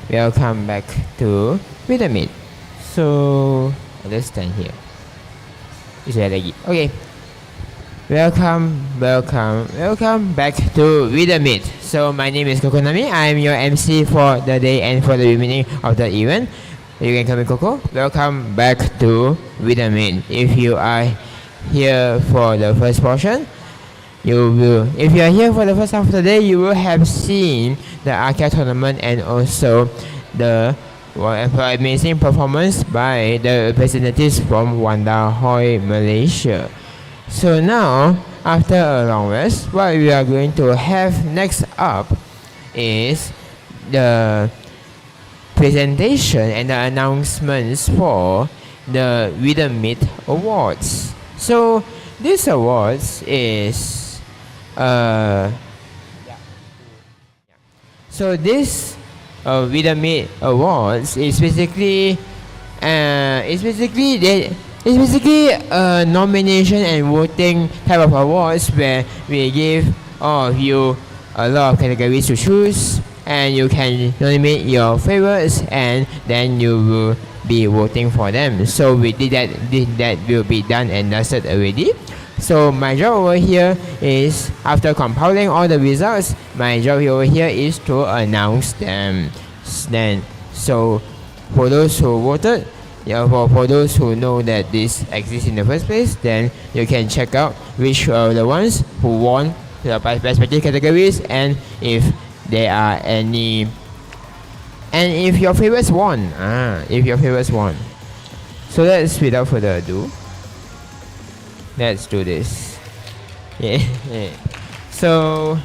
Welcome back to Rhythmeet. So, let's stand here. Is that lagi? Okay. Welcome back to Rhythmeet. So, my name is Kokonami. I am your MC for the day and for the remaining of the event. You can call me Coco. Welcome back to Rhythmeet. If you are here for the first portion, if you are here for the first half of the day, you will have seen the arcade tournament and also the amazing performance by the representatives from Wanda Hoi, Malaysia. So now, after a long rest, what we are going to have next up is the presentation and the announcements for the Rhythmeet Awards. So this awards is so this Rhythmeet Awards is basically a nomination and voting type of awards where we give all of you a lot of categories to choose, and you can nominate your favorites, and then you will be voting for them. So we did that will be done and dusted already. So my job over here is, after compiling all the results, my job over here is to announce them. Then, so for those who voted, for those who know that this exists in the first place, then you can check out which are the ones who won the respective categories, and if there are any, and if your favorites won. So that's, without further ado, let's do this. Yeah. So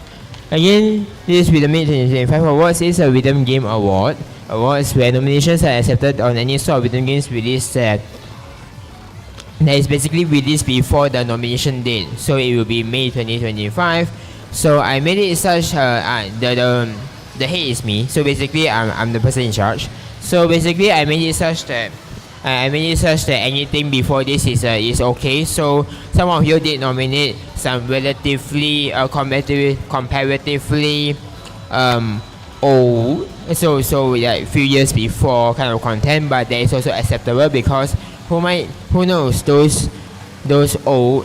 again, this Rhythmeet 2025 Awards is a rhythm game award. Awards where nominations are accepted on any sort of rhythm games released that is basically released before the nomination date. So it will be May 2025. So I made it such the head is me. So basically I'm the person in charge. So basically I made it such that anything before this is okay. So some of you did nominate some relatively comparatively old, so like few years before kind of content, but that is also acceptable, because who knows, those old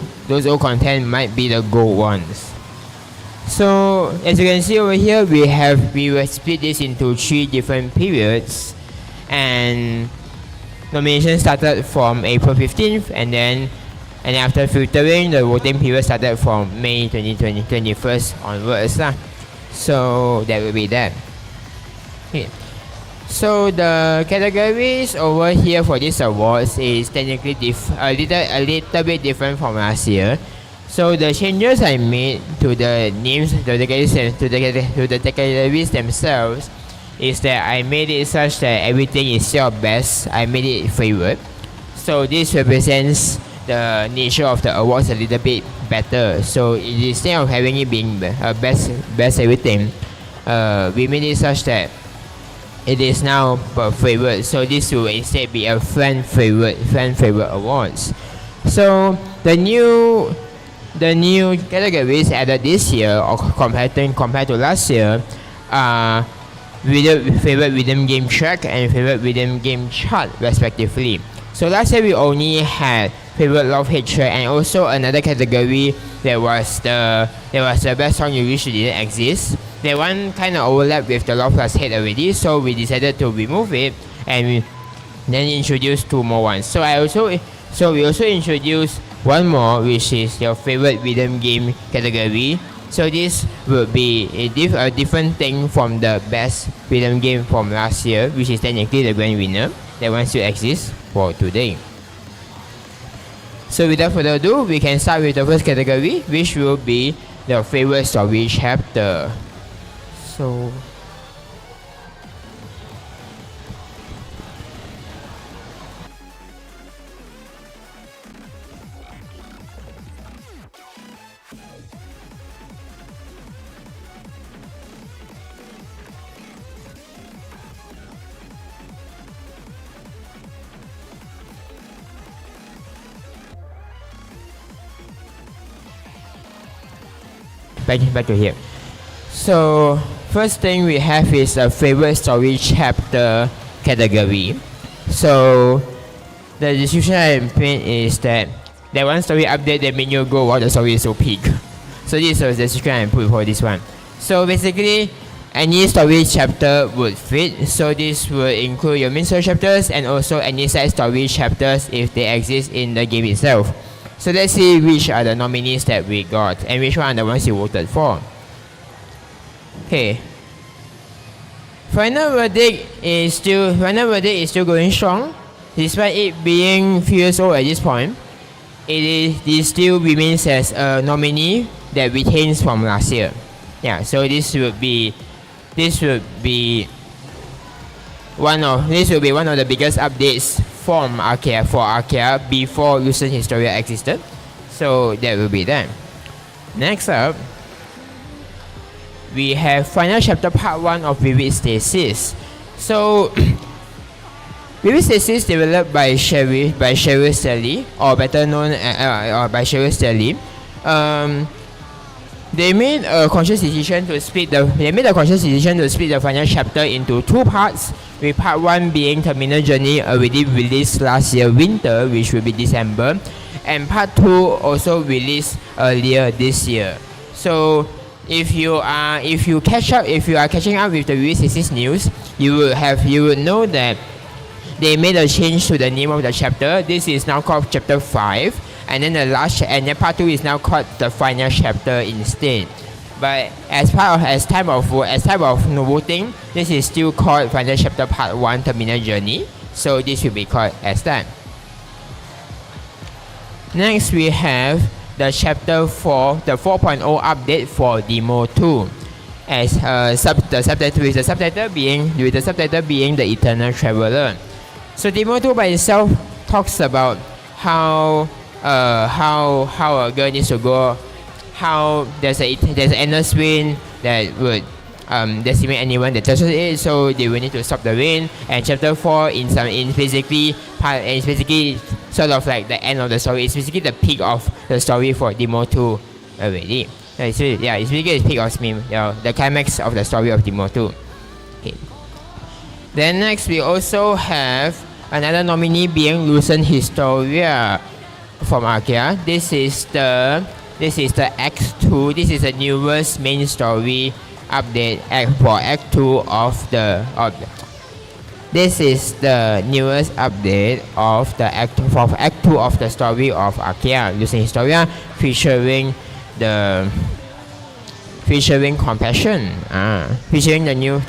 content might be the gold ones. So as you can see over here, we will split this into 3 different periods, and nomination started from April 15th, and after filtering, the voting period started from May 21st onwards. So that will be that. Okay. So the categories over here for this awards is technically a little bit different from last year. So the changes I made to the names, to the categories themselves, is that I made it such that everything is your best. I made it favorite. So this represents the nature of the awards a little bit better. So instead of having it being best everything, we made it such that it is now per favorite. So this will instead be a fan favorite awards. So the new categories added this year, or compared to last year, are favorite rhythm game track and favorite rhythm game chart respectively. So last year we only had favorite love hate track and also another category that was the best song you wish didn't exist. That one kind of overlapped with the love plus hate already, so we decided to remove it and we then introduced two more ones. So we also introduced one more, which is your favorite rhythm game category. So this will be a different thing from the best rhythm game from last year, which is technically the grand winner. That one still exists for today. So without further ado, we can start with the first category, which will be the favorite story chapter. So back to here. So first thing we have is a favorite story chapter category. So the description I put is that one story update that made you go, wow, the story is so peak. So this was the description I put for this one. So basically any story chapter would fit. So this will include your main story chapters and also any side story chapters if they exist in the game itself. So let's see which are the nominees that we got and which one are the ones you voted for. Okay. Final verdict is still going strong. Despite it being few years old at this point, it still remains as a nominee that retains from last year. Yeah, so this would be one of the biggest updates from Arceus before Lucent Historia existed. So that will be that. Next up, we have final chapter part 1 of Vivid Stasis. So Vivid Stasis developed by Cheryl Stelly, or better known by Cheryl Stelly. They made a conscious decision to split the final chapter into two parts, with part 1 being Terminal Journey, already released last year winter, which will be December, and part 2 also released earlier this year. So if you are catching up with the Vivid Stasis news, you would know that they made a change to the name of the chapter. This is now called chapter 5. And then the part 2 is now called the final chapter instead. But as time of voting, this is still called final chapter part 1 Terminal Journey. So this will be called as that. Next we have the chapter 4, the 4.0 update for Demo 2. As the subtitle being the Eternal Traveler. So Demo 2 by itself talks about how a girl needs to go, how there's an endless rain that would decimate anyone that touches it, so they will need to stop the rain. And chapter 4 is basically sort of like the end of the story. It's basically the peak of the story for Demo 2 already. It's basically the peak of the climax of the story of Demo 2. Okay. Then next we also have another nominee being Lucent Historia from Arceus. This is the Act 2. This is the newest main story update for Act 2 of the. This is the newest update of the Act 2 of the story of Arceus, Lucent Historia, featuring Compassion. Featuring the newest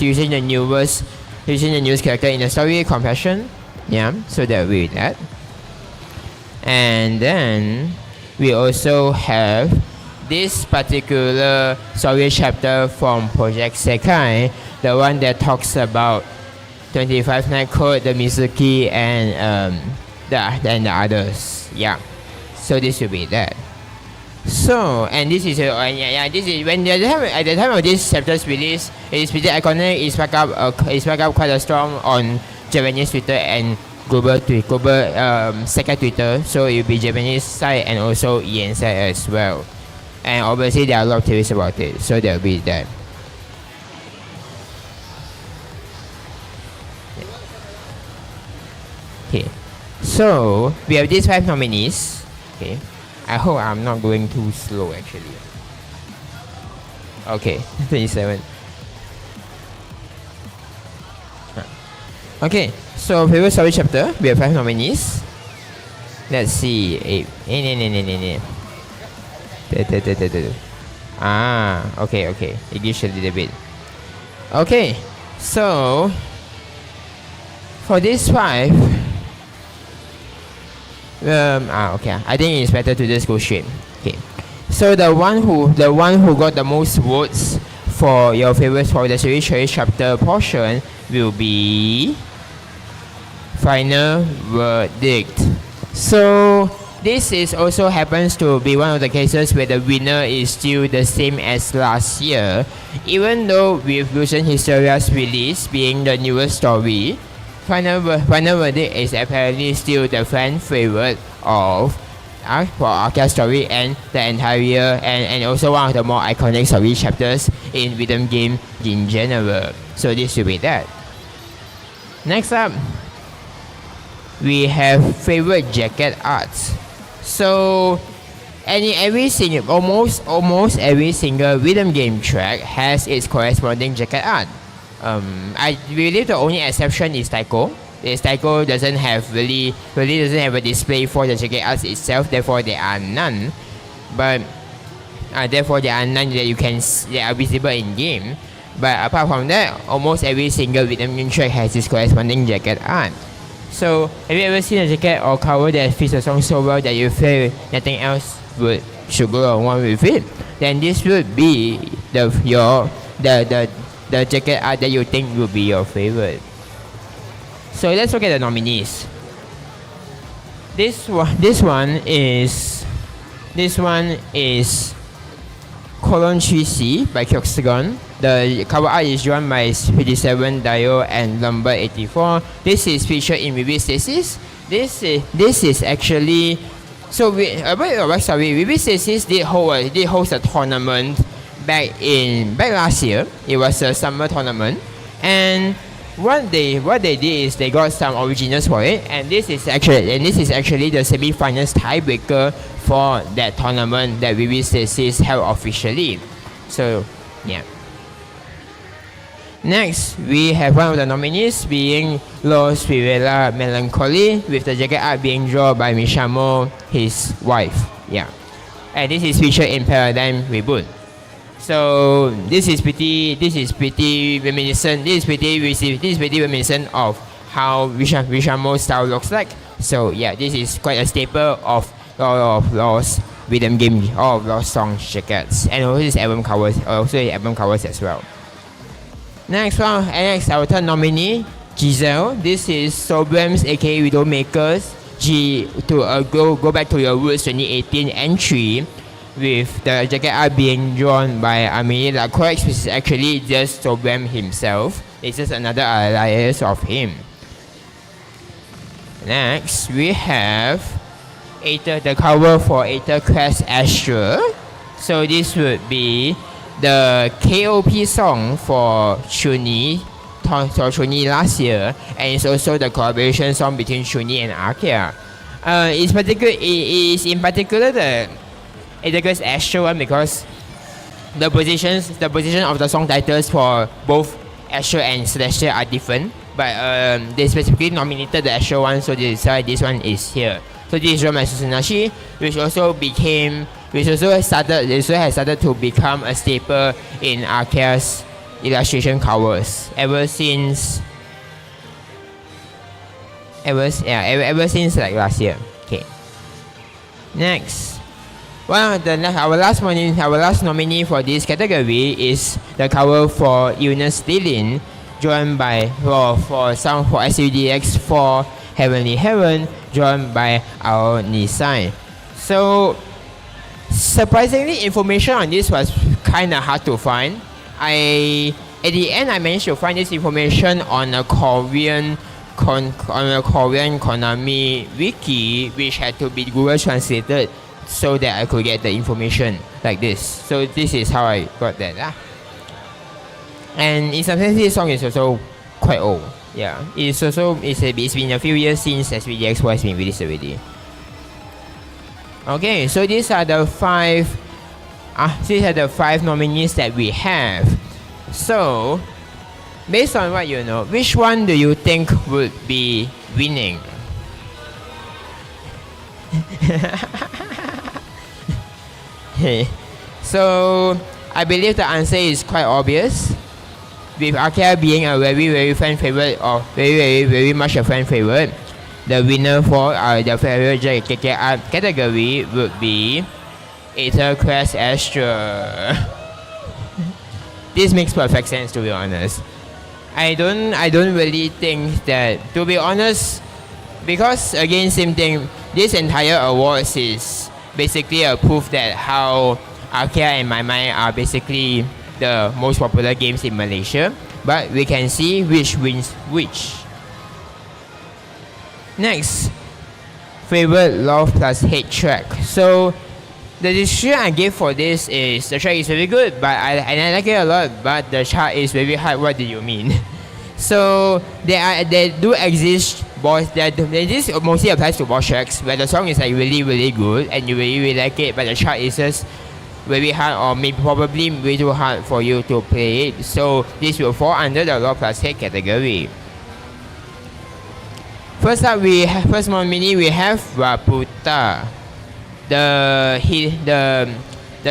character in the story, Compassion. Yeah, so that will be that. And then we also have this particular story chapter from Project Sekai, the one that talks about 25 Night Code, the Mizuki, and the others. Yeah, so this will be that. So, and this is this is when at the time of this chapter's release, it is pretty iconic. It's back up quite a storm on Japanese Twitter and global Sekai Twitter. So it will be Japanese side and also EN side as well. And obviously there are a lot of theories about it. So there will be that. Okay, so we have these 5 nominees. Okay, I hope I'm not going too slow actually. Okay, 27. Okay, so favorite story chapter, we have 5 nominees. Let's see. Okay. It gives a little bit. Okay, so for this 5, okay, I think it's better to just go straight. Okay, so the one who got the most votes for your favorites for the series choice chapter portion will be final verdict. So this is also happens to be one of the cases where the winner is still the same as last year, even though with Lucian Historia's release being the newest story. Final verdict is apparently still the fan favorite of for Arca story and the entire year, and also one of the more iconic story chapters in rhythm game in general. So this will be that. Next up, we have favorite jacket arts. So almost every single rhythm game track has its corresponding jacket art. I believe the only exception is Taiko. Taiko doesn't have really doesn't have a display for the jacket arts itself, therefore there are none. But therefore there are none that are visible in game. But apart from that, almost every single rhythm game track has its corresponding jacket art. So have you ever seen a jacket or cover that fits the song so well that you feel nothing else should go along with it? Then this would be the jacket art that you think would be your favorite. So let's look at the nominees. This one is Colon 3C by Kyoxagon. The cover art is drawn by 57 Dio and Lumber 84. This is featured in Vivid Stasis. This is actually Vivid Stasis did host a tournament back last year. It was a summer tournament, and what they did is they got some originals for it, and this is actually the semi-finals tiebreaker for that tournament that Vivid Stasis held officially. So yeah. Next, we have one of the nominees being Los Spirella Melancholy, with the jacket art being drawn by Mishamo, his wife. Yeah, and this is featured in Paradigm Reboot. So this is pretty reminiscent. This is pretty reminiscent of how Mishamo's style looks like. So yeah, this is quite a staple of Lost rhythm game, all of Lost song jackets, and also his album covers, as well. Next, our third nominee, Giselle. This is Sobram's aka Widowmaker's go back to your roots 2018 entry, with the jacket art being drawn by Amélie Lacroix, which is actually just Sobram himself. It's just another alias of him. Next, we have the cover for Aether Crest Astra. So this would be the KOP song for Chuni last year, and it's also the collaboration song between Chuni and Arca. It is in particular the Aether Crest Astra one because the position of the song titles for both Astra and Celestial are different, but they specifically nominated the Astra one, so they decided this one is here. So this is drawn by Susunashi, which also has started to become a staple in Arca's illustration covers ever since like last year. Okay. Next, our last nominee for this category is the cover for Illness Stealing, drawn by for SUDX for Heavenly Heaven, drawn by Ao Nisai. So surprisingly, information on this was kind of hard to find. At the end, I managed to find this information on a Korean Konami wiki, which had to be Google translated so that I could get the information like this. So this is how I got that. And in some sense, this song is also quite old. Yeah, it's been a few years since SVDX4 has been released already. Okay, so these are the five nominees that we have. So, based on what you know, which one do you think would be winning? Okay, so I believe the answer is quite obvious. With Arkia being a very fan favorite, or very much a fan favorite, the winner for the favorite category would be Aether Quest Astra. This makes perfect sense, to be honest. I don't really think that, to be honest, because again, same thing, this entire awards is basically a proof that how Arkia and My Mind are basically the most popular games in Malaysia, but we can see which wins which. Next, favorite love plus hate track. So the description I gave for this is the track is very good, but I like it a lot, but the chart is very hard. What do you mean? So they do exist boss that this mostly applies to boss tracks where the song is like really good and you really like it, but the chart is just very hard or maybe probably way too hard for you to play it. So this will fall under the love plus hate category. First up, first nominee we have Raputa. The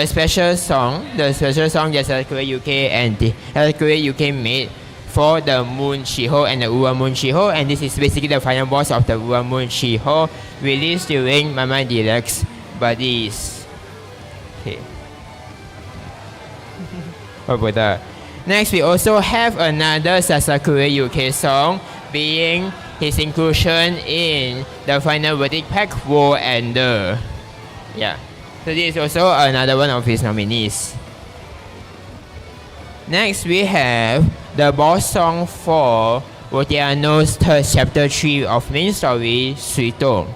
special song that Korea UK and Korea UK made for the Moon Shiho and the Ua Moon Shiho, and this is basically the final boss of the Ua Moon Shiho, released during My Mind Deluxe Buddies. Okay. Next, we also have another Sasakure UK song, being his inclusion in the final verdict pack War Ender. Yeah, so this is also another one of his nominees. Next, we have the boss song for Wotiano's third chapter 3 of main story, Suito,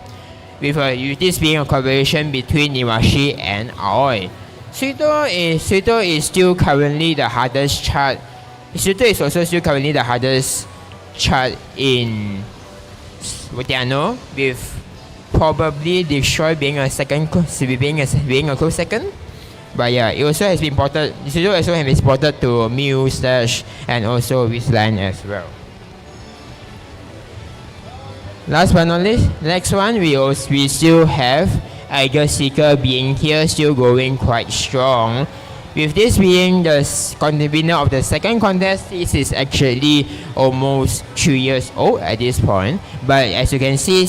with this being a collaboration between Iwashi and Aoi. Suito is still currently the hardest chart. Suito is also still currently the hardest chart in Wotiano, with probably Destroy being a close second. But yeah, it also has been ported. Suito also has been ported to Muse Dash and also Wasteland as well. Last but not least, next one we still have Eiger Seeker being here, still going quite strong. With this being the winner of the second contest, this is actually almost 2 years old at this point. But as you can see,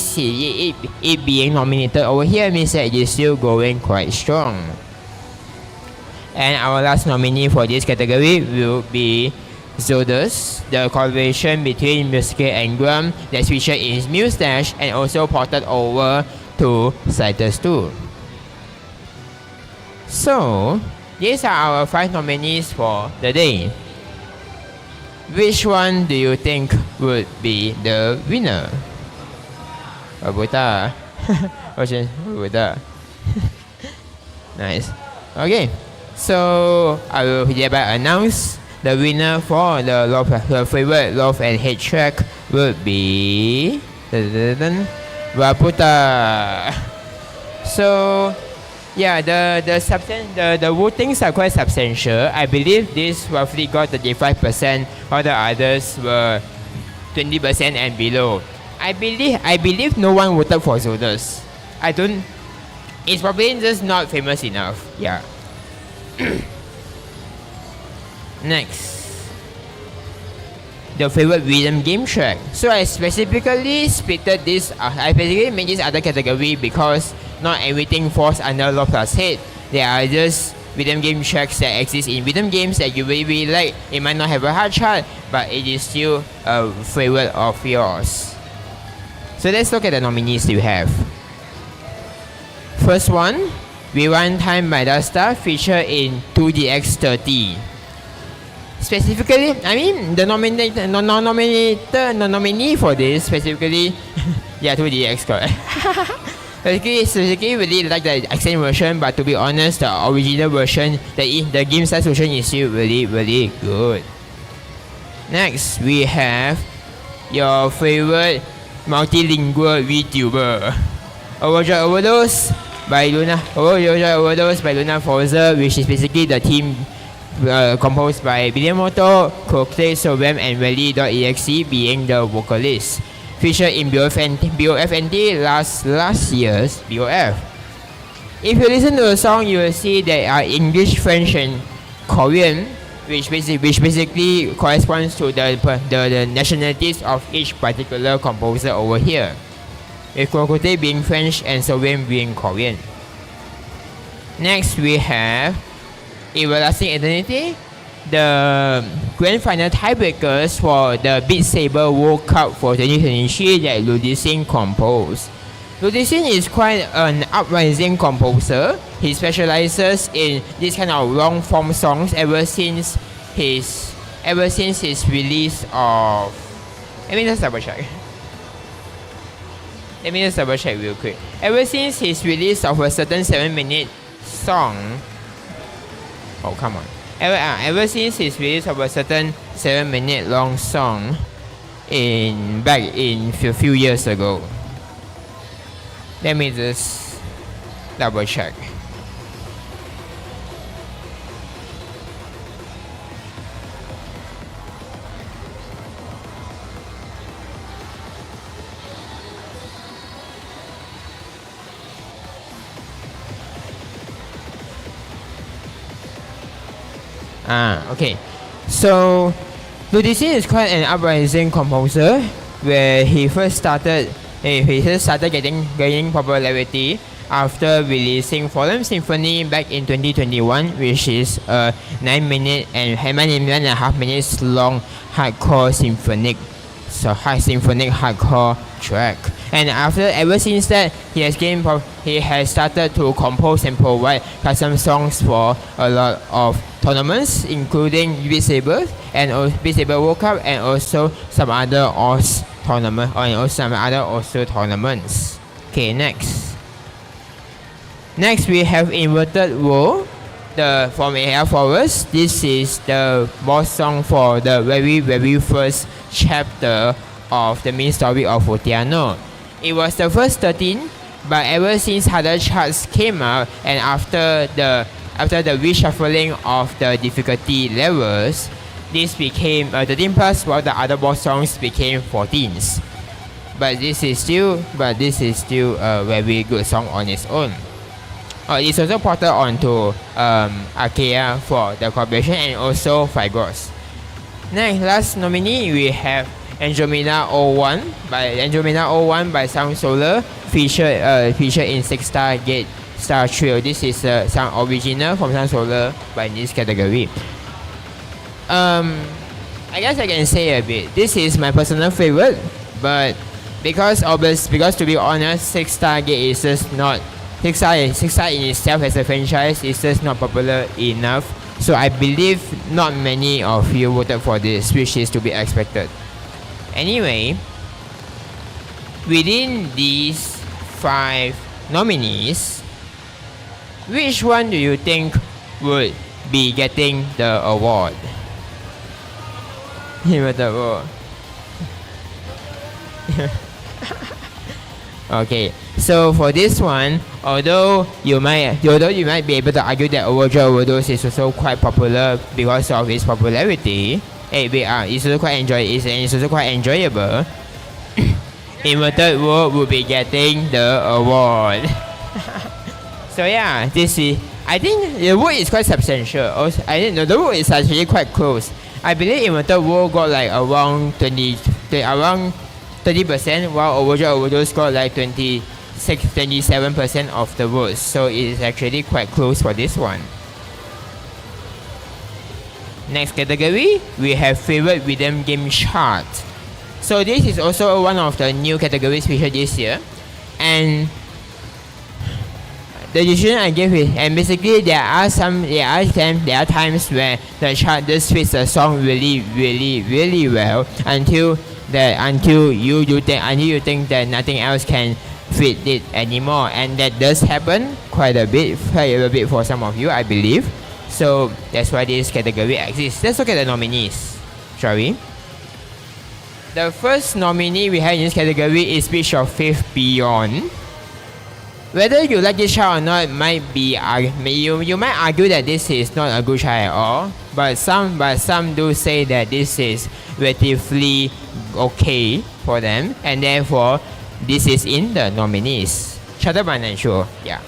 it being nominated over here means that it is still going quite strong. And our last nominee for this category will be Zodus, the collaboration between Musical and Grum that's featured in Muse Dash and also ported over to Citus 2. So, these are our 5 nominees for the day. Which one do you think would be the winner? Raputa. Raputa. Nice. Okay, so I will hereby announce the winner for the favorite love and hate track would be Raputa. So yeah, the votings are quite substantial. I believe this roughly got 35%, while the others were 20% and below. I believe no one voted for Zodus. It's probably just not famous enough. Yeah. Next, the favorite rhythm game track. So I specifically splitted this. I basically made this other category because not everything falls under love plus hate. There are just rhythm game tracks that exist in rhythm games that you really like. It might not have a hard chart, but it is still a favorite of yours. So let's look at the nominees you have. First one, Rewind Time by Dasta, featured in 2DX30. Specifically, I mean the nominee for this specifically, yeah, 2DX correct. Specifically really like the accent version, but to be honest, the original version, the game size version is still really good. Next, we have your favorite multilingual VTuber. Overjoyed Overdose by Luna. Overjoyed Overdose by Luna Forza, which is basically the team composed by Bidemoto, Cocktail Sobem, and Rally.exe being the vocalist. Featured in BOFNT last year's BOF. If you listen to the song, you will see there are English, French, and Korean, which basically corresponds to the nationalities of each particular composer over here, with Cocotte being French and Sobem being Korean. Next we have Everlasting Eternity, the grand final tiebreakers for the Beat Saber World Cup for 2023 that Ludicin composed. Ludicin is quite an uprising composer. He specializes in this kind of long form songs ever since his release of. Let me just double check real quick. Ever since his release of a certain 7-minute song. Oh, come on. Ever since his release of a certain 7-minute long song back in a few years ago. Let me just double check. Okay. So, Ludicin is quite an uprising composer where he first started getting popularity after releasing Fallen Symphony back in 2021, which is a 9.5 minutes long hardcore symphonic hardcore track. And ever since that, he has started to compose and provide custom songs for a lot of tournaments, including Beat Saber and Beat Saber World Cup, and also some other tournaments. Okay, next we have Inverted World, from AR Forest. This is the boss song for the very first chapter of the main story of Otiano. It was the first 13, but ever since other charts came out and after the reshuffling of the difficulty levels, this became 13 plus, while the other boss songs became 14s. But this is still a very good song on its own. It's also ported onto Archaea for the collaboration and also Figos. Next, last nominee we have Andromeda 01 by Sound Solar, featured in 6-star Gate Star Trio. This is a sound original from Sound Solar by this category. I guess I can say a bit. This is my personal favorite, but because to be honest, 6-star Gate is just not 6-star in itself as a franchise is just not popular enough. So I believe not many of you voted for this, which is to be expected. Anyway, within these 5 nominees, which one do you think would be getting the award? Okay, so for this one, although you might be able to argue that Overjoyed Overdose is also quite popular because of its popularity, it's also quite enjoyable. Inverted World will be getting the award. So yeah, I think the vote is quite substantial. Also, I think the vote is actually quite close. I believe Inverted World got like around 30%, while Overjoyed Overdose got like 27% of the votes. So it is actually quite close for this one. Next category, we have favorite rhythm game chart. So this is also one of the new categories featured this year, and the decision I gave it, and basically there are times where the chart just fits the song really well until you think that nothing else can fit it anymore, and that does happen quite a bit for some of you, I believe. So that's why this category exists. Let's look at the nominees, shall we? the first nominee we have in this category is Beach of Faith Beyond. Whether you like this chart or not, you might argue that this is not a good chart at all. But some do say that this is relatively okay for them, and therefore this is in the nominees. Charted by Nansho, yeah.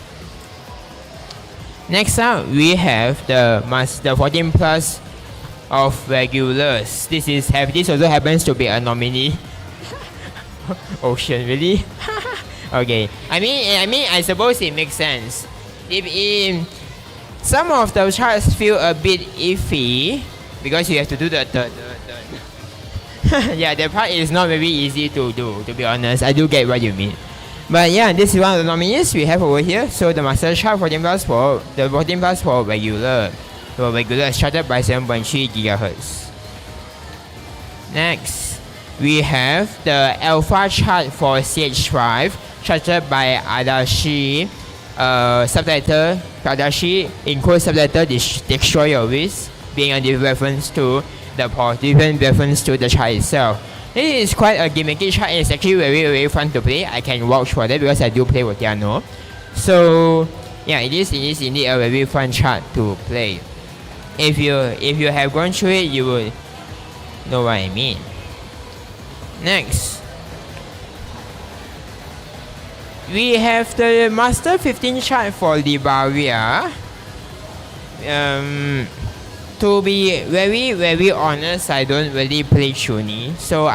Next up, we have the 14 plus of regulars. This also happens to be a nominee. Ocean, really? Okay. I mean, I suppose it makes sense. If some of the charts feel a bit iffy because you have to do the yeah, the part is not very easy to do. To be honest, I do get what you mean. But yeah, this is one of the nominees we have over here. So the master chart 14 plus for regular. So regular is charted by 7.3 GHz. Next, we have the alpha chart for CH5 charted by Adachi. Subtitle Adachi includes subtitle Destroy Your Wish, being a different reference to the chart itself. This is quite a gimmicky chart. It's actually very fun to play. I can vouch for that because I do play with piano. So yeah, it is indeed a very fun chart to play. If you have gone through it, you will know what I mean. Next, we have the Master 15 chart for Libaria. To be very honest, I don't really play Chuni, so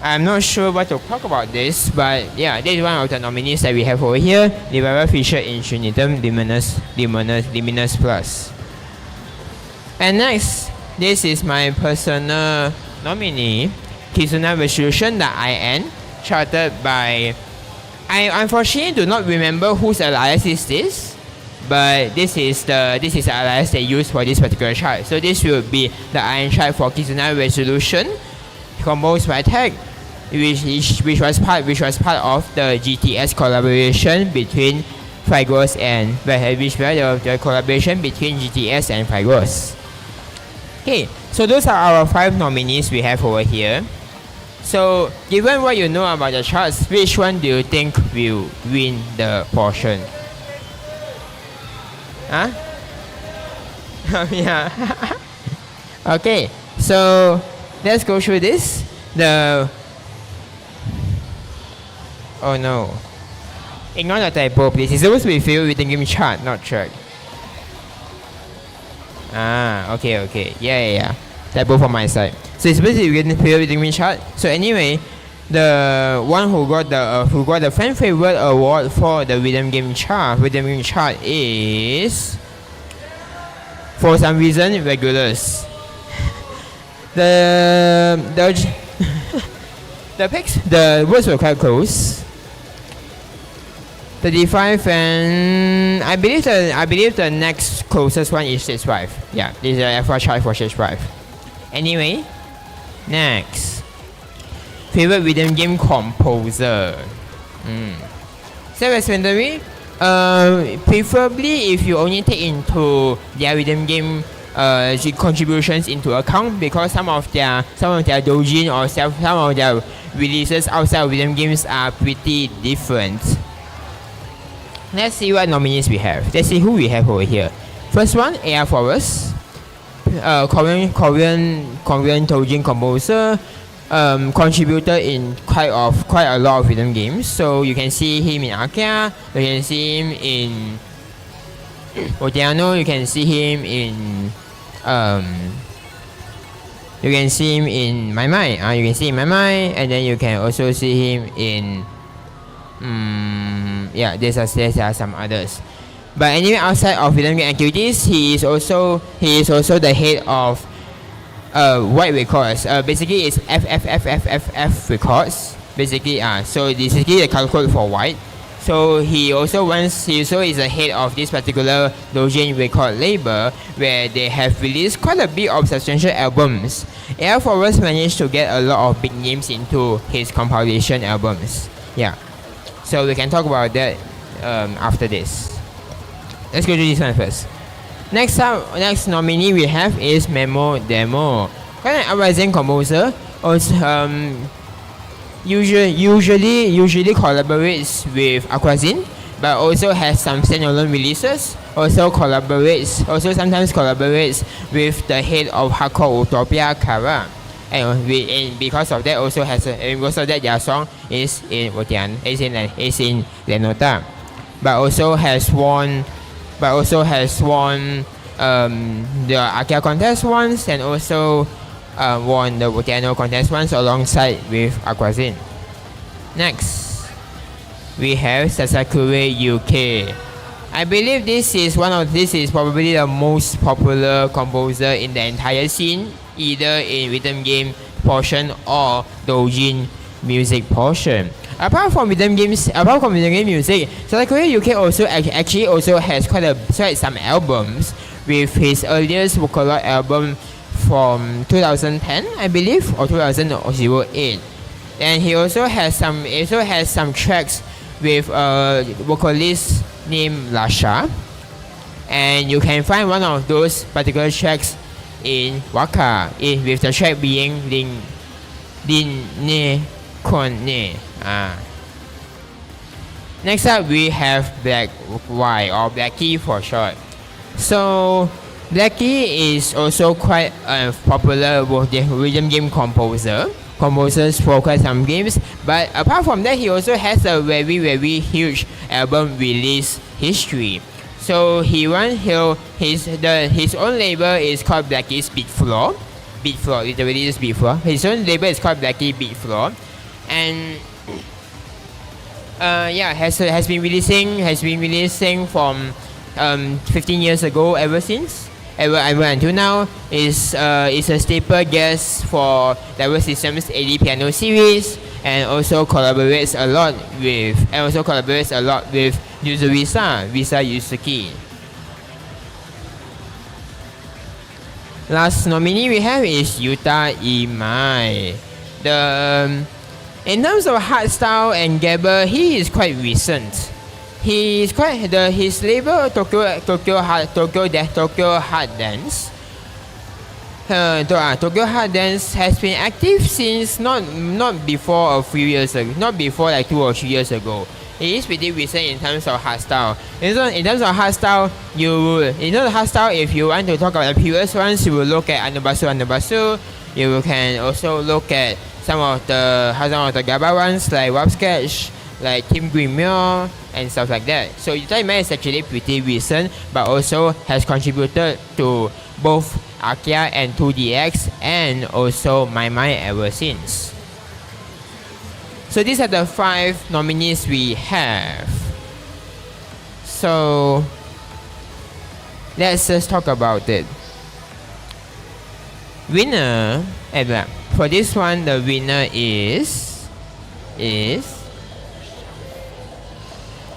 I'm not sure what to talk about this, but yeah, this is one of the nominees that we have over here. Libaria featured in Chunitum Luminous Plus. And next, this is my personal nominee, Kizuna Resolution, the IN, charted by... I unfortunately do not remember whose alias is this, but this is the alias they use for this particular chart. So this will be the IN chart for Kizuna Resolution, composed by Tech, which was part of the GTS collaboration between Figos and the collaboration between GTS and Figos. Okay, so those are our 5 nominees we have over here. So, given what you know about the charts, which one do you think will win the portion? Huh? Yeah. Okay, so let's go through this. Oh no. Ignore the typo, please. It's supposed to be filled with the game chart, not track. Okay. Yeah. Typo from my side. So it's supposed to be filled with the game chart. So anyway, the one who got the fan favorite award for the rhythm game chart is, for some reason, regulars. The words were quite close. 35 and I believe the next closest one is stage 5. Yeah, this is an FR chart for stage 5. Anyway, next, favorite rhythm game composer. Self-explanatory. Preferably if you only take into their rhythm game contributions into account, because some of their doujin or some of their releases outside of rhythm games are pretty different. Let's see what nominees we have. Let's see who we have over here. First one, AR Forest, Korean doujin composer, contributor in quite a lot of rhythm games. So you can see him in Arkia, you can see him in Oteano, you can see him in My Mai. You can see in My Mai, and then you can also see him in there are some others. But anyway, outside of rhythm game activities, he is also the head of White Records. Basically it's FFFFFF Records. Basically, so this is the color code for White. So he also is the head of this particular doujin record label, where they have released quite a bit of substantial albums. Air Forest managed to get a lot of big names into his compilation albums. Yeah. So we can talk about that after this. Let's go to this one first. Next nominee we have is Memo Demo. Quite an uprising composer also usually collaborates with Aquazine, but also has some standalone releases. Also sometimes collaborates with the head of Hardcore Utopia, Kara. And because of that, their song is in Wotian, is in Lenota, but also has won the Akia contest once, and also won the Wotiano contest once alongside with Aquazine. Next, we have Sasakure UK. I believe this is probably the most popular composer in the entire scene, either in rhythm game portion or doujin music portion. Apart from rhythm game music, Sasakure UK also has quite some albums, with his earliest Vocaloid album from 2010, I believe, or 2008. And he also has some tracks with a vocalist named Lasha, and you can find one of those particular tracks in Waka, with the track being Din Ne Kon Ne. Next up, we have Black Y, or Blackie for short. So Blackie is also quite a popular rhythm game composes for quite some games, but apart from that, he also has a very huge album release history. So his own label is called Blackie's Beat Floor, literally is Beat Floor. His own label is called Blackie Beat Floor, and has been releasing from 15 years ago, ever until now. Is a staple guest for Level Systems 80 Piano series, and also collaborates a lot with Yuzurisa Yusuki. Last nominee we have is Yuta Imai. In terms of hardstyle and gabber, he is quite recent. His label Tokyo Hard Dance. Tokyo Hard Dance has been active since not before a few years ago, not before like 2 or 3 years ago. It is pretty recent in terms of hardstyle. In terms of hardstyle, if you want to talk about the previous ones, you will look at Anabasu. You can also look at some of the Gabba ones like Warp Sketch, like Team Grimior, and stuff like that. So Yuta Imai is actually pretty recent, but also has contributed to both Akia and 2DX, and also My ever since. So these are the 5 nominees we have. So let's just talk about it. Winner, for this one, the winner is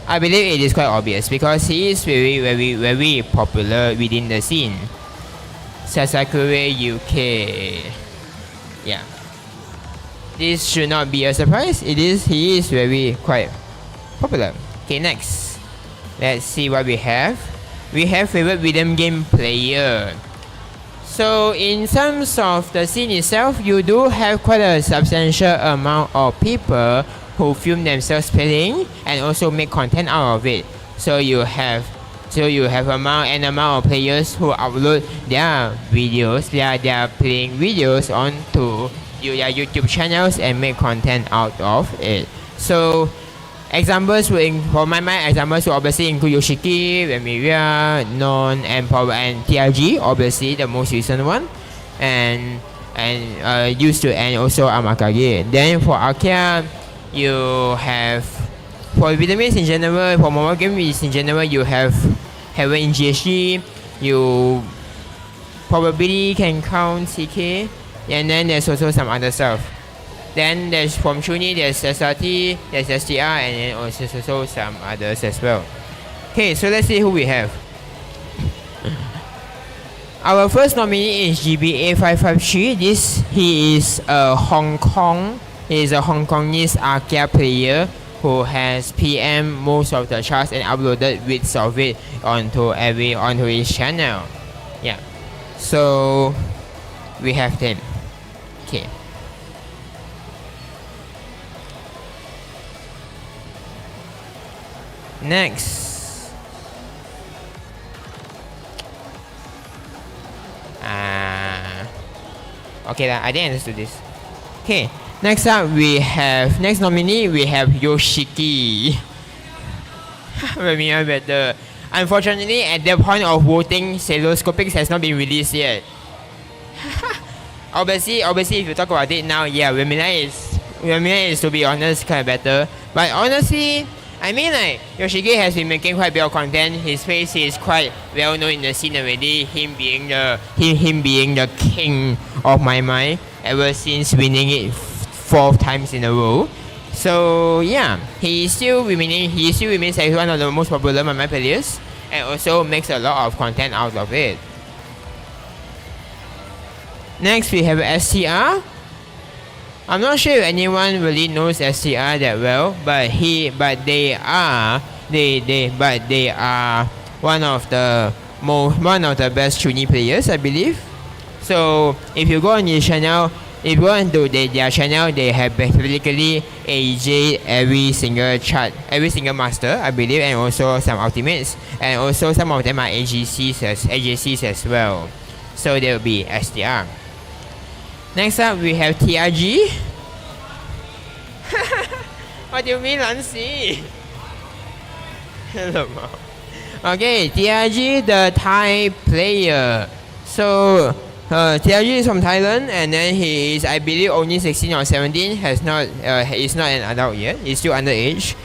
I believe it is quite obvious because he is very popular within the scene. Sasakure UK. Yeah. This should not be a surprise. He is quite popular. Okay, next. Let's see what we have. We have favorite rhythm game player. So in terms of the scene itself, you do have quite a substantial amount of people who film themselves playing and also make content out of it. So you have amount of players who upload their videos, their playing videos onto their YouTube channels and make content out of it. So examples for my mind, examples will obviously include Yoshiki, Remiria, Non, and TRG, obviously the most recent one, and also Amakage. Then for Akia, you have, for Vietnamese in general, for mobile games in general, you have Heaven in GSG, you probably can count CK, and then there's also some other stuff. Then there's from Chuni, there's SRT, there's STR, and then also some others as well. Okay, so let's see who we have. Our first nominee is GBA553. He is a Hong-Kongese Akia player who has PM most of the charts and uploaded bits of it onto his channel. Yeah. So we have them. Okay. Next. Okay, I didn't understand this. Okay, next up next nominee we have Yoshiki. Better. Unfortunately, at the point of voting, Celoscopics has not been released yet. obviously, if you talk about it now, yeah, Remina is to be honest kind of better. But honestly, I mean like Yoshiki has been making quite a bit of content. His face is quite well known in the scene already. Him being the king of my mind ever since winning it 4 times in a row. So yeah, he still remains as one of the most popular My players, and also makes a lot of content out of it. Next we have STR. I'm not sure if anyone really knows STR that well, but they are one of the best Chuni players, I believe. So if you go on his channel, if you go into their channel, they have basically AJ every single master, I believe, and also some ultimates, and also some of them are AJCs as well. So they will be STR. Next up we have TRG. What do you mean, Lancy? Okay, TRG, the Thai player. So TRG is from Thailand, and then he is, I believe, only 16 or 17. Is not an adult yet. He's still underage.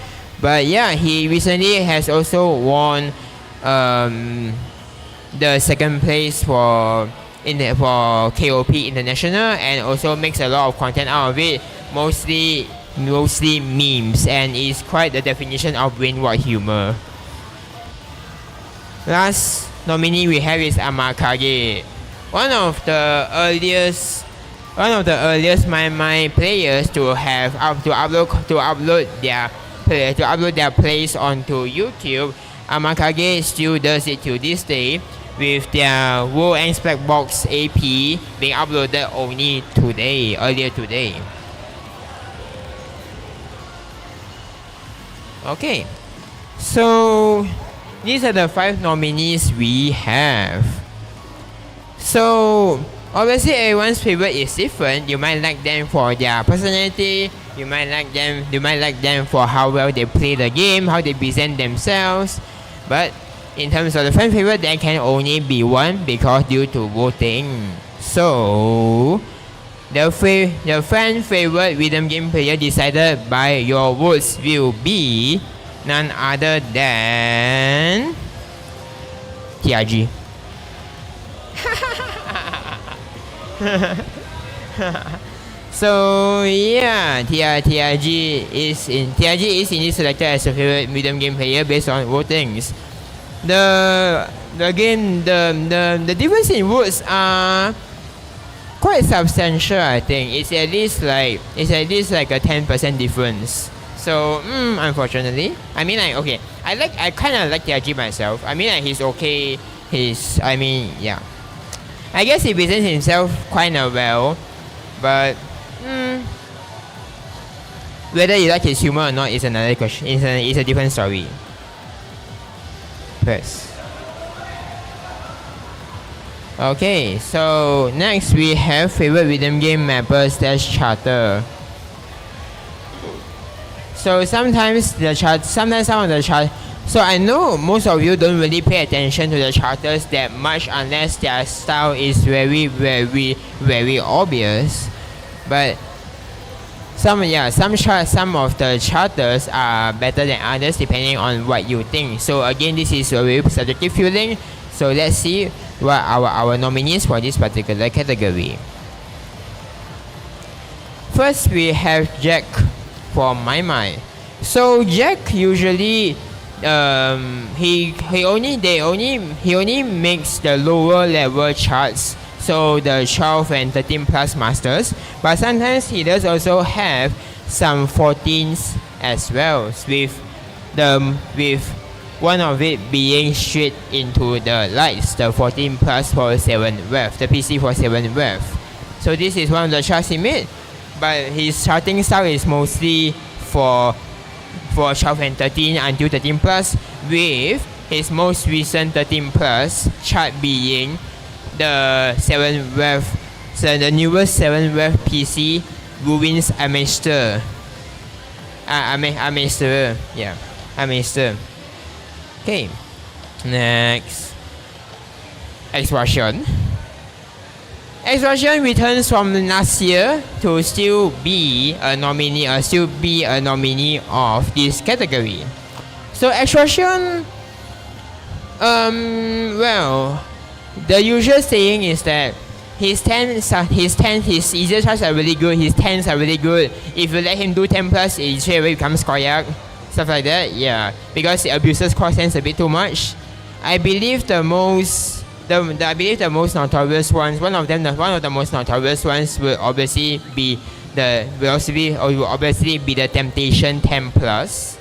But yeah, he recently has also won the second place for KOP International, and also makes a lot of content out of it, mostly memes, and is quite the definition of brainwashed humor. Last nominee we have is Amakage, one of the earliest My players to upload their plays onto YouTube. Amakage still does it to this day, with their World and Spec Box AP being uploaded only earlier today. Okay, so these are the 5 nominees we have. So obviously everyone's favorite is different. You might like them for their personality, you might like them for how well they play the game, how they present themselves, but in terms of the fan favorite, there can only be one because due to voting. So the fan favorite rhythm game player decided by your votes will be none other than TRG. So yeah, TRG is indeed selected as a favorite rhythm game player based on votings. The difference in votes are quite substantial. I think it's at least like a 10% difference. So unfortunately, I mean okay, I kind of like TRG myself. I mean he's okay. Yeah, I guess he presents himself kind of well, but whether you like his humor or not is another question. It's a different story. Press. Okay, so next we have favorite rhythm game mapper / charter. So sometimes some of the chart. So I know most of you don't really pay attention to the charters that much unless their style is very, very, very obvious. But some of the charters are better than others depending on what you think. So again, this is a very subjective feeling. So let's see what our nominees for this particular category. First we have Jack from My Mind. So Jack usually he only makes the lower level charts, so the 12 and 13 plus masters, but sometimes he does also have some 14s as well, with one of it being straight into the lights, the 14 plus for 7 ref, the PC for 7 ref. So this is one of the charts he made, but his charting style is mostly for for 12 and 13 until 13 plus, with his most recent 13 plus chart being the 7th rev, so the newest 7th rev PC Ruins Amaster. Amaster, yeah, Amaster. Okay, next. Expression. Expression returns from last year to still be a nominee of this category. So Expression, well, the usual saying is that his easier charts are really good, his 10s are really good. If you let him do 10 plus, it straight away becomes Koyak. Stuff like that, yeah. Because it abuses cross hands a bit too much. I believe the most notorious ones, one of the most notorious ones will obviously be the Temptation 10 plus.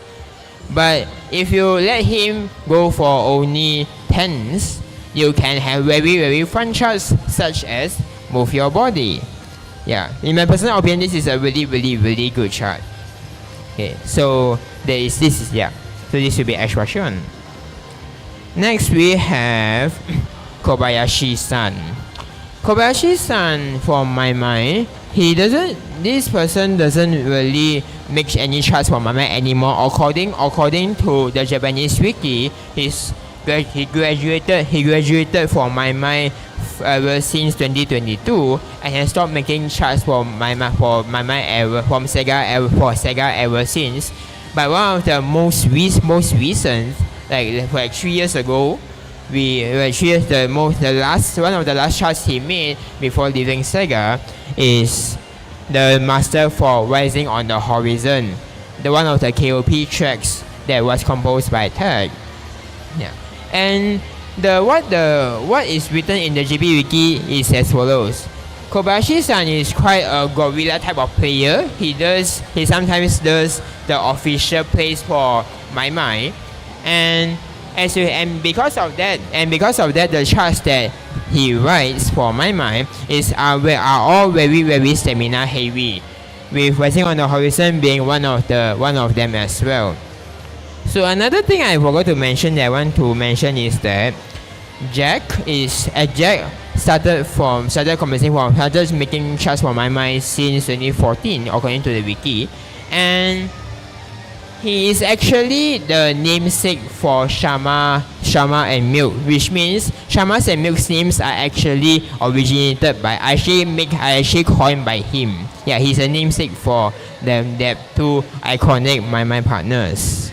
But if you let him go for only 10s, you can have very, very fun charts such as Move Your Body. Yeah, in my personal opinion, this is a really, really, really good chart. Okay, so this will be Expression. Next we have Kobayashi-san. Kobayashi-san, from my mind, this person doesn't really make any charts for my mind anymore. According to the Japanese wiki, he graduated for my mind ever since 2022 and has stopped making charts for my mind from Sega ever since. But one of the most recent, like 3 years ago, one of the last charts he made before leaving Sega is the master for Rising on the Horizon, one of the KOP tracks that was composed by Tag. Yeah, and what is written in the JP Wiki is as follows. Kobayashi-san is quite a gorilla type of player. He sometimes does the official plays for my mind, and because of that, the charts that he writes for my mind are all very, very stamina heavy, with Rising on the Horizon being one of them as well. So another thing I forgot to mention that I want to mention is that Jack started making charts for my mind since 2014 according to the wiki, and he is actually the namesake for Shama and Milk, which means Shama's and Milk's names are actually originated by coined by him. Yeah, he's a namesake for them, that two iconic my partners.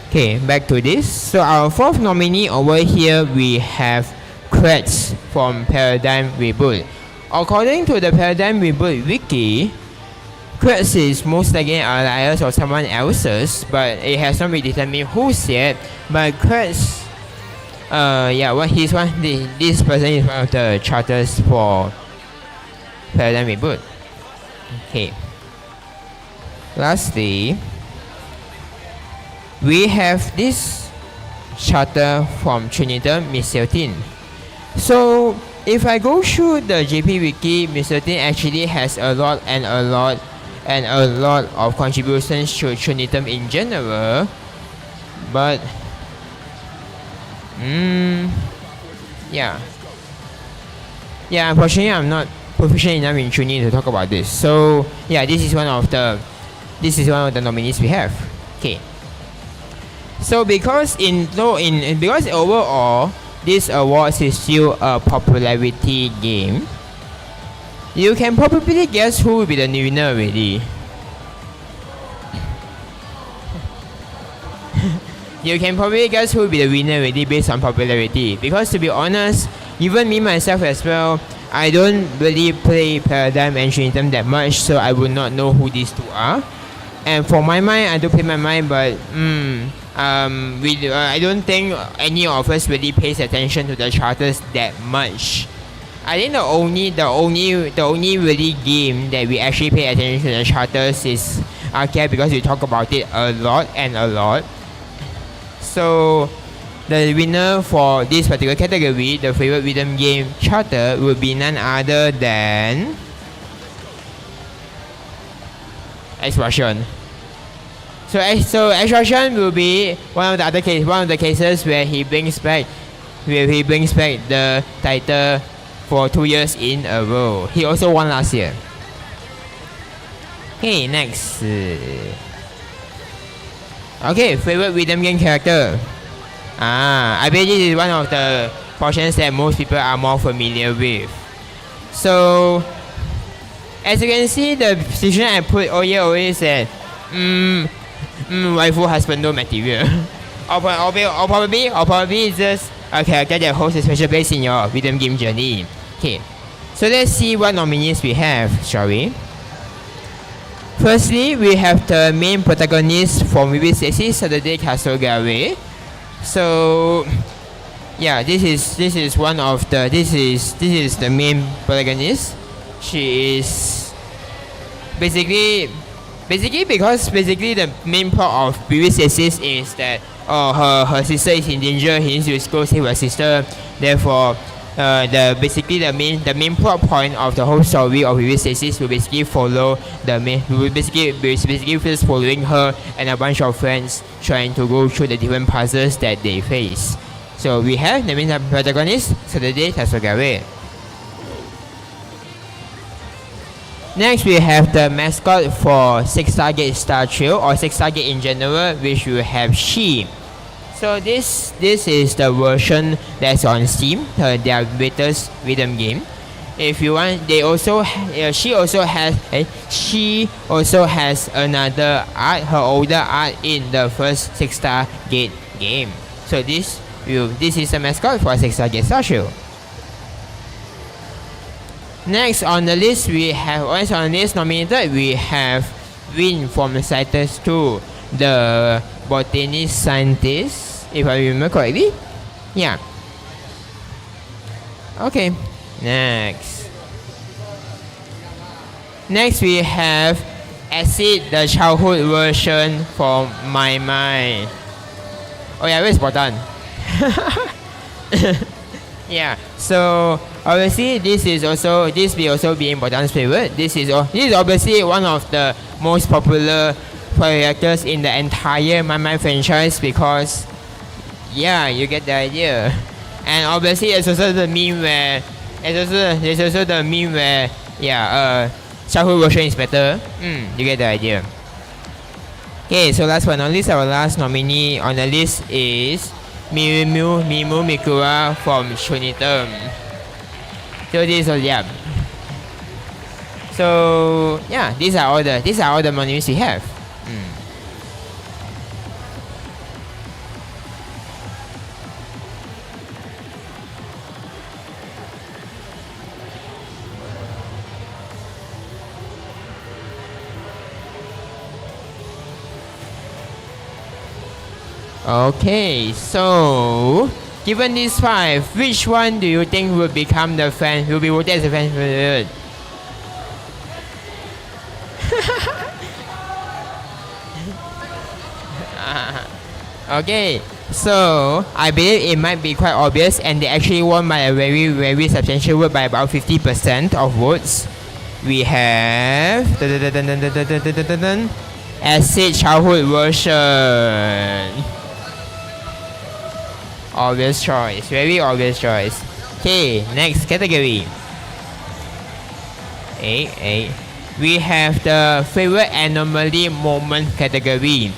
Okay, back to this. So our fourth nominee over here, we have Kretz from Paradigm Reboot. According to the Paradigm Reboot wiki, Kretz is most likely an alias or someone else's, but it has not been determined who's yet. But Kretz, this person is one of the charters for Paradigm Reboot. Okay. Lastly, we have this charter from Trinidad, Miss 13. So if I go through the JP Wiki, Miss 13 actually has a lot of contributions to Trinidad in general, but unfortunately I'm not proficient enough in Trinidad to talk about this. So yeah, this is one of the nominees we have. Okay. So because overall this awards is still a popularity game, you can probably guess who will be the winner already. You can probably guess who will be the winner already based on popularity. Because to be honest, even me myself as well, I don't really play Paradigm and Trinidad that much, so I would not know who these two are. And for my mind, I do play my mind, but I don't think any of us really pays attention to the charters that much. I think the only really game that we actually pay attention to the charters is Arcade, because we talk about it a lot. So the winner for this particular category, the favorite rhythm game charter, would be none other than Expression. So extraction will be one of the cases where he brings back the title for 2 years in a row. He also won last year. Okay, next. Okay, favorite rhythm game character. I believe this is one of the portions that most people are more familiar with. So, as you can see, the position I put always said, waifu husband no material. or probably it's just a character that holds a special place in your rhythm game journey. Okay, so let's see what nominees we have, shall we? Firstly, we have the main protagonist from Vivid Stasis, Saturday Kasogare. So, yeah, this is one of the this is the main protagonist. She is basically the main plot of Vivid Stasis is that her sister is in danger. He needs to go save her sister. Therefore, the main plot point of the whole story of Vivid Stasis will basically follow basically just following her and a bunch of friends trying to go through the different puzzles that they face. So we have the main protagonist, Saturday Tasogare. Next, we have the mascot for 6 Stargate Star Trail or 6 Stargate in general, which will have She. So this is the version that's on Steam, their latest rhythm game. If you want, she also has another art, her older art in the first 6 Stargate game. So this is the mascot for 6 Stargate Star Trail. Next on the list nominated we have Win from Citus 2, the botanist scientist, if I remember correctly. Yeah. Okay. Next we have Acid, the childhood version from My Mind. Oh yeah, where's Botan? Yeah, so obviously this will also be Botan's favorite. This is obviously one of the most popular characters in the entire My Mind franchise because, yeah, you get the idea. And obviously there's also the meme where childhood version is better. You get the idea. Okay, so last but not least, our last nominee on the list is Mimu Mikura from Shunitem. So this is So yeah, these are all the nominees we have. Okay, so given these 5, which one do you think will be voted as a fan favorite? Okay, so I believe it might be quite obvious, and they actually won by a very, very substantial vote by about 50% of votes. We have Acid childhood version. Obvious choice, very obvious choice. Okay, next category. We have the favorite anomaly moment category.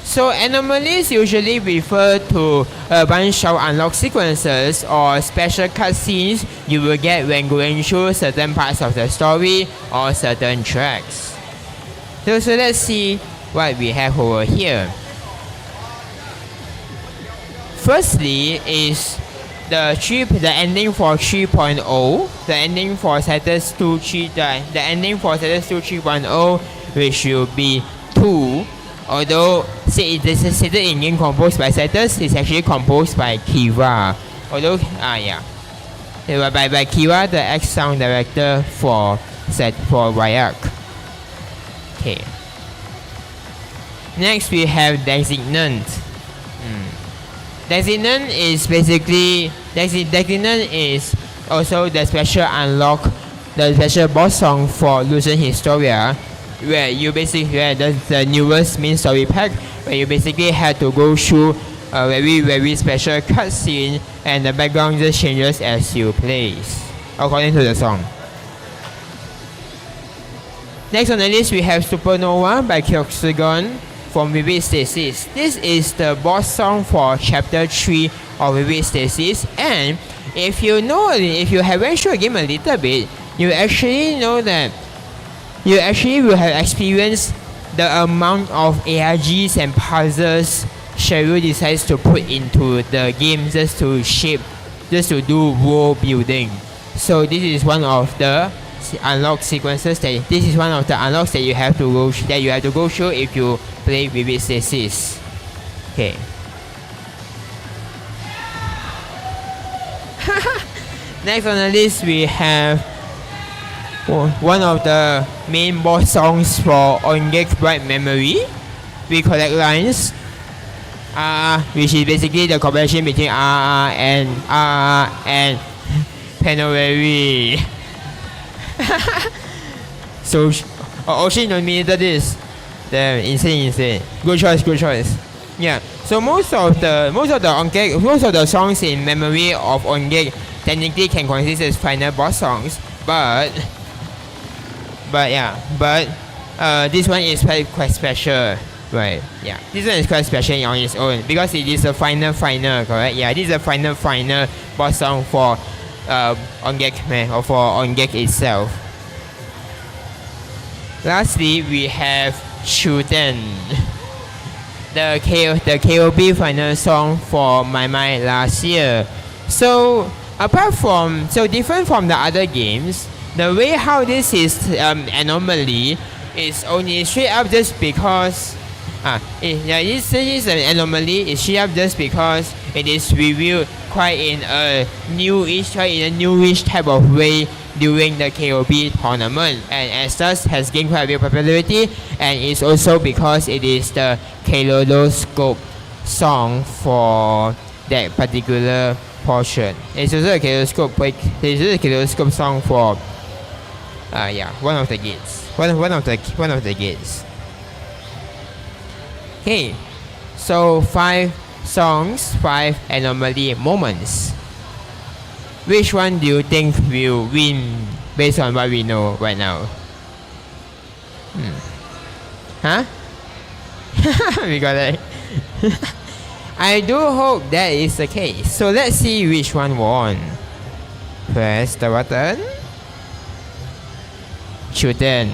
So anomalies usually refer to a bunch of unlocked sequences or special cutscenes you will get when going through certain parts of the story or certain tracks. So let's see what we have over here. Firstly is the ending for 3.0, the ending for Citus 2 3.0, which will be 2. Although it is stated in game composed by Citus, it's actually composed by Kira. Although by Kira, the ex sound director for Ryak. Okay. Next we have Designant. Designant is also the special boss song for Lucian Historia. where you basically that's the newest main story pack where you basically had to go through a very special cutscene and the background just changes as you play according to the song. Next on the list we have Supernova by Kyoxagon from Vivid Stasis. This is the boss song for chapter 3 of Vivid Stasis, and if you have went through the game a little bit, you actually know that you actually will have experienced the amount of ARGs and puzzles Cheryl decides to put into the game just to do world building. So this is one of the unlock sequences that you have to go through if you play Vivid Stasis. Okay. Next on the list we have one of the main boss songs for Ongek Bright Memory. We collect lines, which is basically the combination between and Panorary. So Ocean nominated this. Damn, insane. Good choice. Yeah. So most of the songs in Memory of Ongek technically can consist as final boss songs, but this one is quite special, right? Yeah, this one is quite special on its own because it is a final, correct? Yeah, this is a final boss song for Ongek or for Ongek itself. Lastly, we have Chuden, the KOB final song for My Mind last year. So different from the other games, the way how this is anomaly is only straight up just because this is an anomaly. It's straight up just because it is reviewed quite in a newish type of way during the KOB tournament, and as such has gained quite a bit of popularity, and it's also because it is the kaleidoscope song for that particular portion. It's also a kaleidoscope song for one of the gates. Okay, so 5 songs, 5 anomaly moments. Which one do you think will win based on what we know right now? Huh? We got it. I do hope that is the case. So let's see which one won. Press the button. Chuden.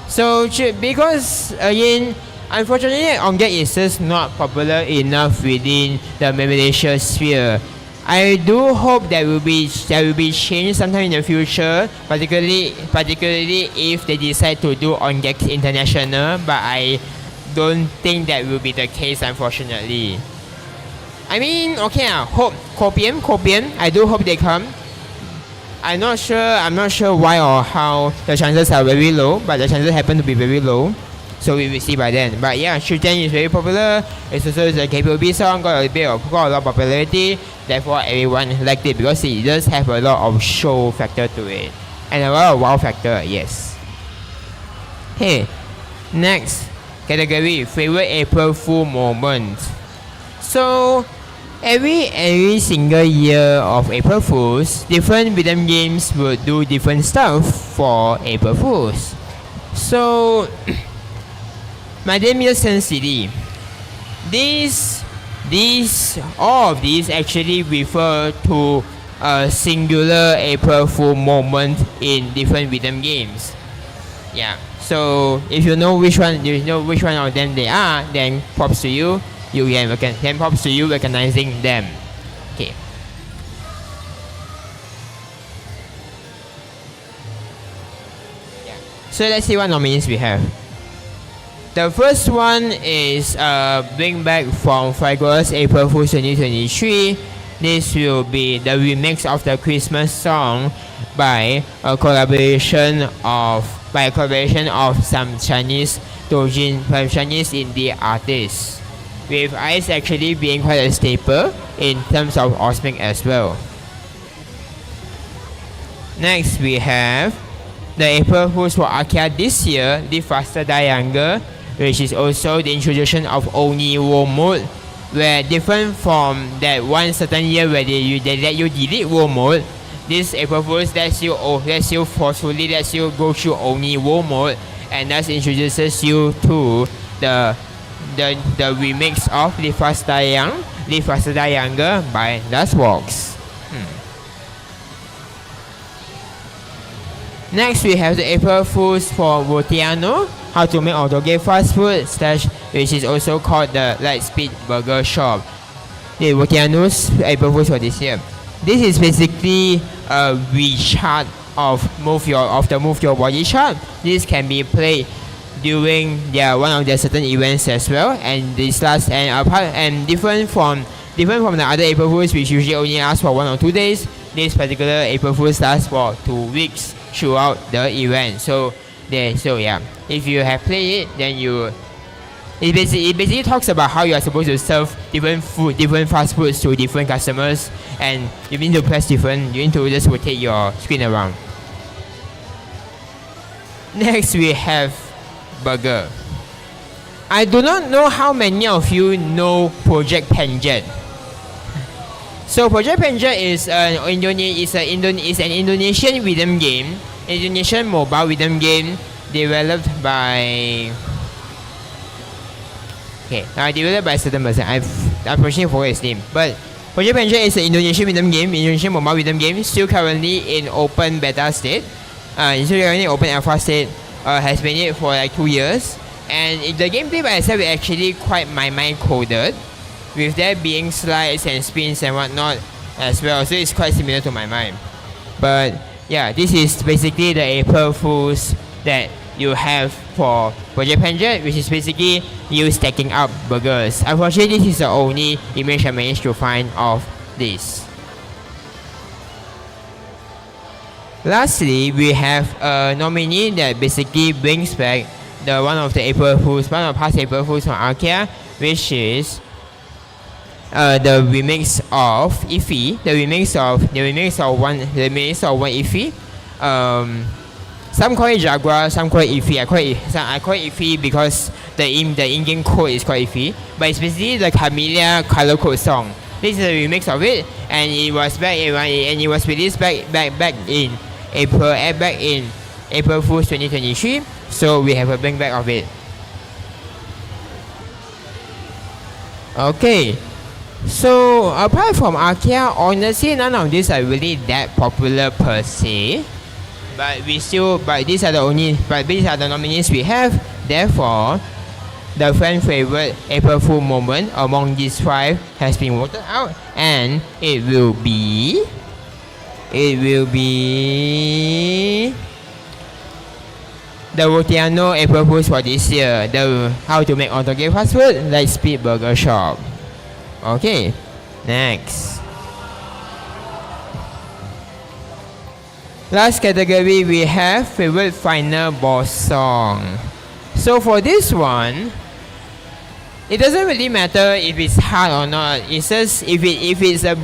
So because again, unfortunately, Ongek is just not popular enough within the Malaysia sphere. I do hope that will be changed sometime in the future, particularly if they decide to do Ongek International, but I don't think that will be the case, unfortunately. I mean, okay, hope Copium. I do hope they come. I'm not sure why or how the chances are very low, but the chances happen to be very low. So we will see by then. But yeah, Shuten is very popular. It's also a KPOB song, got a lot of popularity. Therefore, everyone liked it because it does have a lot of show factor to it. And a lot of wow factor, yes. Hey, next category, favorite April Fool moment. So, every single year of April Fools, different rhythm games will do different stuff for April Fools. So, my name is City. All of these actually refer to a singular April Fool moment in different rhythm games. Yeah. So if you know which one of them they are, then props to you. Props to you recognizing them. Okay. Yeah. So let's see what nominees we have. The first one is Bring Back from Fragos April Fool's 2023. This will be the remix of the Christmas song by a collaboration of some Chinese indie artists, with Ice actually being quite a staple in terms of Osmic as well. Next we have the April Fools for Arcade this year, Live Faster Die Younger, which is also the introduction of Only War Mode, where different from that one certain year where they let you delete War Mode, this April Fools lets you forcefully lets you go through Only War Mode, and thus introduces you to the remix of Live Faster Die Younger by Dustbox. Next, we have the April Fools for Votiano, how to make autogate fast food / which is also called the Lightspeed Burger Shop. The Votiano's April Fools for this year. This is basically a rechart of the Move Your Body chart. This can be played during one of their certain events as well, and this lasts and different from the other April Fools, which usually only lasts for 1 or 2 days. This particular April Fools lasts for 2 weeks throughout the event. So if you have played it, then it basically talks about how you are supposed to serve different fast foods to different customers, and you need to press different. You need to just rotate your screen around. Next, we have Burger. I do not know how many of you know Project Penjet. So Project Penjet is an Indonesian rhythm game, Indonesian mobile rhythm game developed by a certain person. I've unfortunately forgot his name. But Project Penjet is an Indonesian rhythm game, Indonesian mobile rhythm game, still currently in open beta state. Still currently in open alpha state. Has been it for like 2 years, and the gameplay by itself is actually quite mind coded, with there being slides and spins and whatnot as well. So it's quite similar to my mind. But yeah, this is basically the April Fools that you have for Project Penjet, which is basically you stacking up burgers. Unfortunately, this is the only image I managed to find of this. Lastly, we have a nominee that basically brings back one of the past April Fools from Arcade, which is the remix of Iffy, the remix of one Iffy. Some call it Jaguar, some call it Iffy. I call it Iffy because the in-game code is called Iffy, but it's basically the Camellia color code song. This is a remix of it, and it was released back in April Fools 2023. So we have a bring back of it. Okay. So apart from Arcade, honestly, none of these are really that popular per se. But these are the nominees we have. Therefore, the fan favorite April Fool moment among these 5 has been voted out, and it will be the Votiano April Fools for this year. The how to make autogame fast food Lightspeed Burger Shop. Okay, next. Last category, we have favorite final boss song. So for this one, it doesn't really matter if it's hard or not. It's just if it's the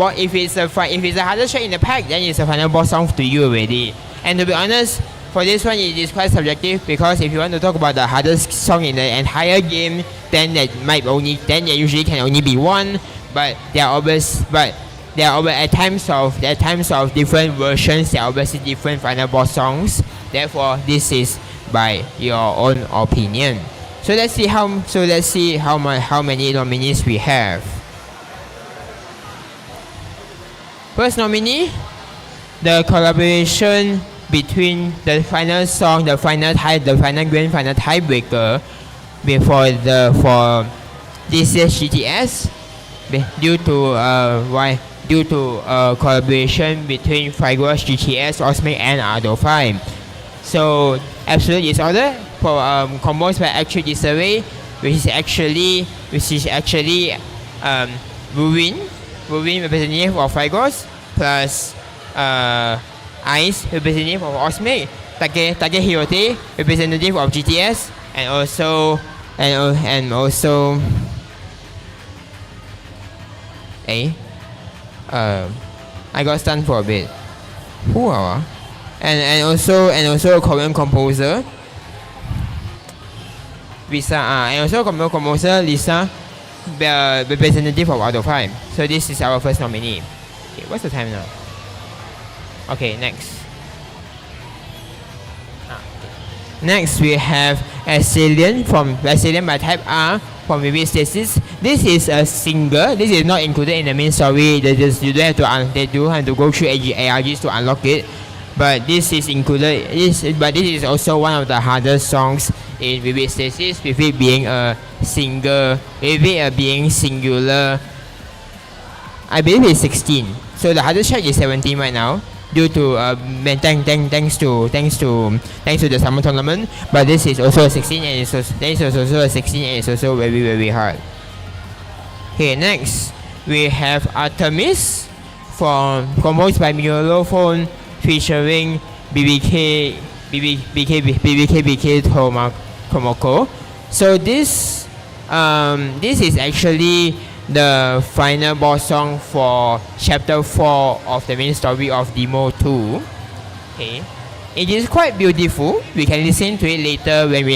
hardest track in the pack, then it's a final boss song to you already. And to be honest, for this one, it is quite subjective, because if you want to talk about the hardest song in the entire game, then there usually can only be one. But there are at times of different versions. There are obviously different final boss songs. Therefore, this is by your own opinion. So let's see how many nominees we have. First nominee, the collaboration between the final song, the final grand final tiebreaker for this year's GTS, due to collaboration between Fragos, GTS, Osmic, and Ado5. So Absolute Disorder for composed by Actual Disarray, which is actually Ruin representative of Fragos, plus Ice representative of Osmic, Take Hirote representative of GTS, and also I got stunned for a bit. Who are? and also a Korean composer. Lisa, and also a Korean composer Lisa, the representative of out of 5. So this is our first nominee. Okay, what's the time now? Okay, next. Next we have Assyrian by type R from Vivid Stasis. This is a singer. This is not included in the main story. They do have to go through ARGs to unlock it. But this is included. But this is also one of the hardest songs in Vivid Stasis, with it being a singer, with it being singular. I believe it's 16. So the hardest track is 17 right now, due to thanks to the summer tournament. But this is also a 16, and this is also a 16, and it's also very, very hard. Okay, next we have Artemis, composed by Miolophone, featuring BBK Tomoko. So this is actually the final boss song for chapter 4 of the main story of Demo 2. Okay, it is quite beautiful. We can listen to it later when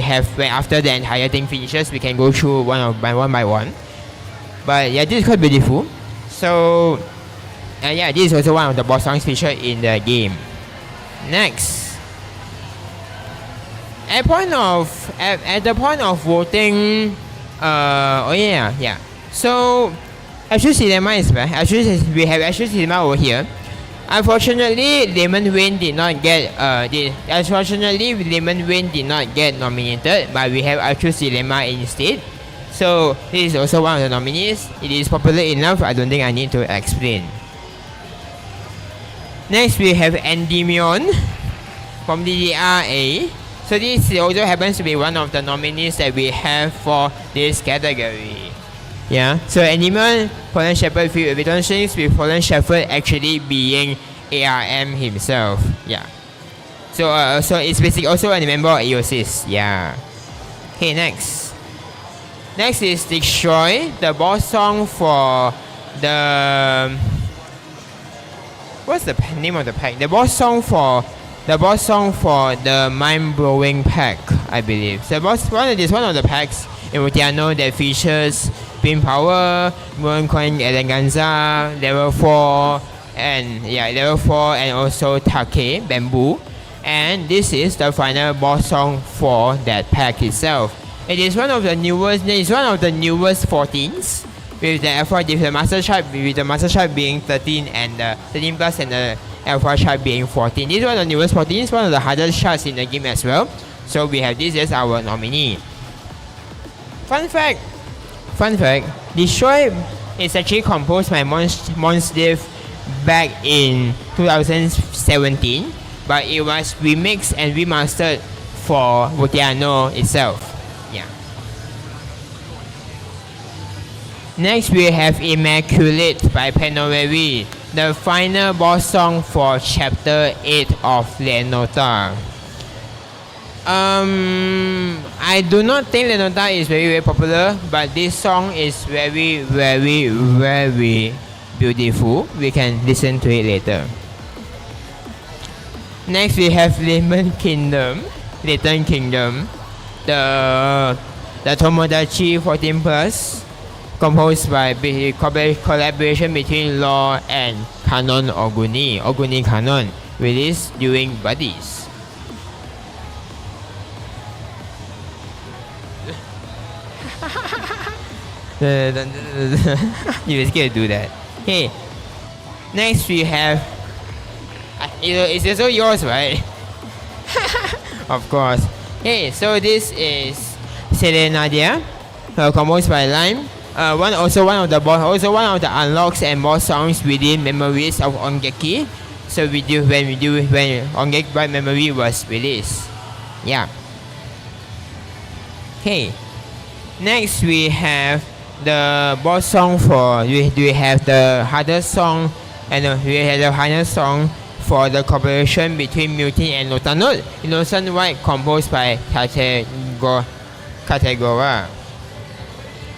after the entire thing finishes. We can go through one by one. But yeah, this is quite beautiful. So yeah, this is also one of the boss songs featured in the game. Next, at the point of voting, So Astro Cinema is back. We have Astro Cinema over here. Unfortunately, Lemon Wayne did not get nominated, but we have Astro Cinema instead. So this is also one of the nominees. It is popular enough. I don't think I need to explain. Next we have Endymion from DDRA. So this also happens to be one of the nominees that we have for this category. Yeah. So Endymion, Fallen Shepherd with return strings, with Fallen Shepherd actually being ARM himself. Yeah. So it's basically also a member of Aosis. Yeah. Okay, next. Next is Destroy, the boss song for the... What's the name of the pack? The boss song for the mind-blowing pack, I believe. So one of the packs in Mutiano that features Beam Power, Moon Coin Eleganza, level 4, and also Take Bamboo. And this is the final boss song for that pack itself. It is one of the newest 14s. With the Alpha with the Master Chart being 13 and the 13 plus, and the Alpha chart being 14. This is one of the newest 14s, one of the hardest charts in the game as well. So we have this as our nominee. Fun fact, Destroy is actually composed by Monsdiv back in 2017, but it was remixed and remastered for Votiano itself. Yeah. Next we have Immaculate by Panovary, the final boss song for chapter 8 of Lenota. I do not think Lenota is very, very popular, but this song is very, very, very beautiful. We can listen to it later. Next we have Little Kingdom, the Tomodachi 14 plus, composed by collaboration between Law and Canon Oguni Canon, released during Buddies. You were scared to do that. Okay. Next we have... It's also yours, right? Of course. Hey, so this is Serenadia, composed by Lime. One of the unlocks and boss songs within Memories of Ongeki. So when Ongeki Bright Memory was released. Yeah. Okay. Next we have the boss song we have the hardest song, and we have the hardest song for the cooperation between Mutin and Notanut, Innocent White, composed by Kategora.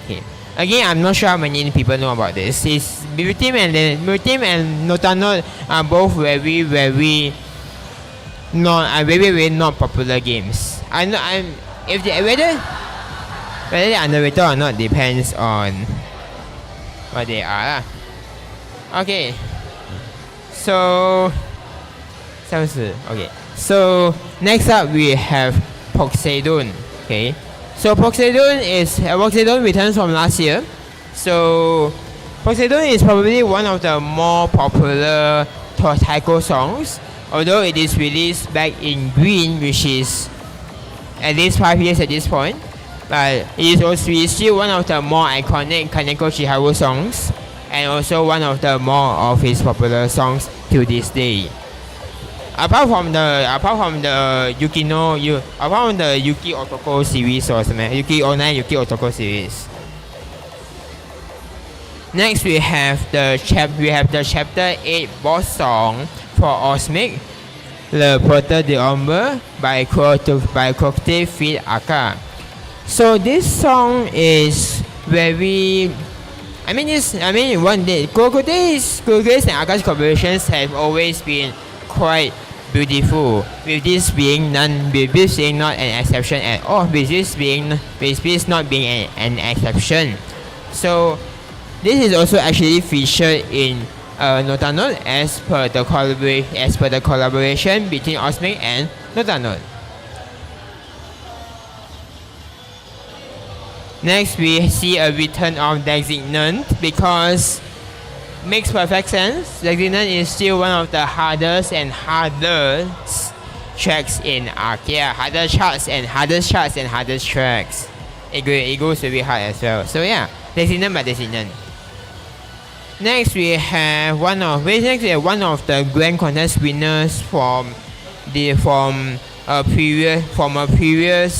Okay. Again, I'm not sure how many people know about this. Mutim and Notanut are both very, very very not popular games. I'm if they, whether they're underrated or not depends on what they are. Okay. So okay. So next up we have Poseidon. Okay. So Poseidon returns from last year. So Poseidon is probably one of the more popular taiko songs, although it is released back in green, which is at least 5 years at this point. But it is still one of the more iconic Kaneko Chiharu songs, and also one of the more of his popular songs to this day. Apart from the Yuki Otoko series or something, Yuki Online Yuki Otoko series. Next we have the chapter 8 boss song for Osmic, Le Porte d'Ombre by Cocktail Feed Aka. So this song is very one day Cocktails and Aka's collaborations have always been quite beautiful, with this being not an exception at all, with this not being an exception. So this is also actually featured in Nota Note as per the collaboration between Osmic and Nota Note. Next we see a return of Designant, because makes perfect sense. Designant is still one of the hardest tracks in Arceus. Hardest tracks. It goes very hard as well. So yeah, Designant by Designant. Next we have one of the grand contest winners from this year, from a previous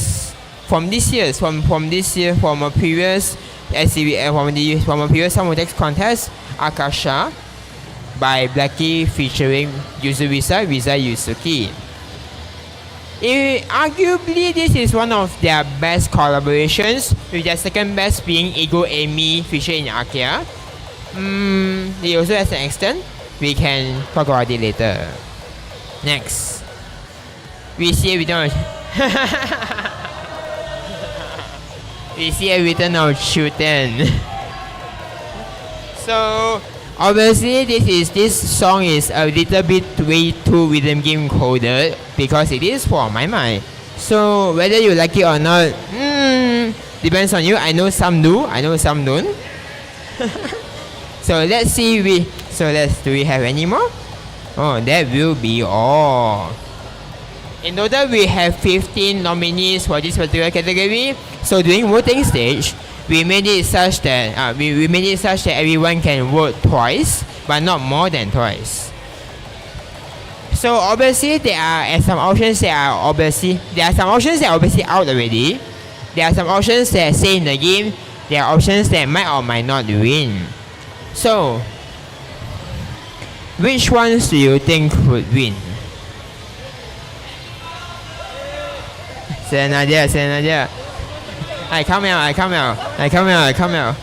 Samutex contest, Akasha by Blackie featuring Visa Yusuki. Arguably, this is one of their best collaborations, with their second best being Ego Amy featured in Arceus. It also has an extent. We can talk about it later. Next, we see a return of Shuten. So obviously this song is a little bit way too rhythm game coded, because it is for my mind. So whether you like it or not, depends on you. I know some do, I know some don't. So let's see. Do we have any more? Oh, that will be all. In total, we have 15 nominees for this particular category. So during voting stage, we made it such that everyone can vote twice, but not more than twice. So obviously there are some options that are obviously out already. There are some options that say in the game. There are options that might or might not win. So which ones do you think would win? Nadia. I come out.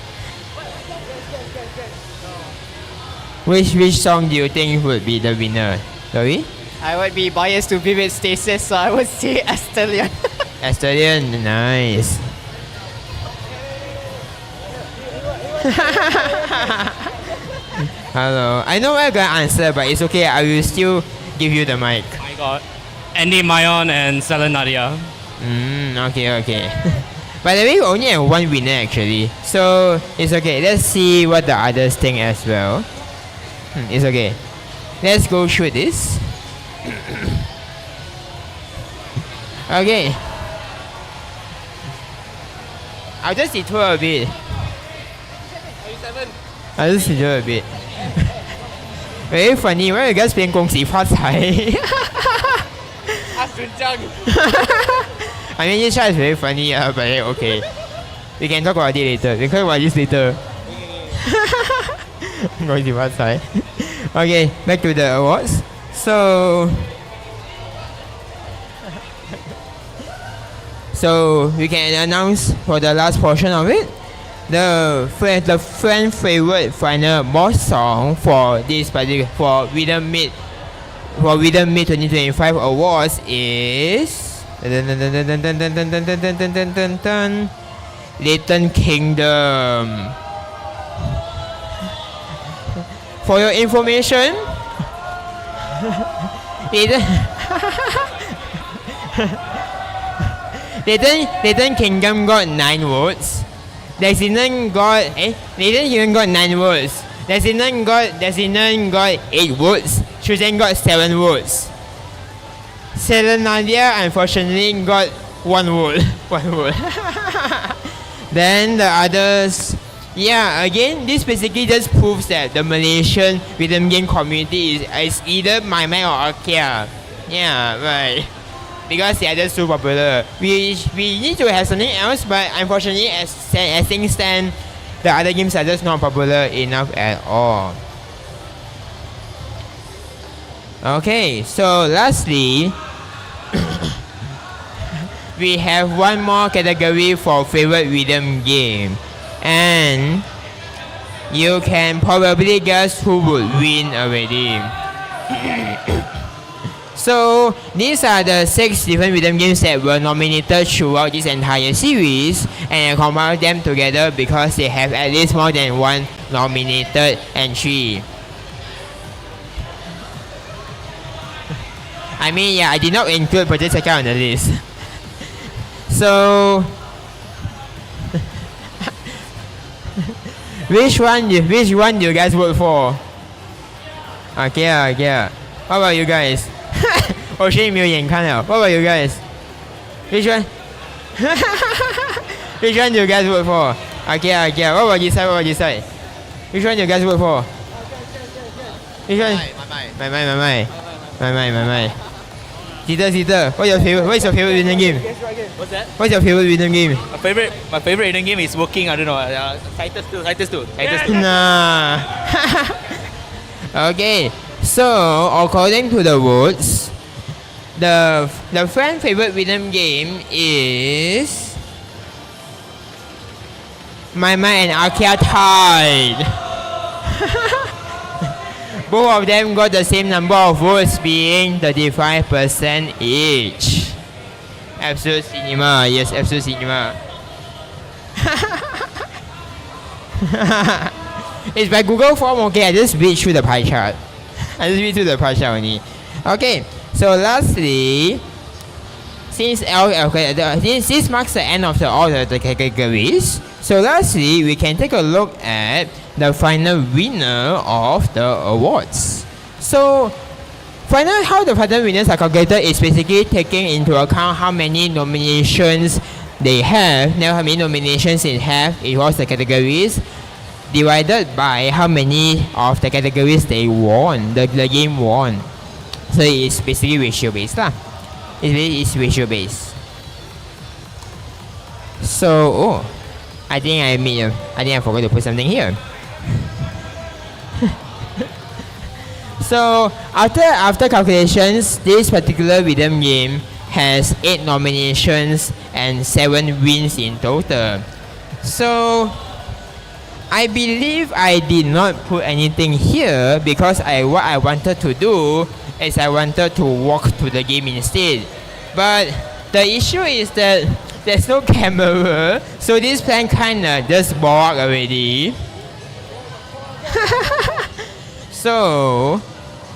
Which song do you think would be the winner? Sorry? I would be biased to Vivid Stasis, so I would say Astelion. Astelion, nice. Hello. I know I'm gonna answer, but it's okay. I will still give you the mic. Oh my god. Andy Mayon and Selena. Okay. By the way, we only have one winner actually, so it's okay. Let's see what the others think as well. It's okay. Let's go through this. Okay. I'll just detour a bit. Very funny. Why are you guys playing 恭喜发财? I mean, this shot is very funny, but okay. We can talk about it later. We can talk about this later. Okay, back to the awards. So we can announce for the last portion of it, the fan favorite final boss song for this particular, for Rhythmeet for Rhythmeet 2025 awards is Little Kingdom. For your information, Little Kingdom got 9 votes. Little Kingdom got 9 votes. Descendant got 8 votes. Chosen got 7 votes. Selenadia unfortunately got 1 vote. 1 vote. Then the others, yeah, again, this basically just proves that the Malaysian rhythm game community is either My Mai or Arkia. Yeah, right. Because the others so popular. We need to have something else, but unfortunately, as things stand, the other games are just not popular enough at all. Okay, so lastly, we have one more category for favorite rhythm game, and you can probably guess who would win already. So these are the 6 different rhythm games that were nominated throughout this entire series, and I compiled them together because they have at least more than one nominated entry. I mean, yeah, I did not include Project Sekai on the list. So which one do you guys vote for? Okay. What about you guys? 我声音没有眼看了。What about you guys? Which one? Which one do you guys vote for? Okay. What about this side? Which one do you guys vote for? Which one? My. Zita. What's your favorite rhythm game? What's that? What's your favorite rhythm game? My favorite rhythm game is working. I don't know. Citus 2. Nah. Okay. So according to the votes, the fan favorite rhythm game is My Mai and Arkia tied. Both of them got the same number of votes, being 35% each. Absolute cinema, yes, absolute cinema. It's by Google Form. Okay, I just read through the pie chart. Only. Okay, so lastly, since this marks the end of all the categories, so lastly, we can take a look at the final winner of the awards. So, how the final winners are calculated is basically taking into account how many nominations they have, how many nominations they have across the categories, divided by how many of the categories they won, the game won. So it's basically ratio based lah. It's ratio based. So I think I forgot to put something here. So after calculations, this particular rhythm game has 8 nominations and 7 wins in total. So I believe I did not put anything here because what I wanted to do is I wanted to walk to the game instead. But the issue is that there's no camera, so this plan kinda just broke already. So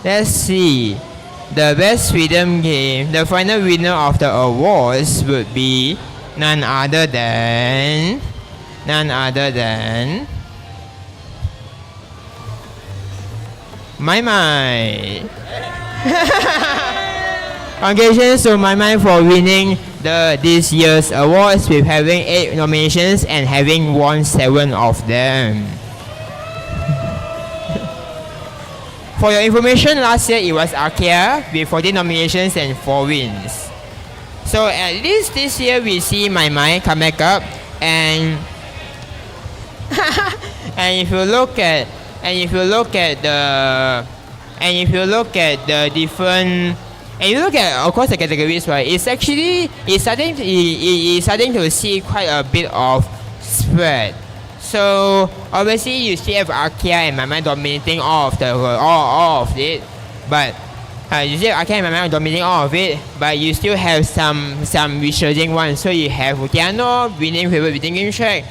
let's see. The best rhythm game, the final winner of the awards would be none other than My Mai. Congratulations to My Mai for winning this year's awards with having 8 nominations and having won 7 of them. For your information, last year it was Arkia with 14 nominations and 4 wins. So at least this year we see My Mai come back up, and if you look at the different, and you look at across the categories, right, it's starting to see quite a bit of spread. So obviously you still have Arkia and My Mai dominating all of it, but You see, I can't remember dominating all of it, but you still have some resurging ones. So you have Okeano winning favorite within game track.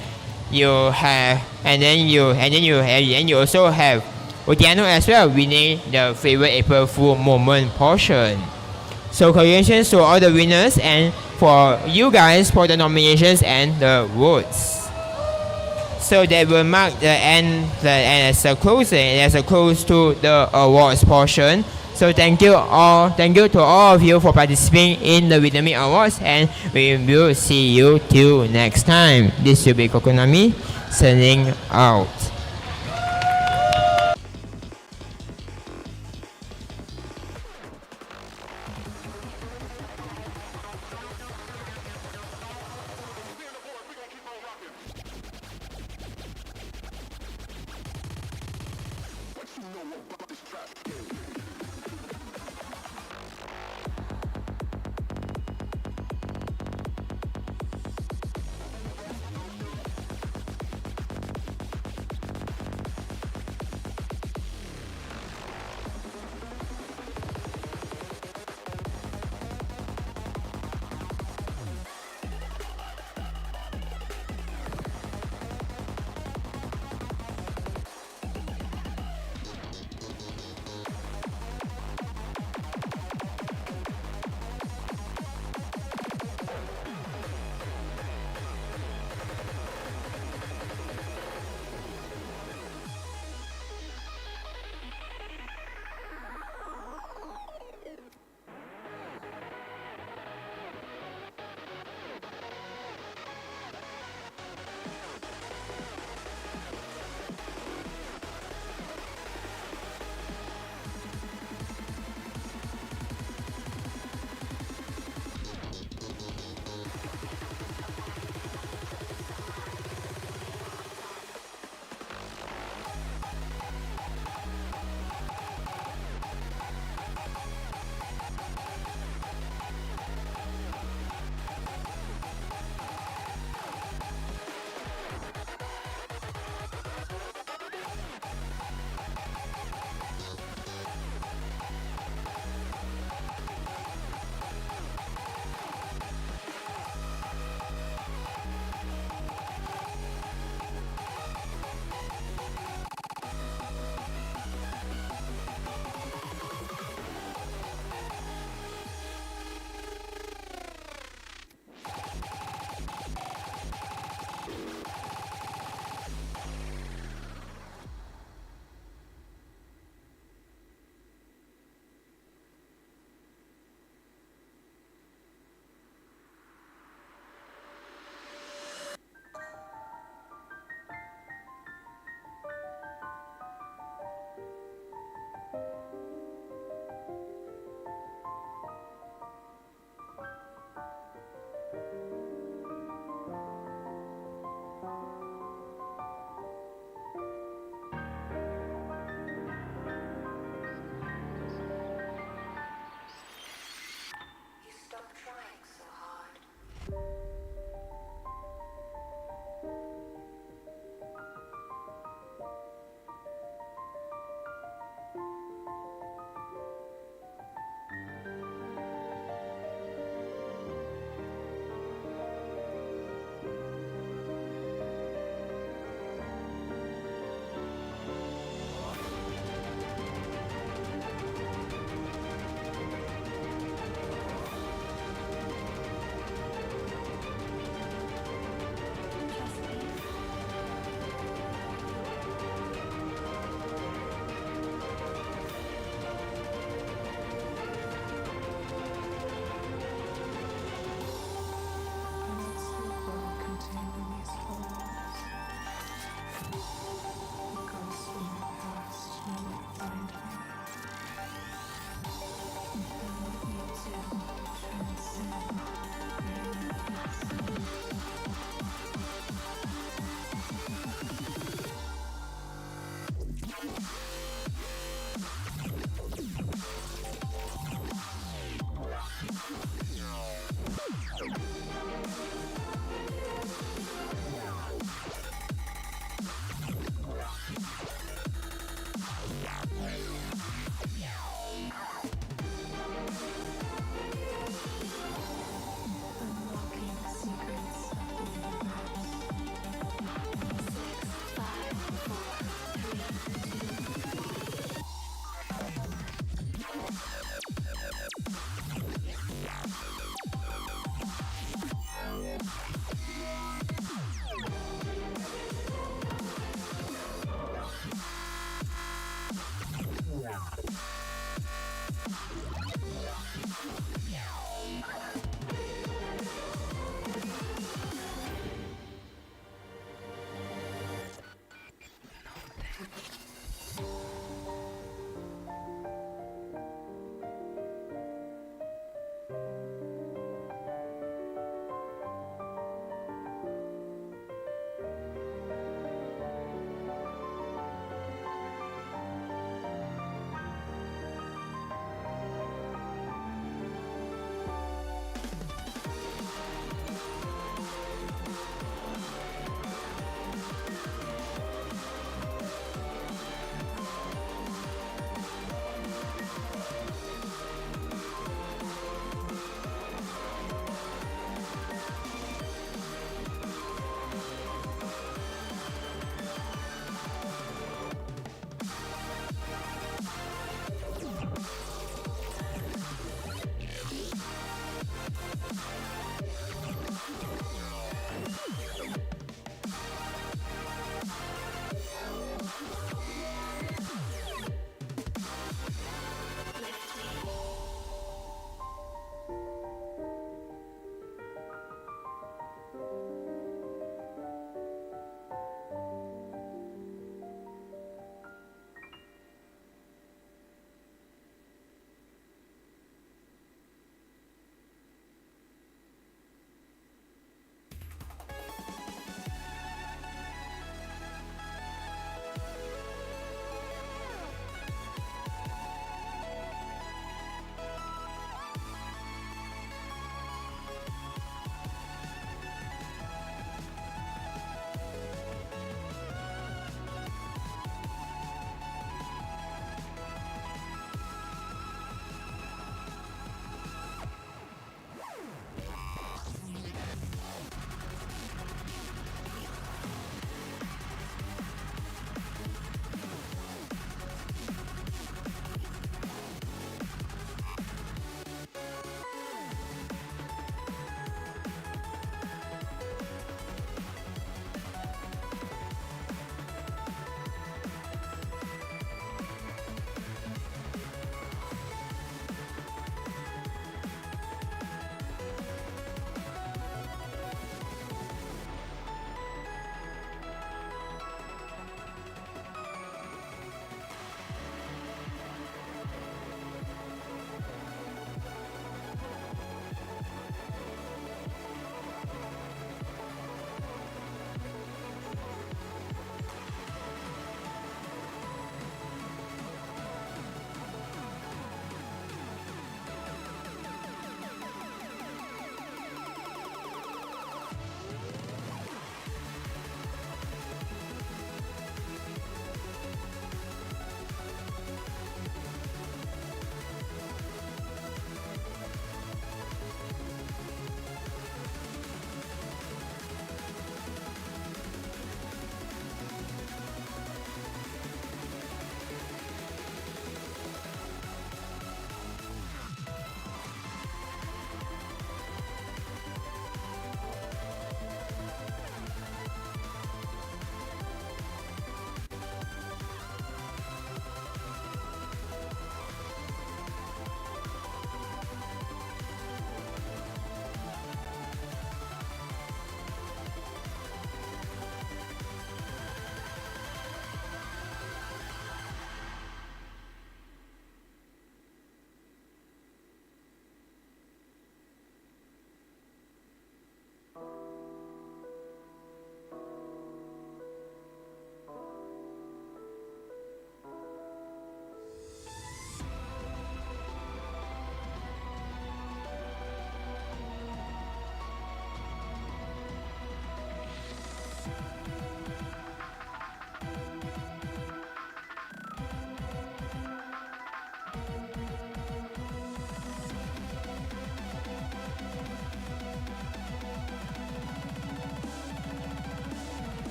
You have and then you also have Okeano as well winning the favorite April Fool moment portion. So congratulations to all the winners and for you guys for the nominations and the votes. So that will mark the end as a close to the awards portion. So thank you to all of you for participating in the Rhythmeet Awards, and we will see you till next time. This will be Kokonami signing out.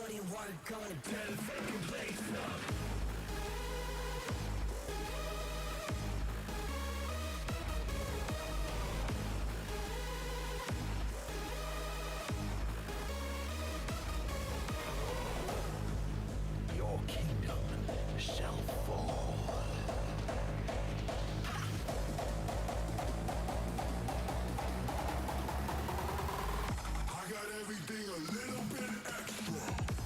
body work on a dead fucking place now. Your kingdom shall fall. I got everything a little bit extra.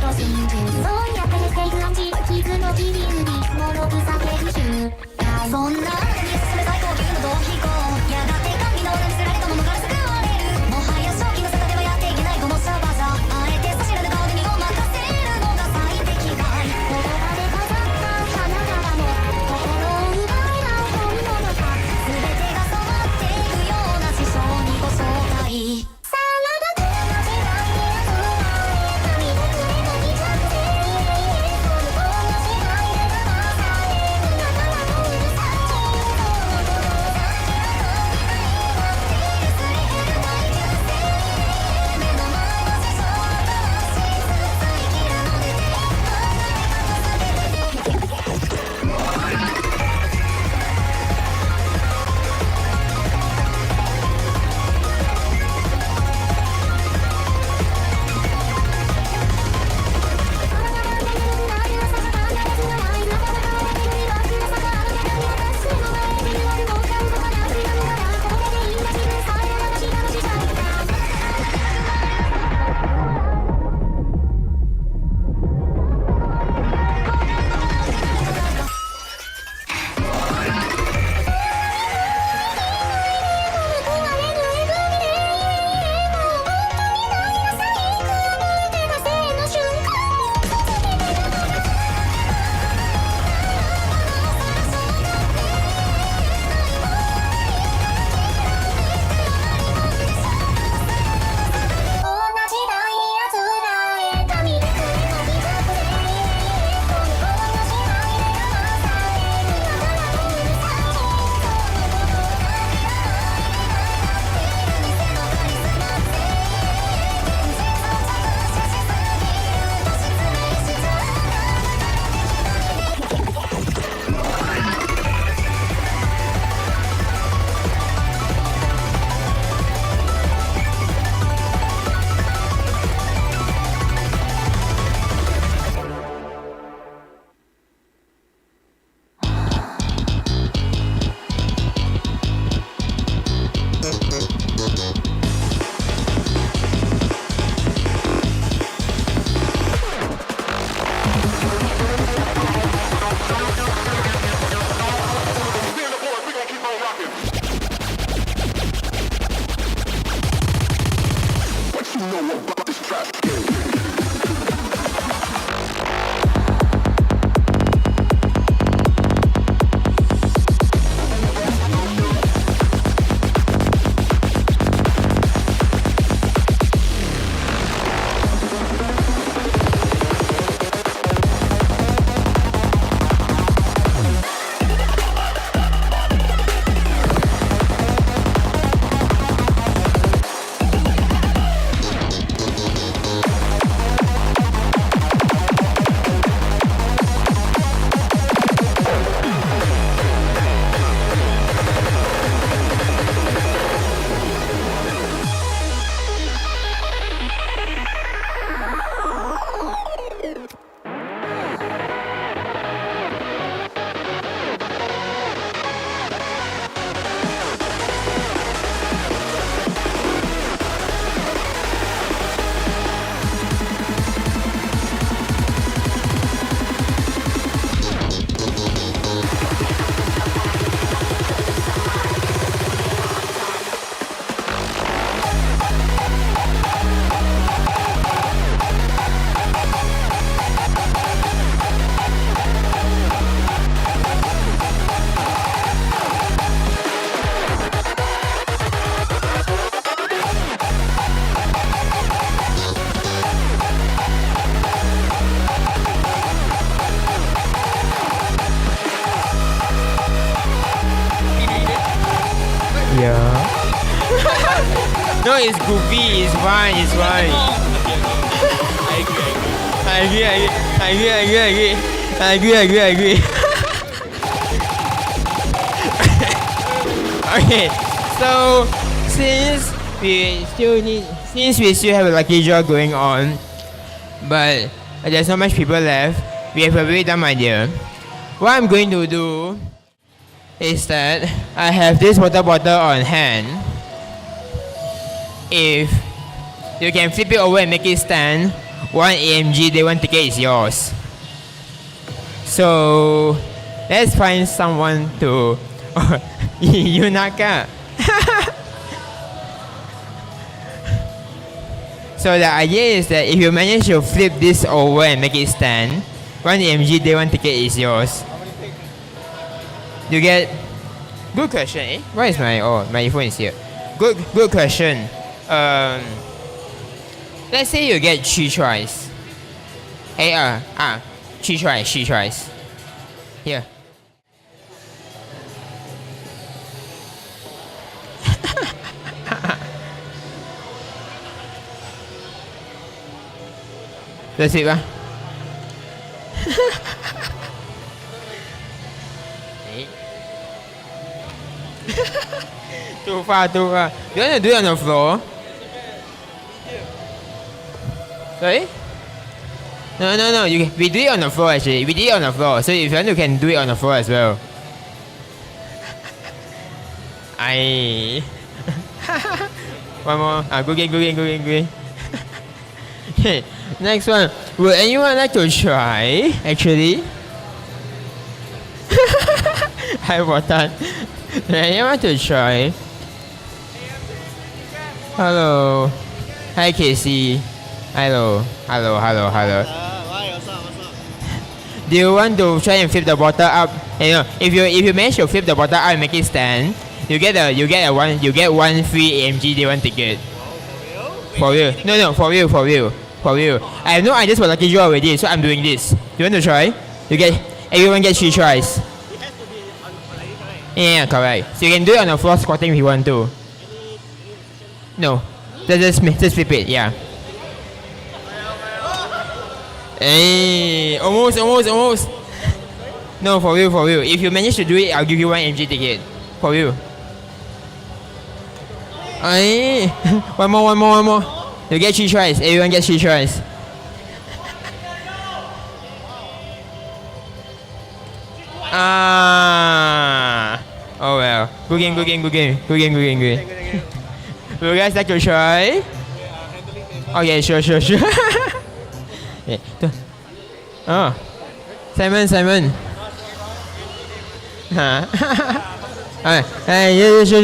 と真珠そうやって減っていくアンチ傷の切り売り物草研修そんなあなたに進め最高級の逃避行やがて管理能力せられたものから救われるもはや正気の沙汰ではやっていけないこのシャバザあえて差しらぬ顔で身を任せるのが最適解言葉で飾った花束も心を奪えない本物か全てが染まっていくような師匠にご紹介さらばこの時代に集まれた水くれとに着生この時代で騙される仲間のうるさい情報をNo, it's goofy. It's fine. It's fine. I agree. Okay, so since we still have a lucky draw going on, but there's not much people left, we have a very dumb idea. What I'm going to do is that I have this water bottle on hand. If you can flip it over and make it stand, one AMG Day 1 ticket is yours. So let's find someone to Yunaka. So the idea is that if you manage to flip this over and make it stand, one AMG Day 1 ticket is yours. You get... Good question, eh? Where is my... Oh, my phone is here. Good question. Let's say you get 3 tries. Hey, 3 tries. Here. That's it, ba? Too far. You want to do it on the floor? Sorry? No. We do it on the floor actually. We did it on the floor. So if you want, you can do it on the floor as well. One more. Good game. Okay, next one. Would anyone like to try? Actually, hi Wotan. Would anyone to try? Hello. Hi Casey. Hello. Do you want to try and flip the bottle up? You know, if you manage to flip the bottle up and make it stand, you get one free AMG Day 1 ticket. For you? No, for you. I have no ideas for lucky draw already, so I'm doing this. You want to try? Everyone gets 3 tries. Yeah, correct. So you can do it on the floor squatting if you want to. No, just flip it. Yeah. Hey, almost. No, for you. If you manage to do it, I'll give you one MG ticket. For you. Hey, one more. You get 3 tries. Everyone gets 3 tries. Oh well. Good game. Would you guys like to try? Okay, sure. Yeah. Oh, Simon. Huh? Hey, yeah, sure.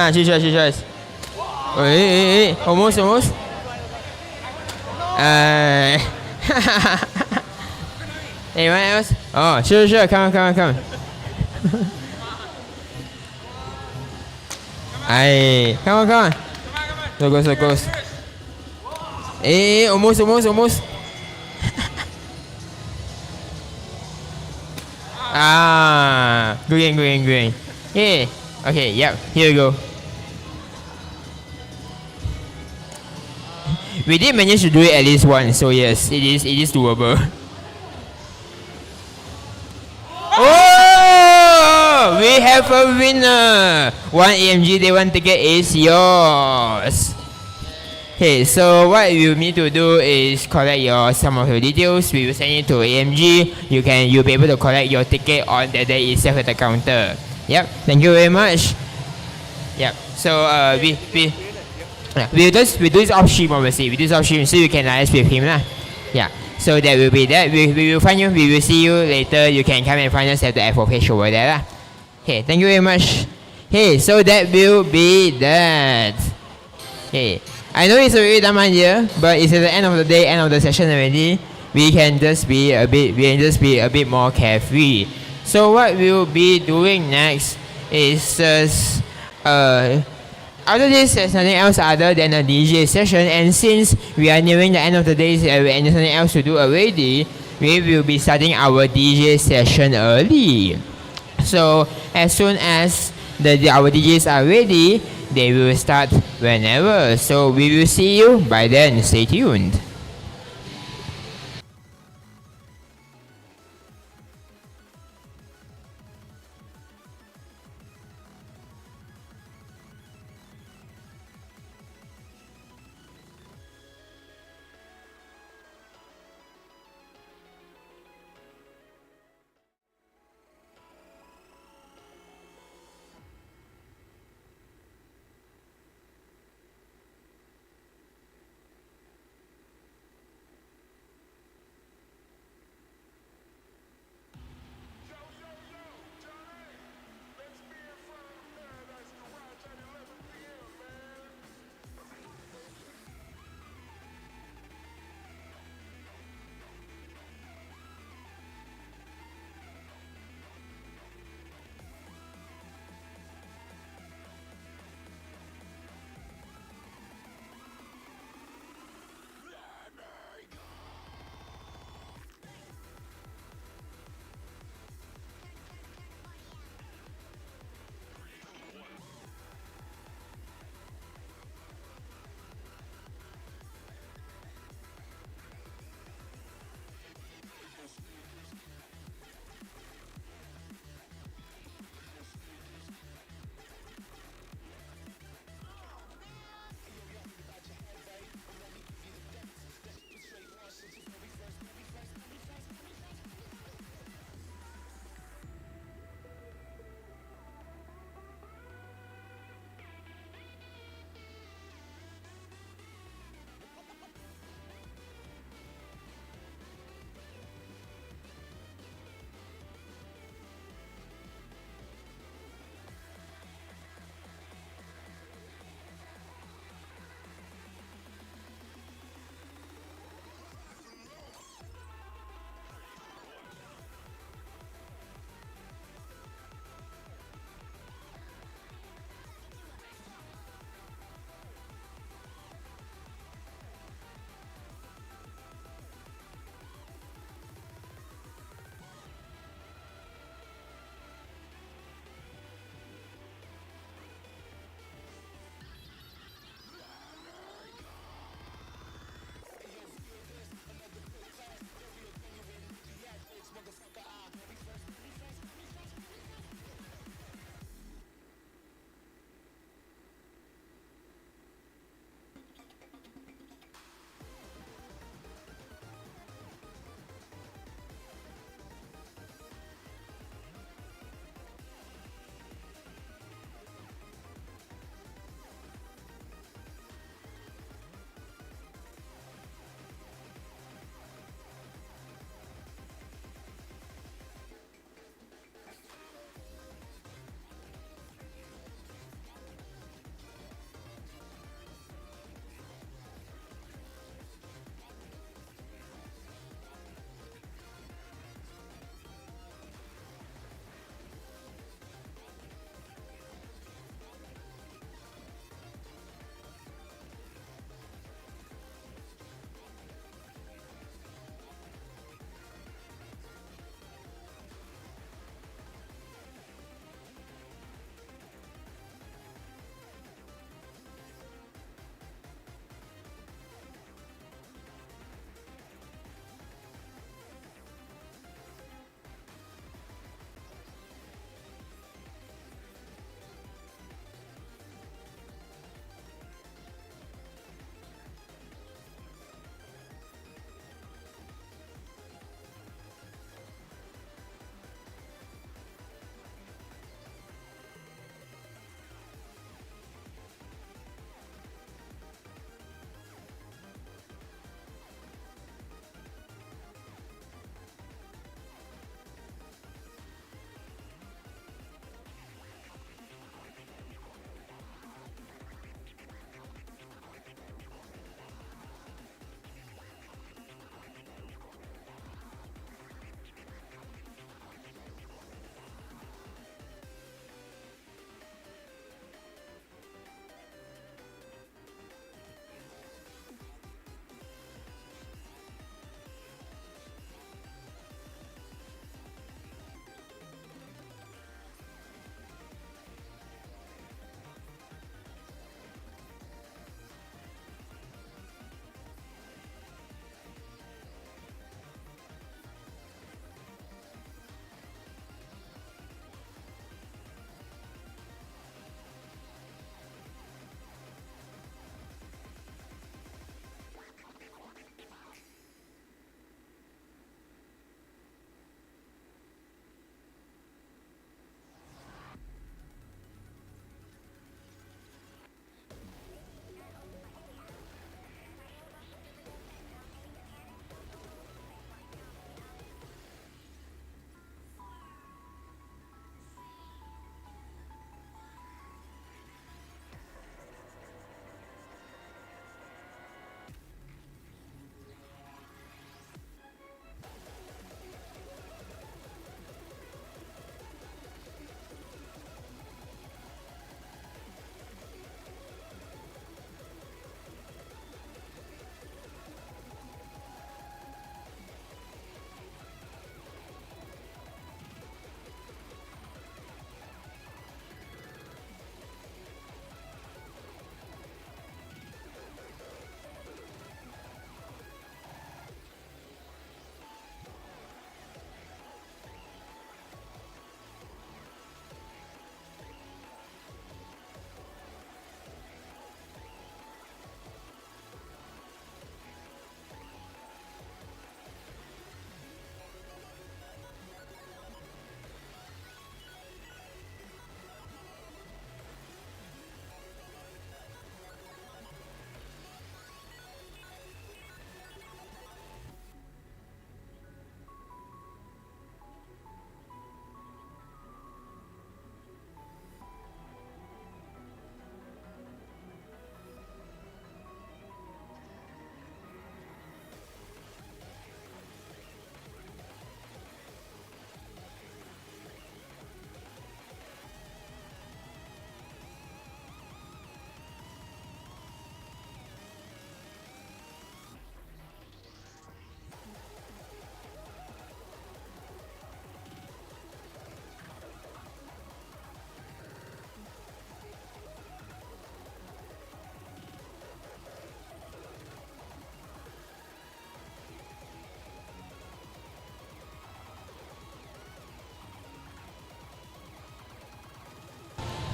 She tries. Wait, almost. Anyone else? Oh, sure. Come on. Come on. So close. Hey, almost. Good game. Yeah. Okay, yep. Here we go. We did manage to do it at least once, so yes, it is doable. Oh! We have a winner! One AMG Day 1 ticket is yours. Okay, so what you need to do is collect some of your details. We will send it to AMG. You'll be able to collect your ticket on the day itself at the counter. Yep. Thank you very much. Yep. So we do this off stream obviously. We do this off stream so you can liaise with him lah. Yeah. So that will be that. We will find you. We will see you later. You can come and find us at the F4 page over there lah. Okay. Thank you very much. Hey, so that will be that. Okay. I know it's a very dumb idea, but it's at the end of the day, end of the session already. We can just be a bit more carefree. So what we'll be doing next is just after this there's nothing else other than a DJ session, and since we are nearing the end of the day and there's nothing else to do already, we will be starting our DJ session early. So as soon as our DJs are ready, they will start whenever. So we will see you by then. Stay tuned.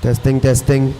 Testing, testing.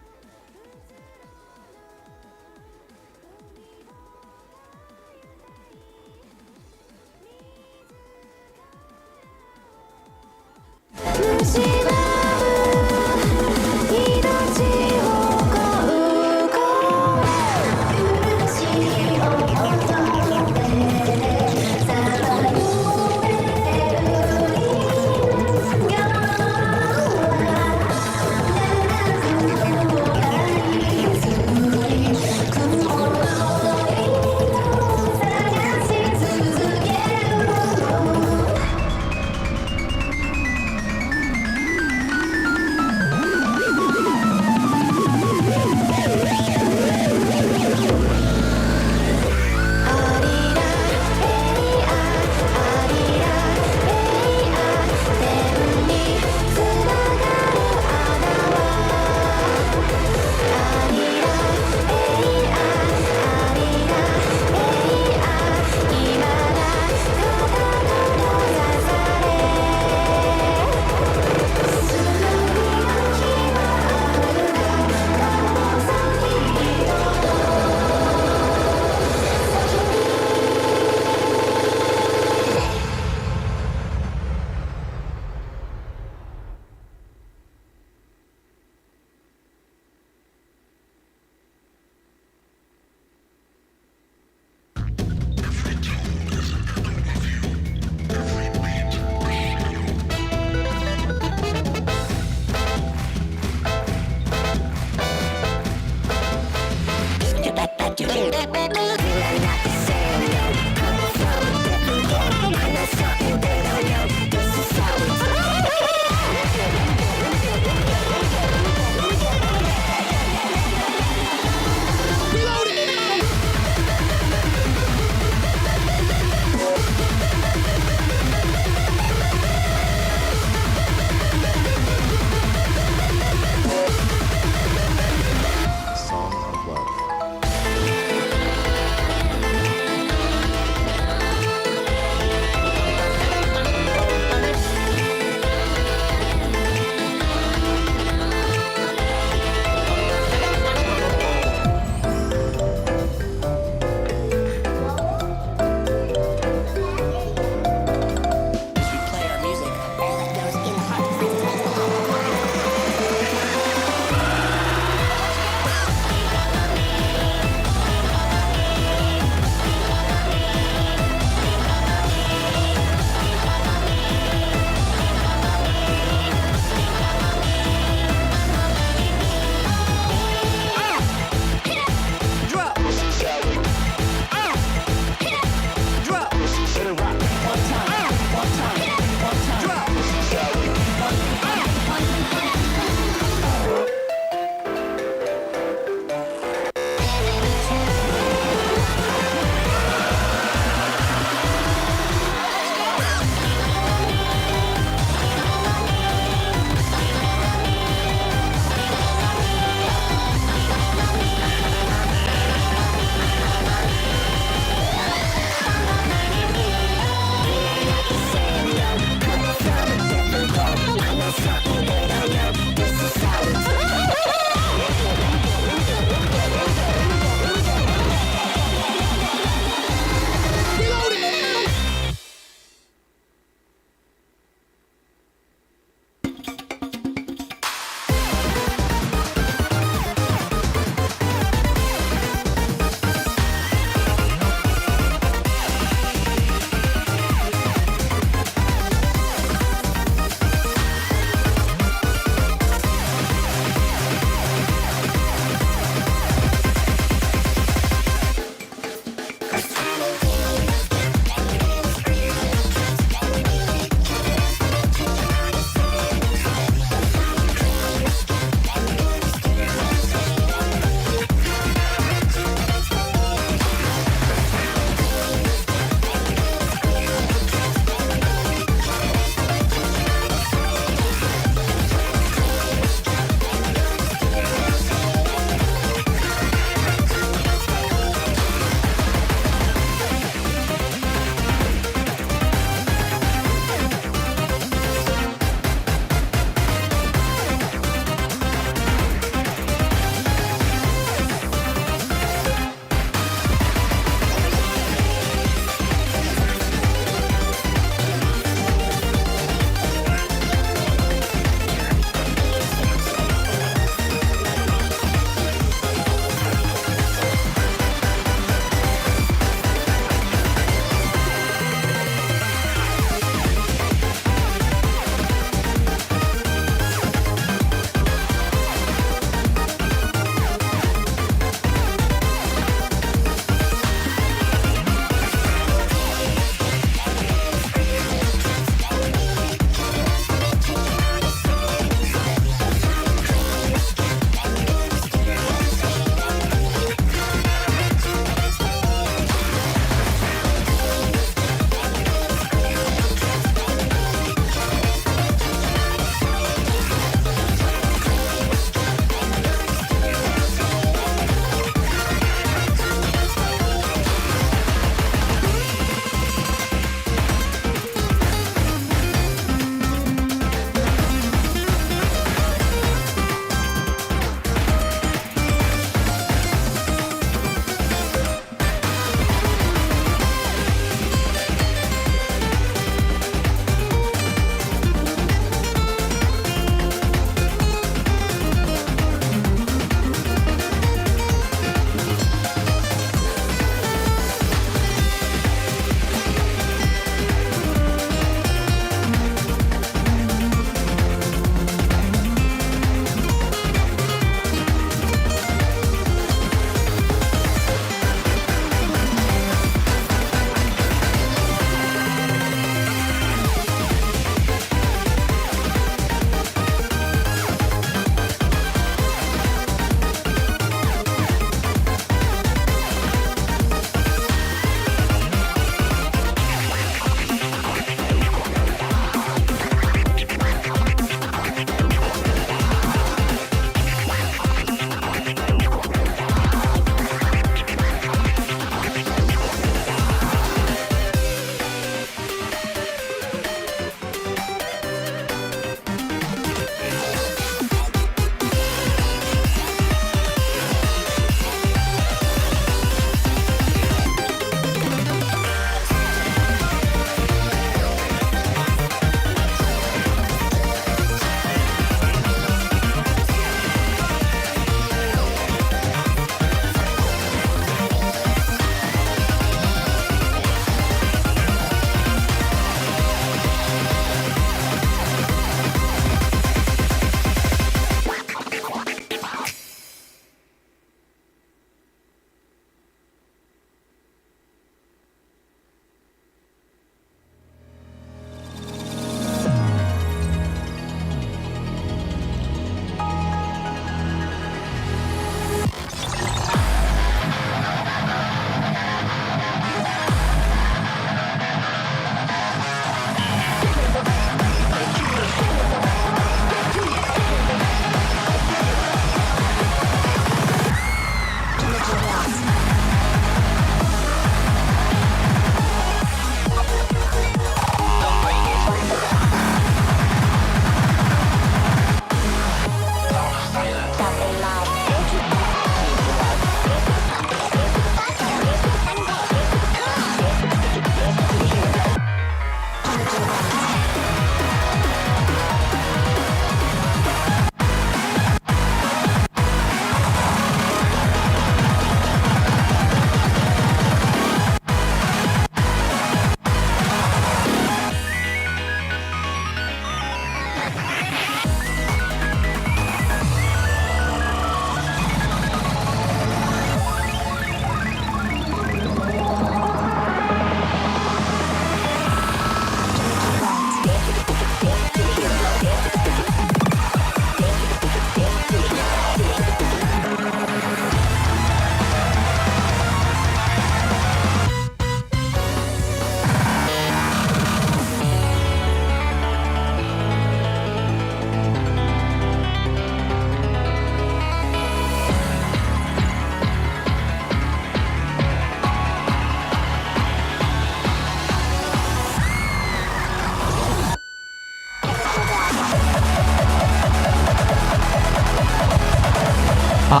Are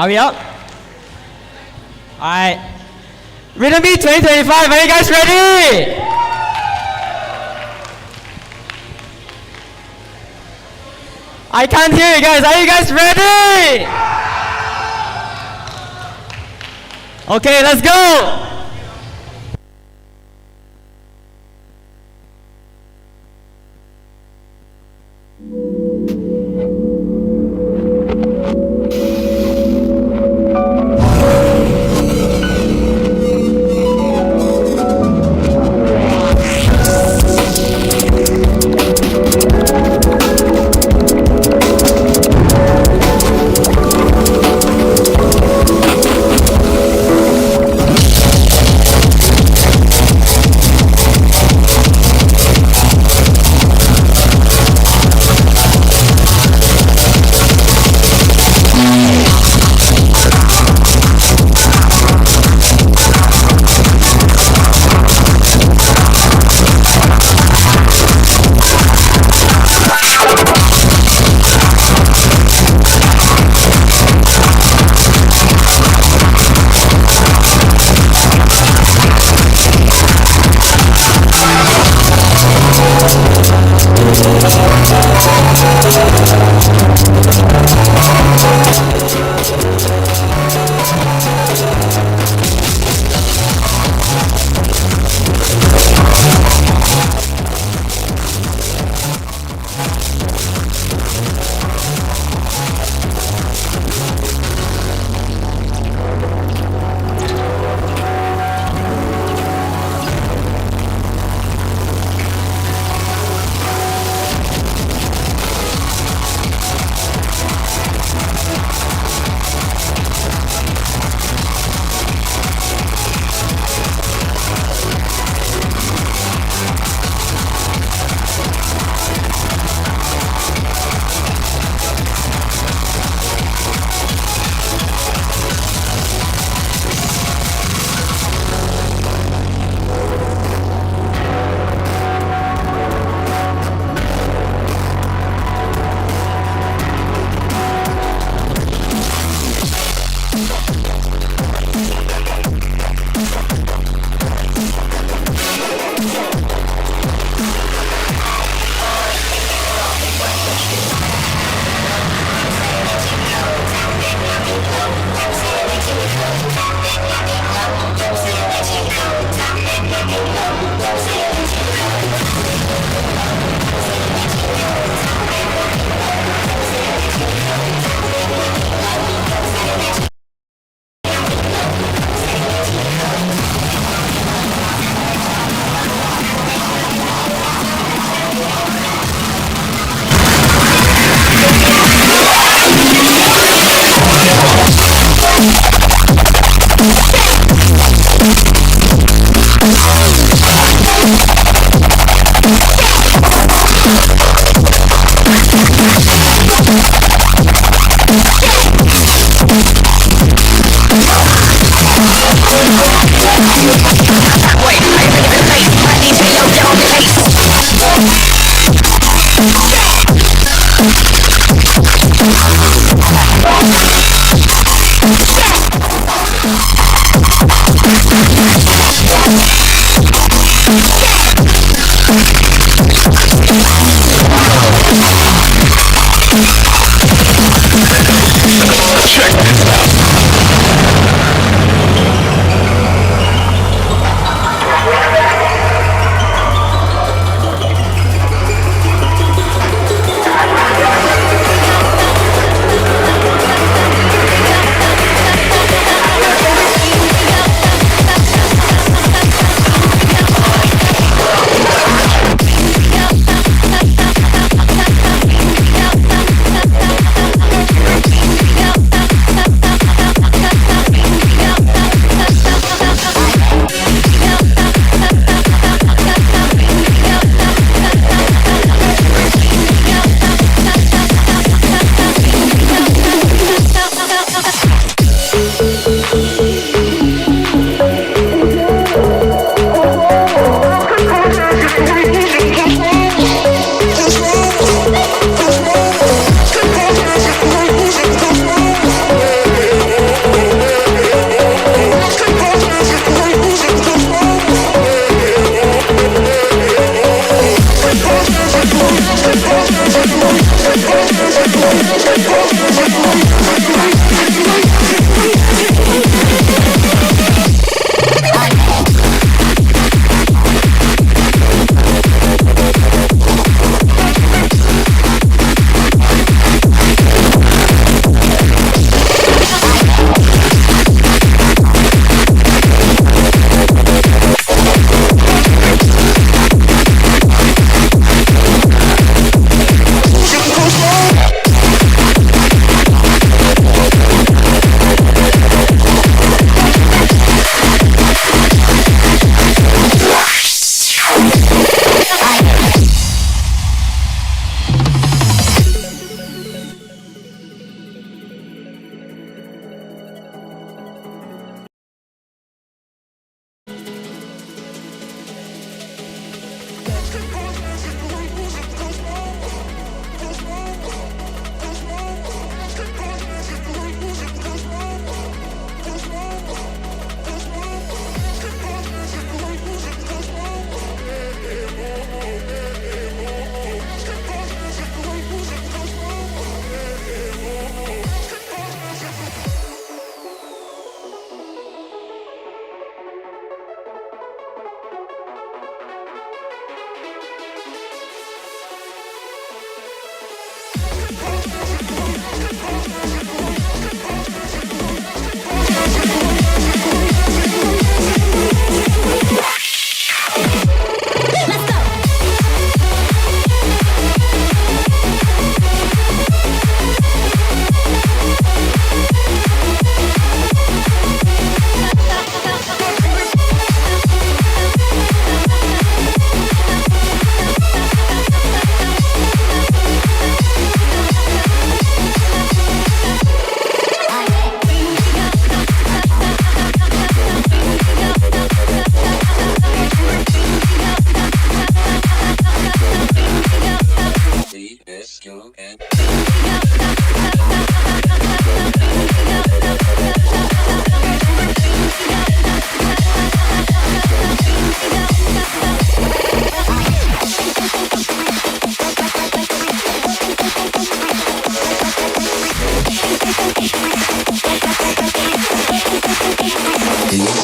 we up? Alright. Rhythmeet 2025, are you guys ready? I can't hear you guys. Are you guys ready? Okay, let's go.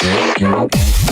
Work it,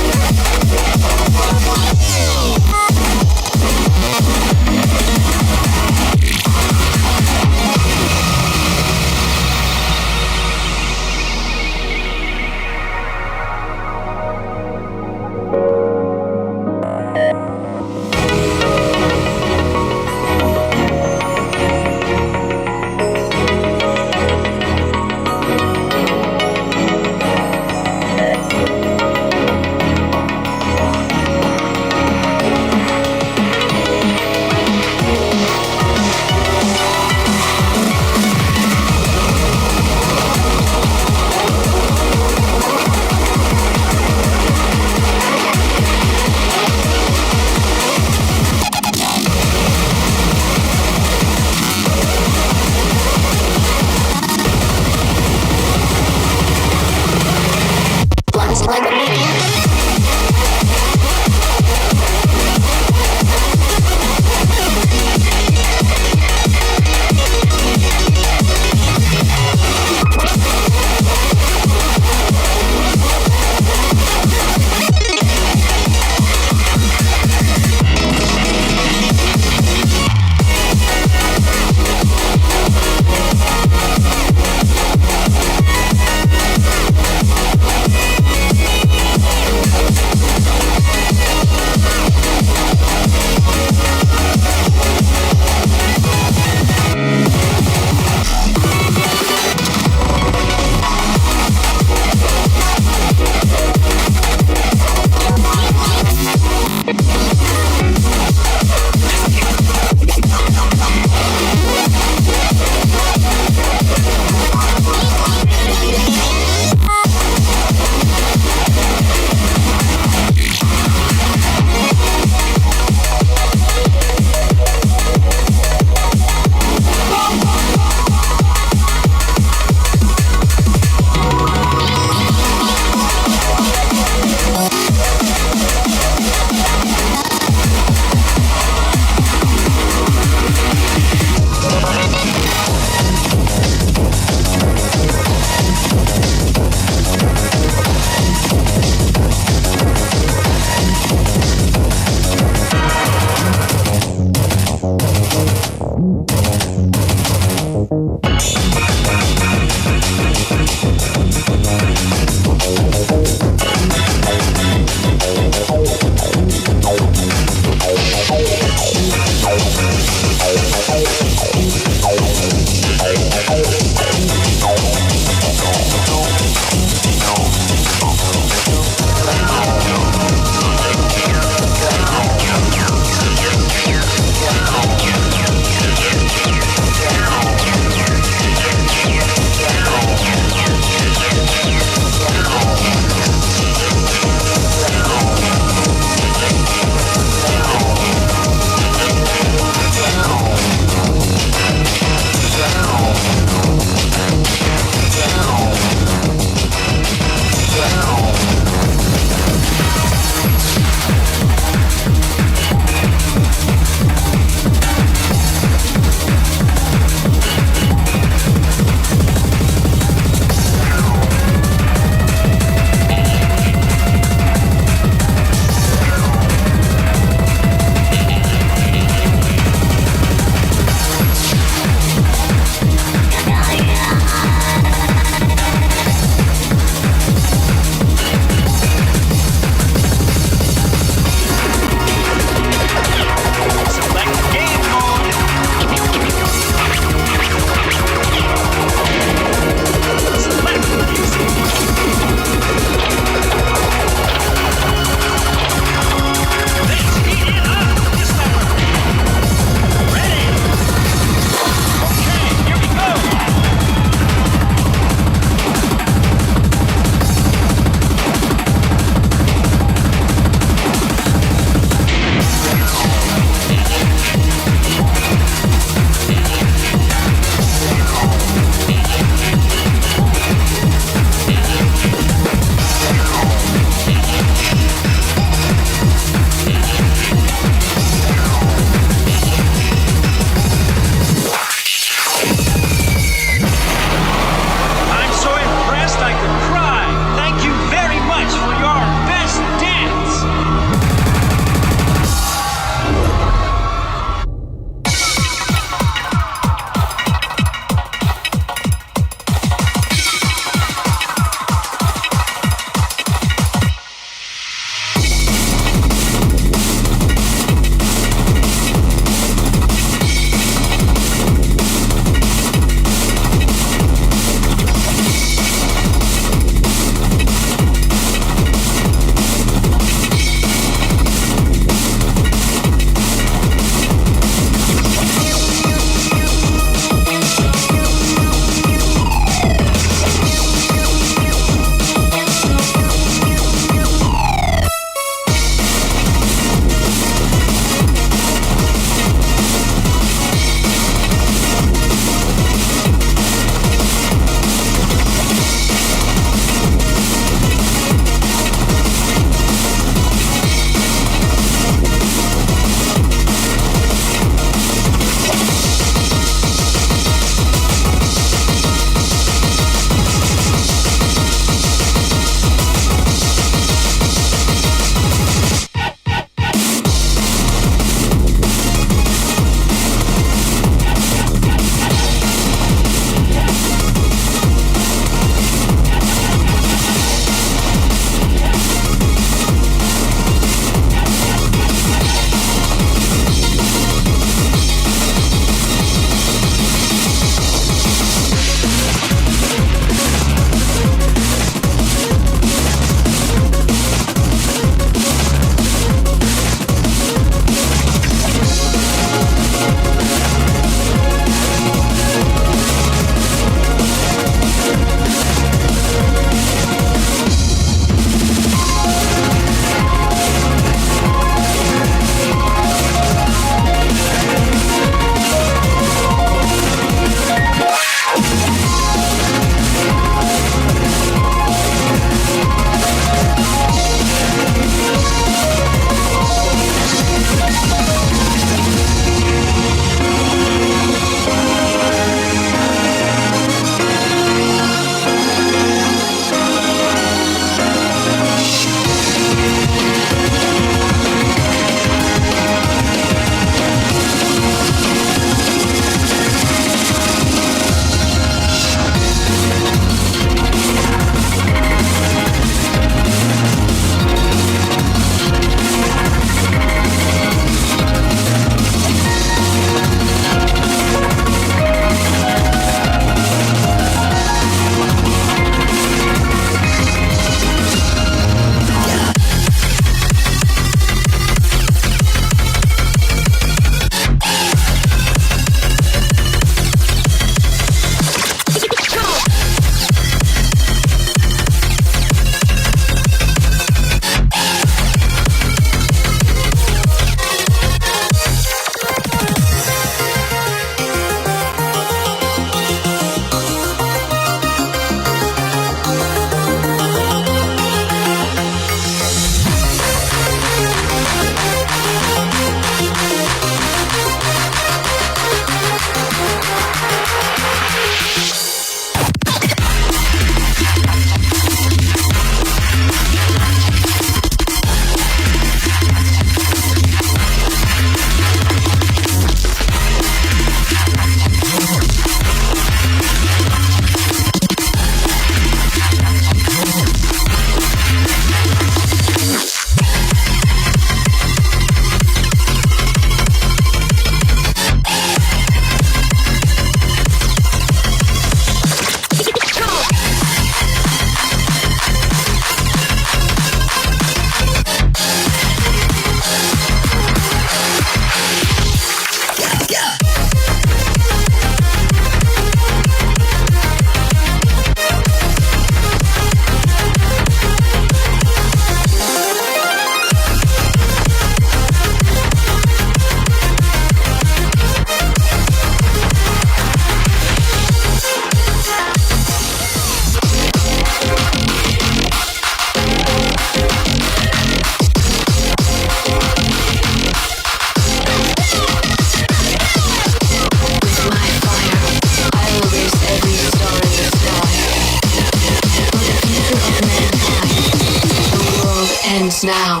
now.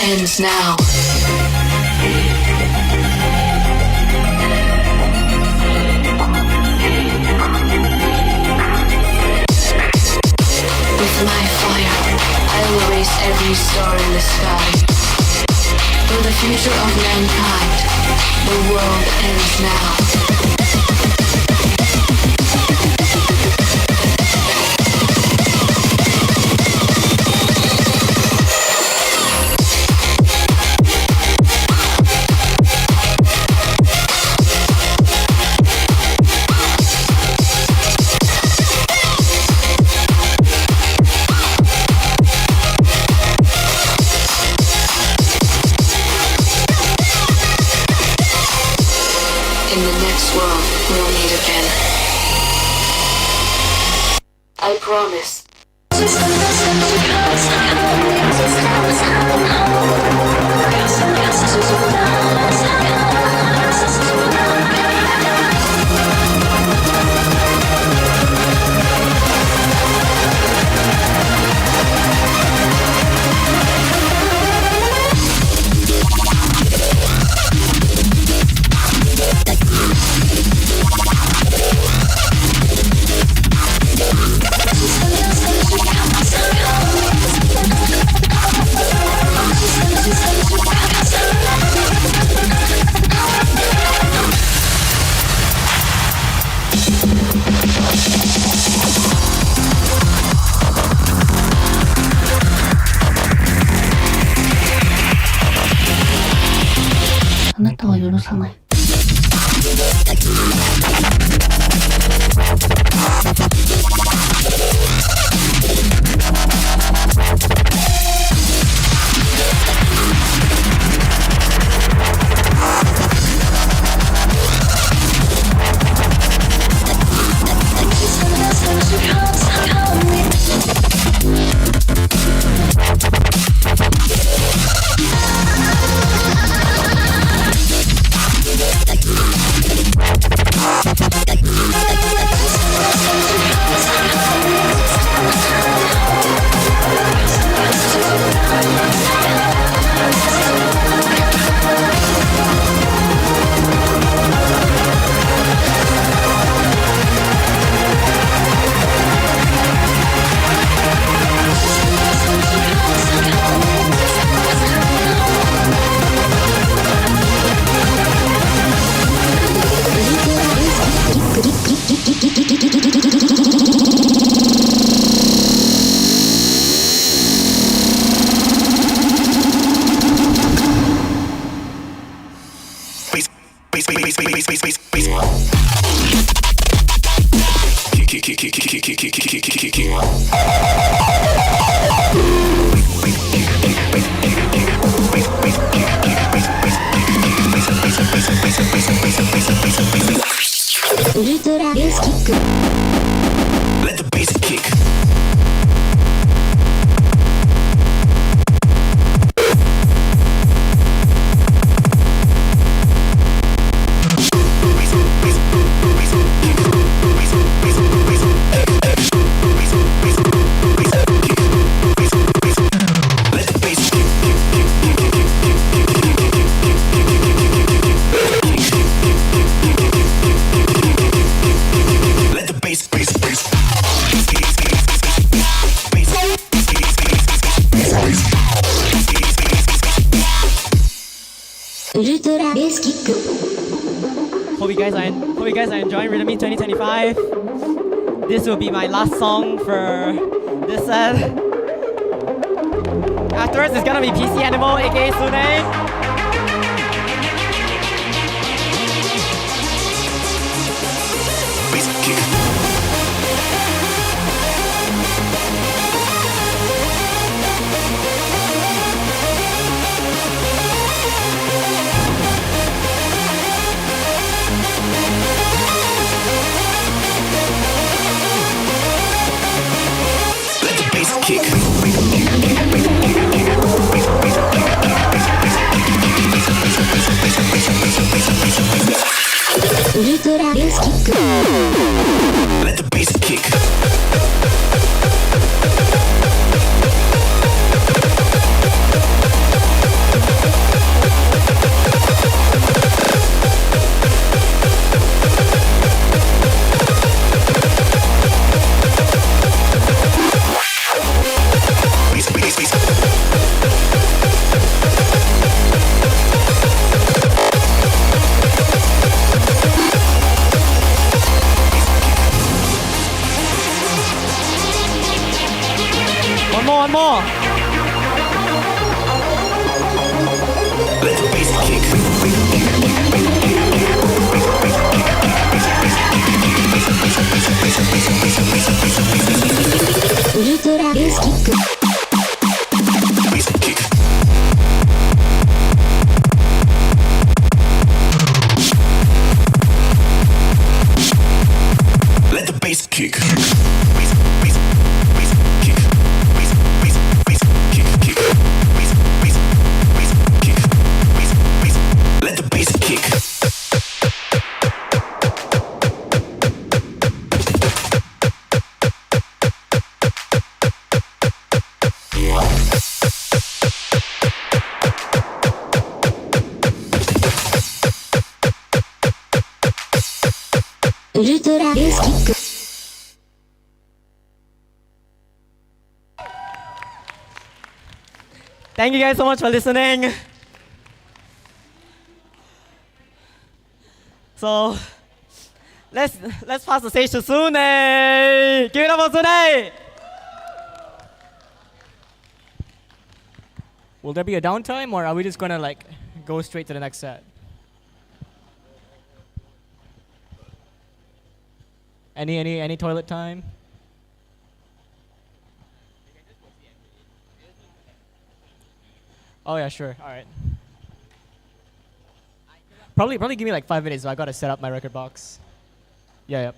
Ends now. With my fire, I'll erase every star in the sky. For the future of mankind, the world ends now. In the next world, we'll meet again. I promise. Let the bass kick. Hope you guys are enjoying Rhythmeet 2025. This will be my last song for this set. Afterwards, it's gonna be PC Animal, aka Sune. Let the bass kick. One more. Let the bass kick. Ultra bass kick. Bass kick. Let the bass kick. Let the bass kick. Ultra bass kick. Thank you guys so much for listening. So let's pass the stage to Sune. Give it up for Sune. Will there be a downtime, or are we just gonna like go straight to the next set? Any toilet time? Oh yeah, sure. All right. Probably give me like 5 minutes. So I gotta set up my record box. Yeah, yep.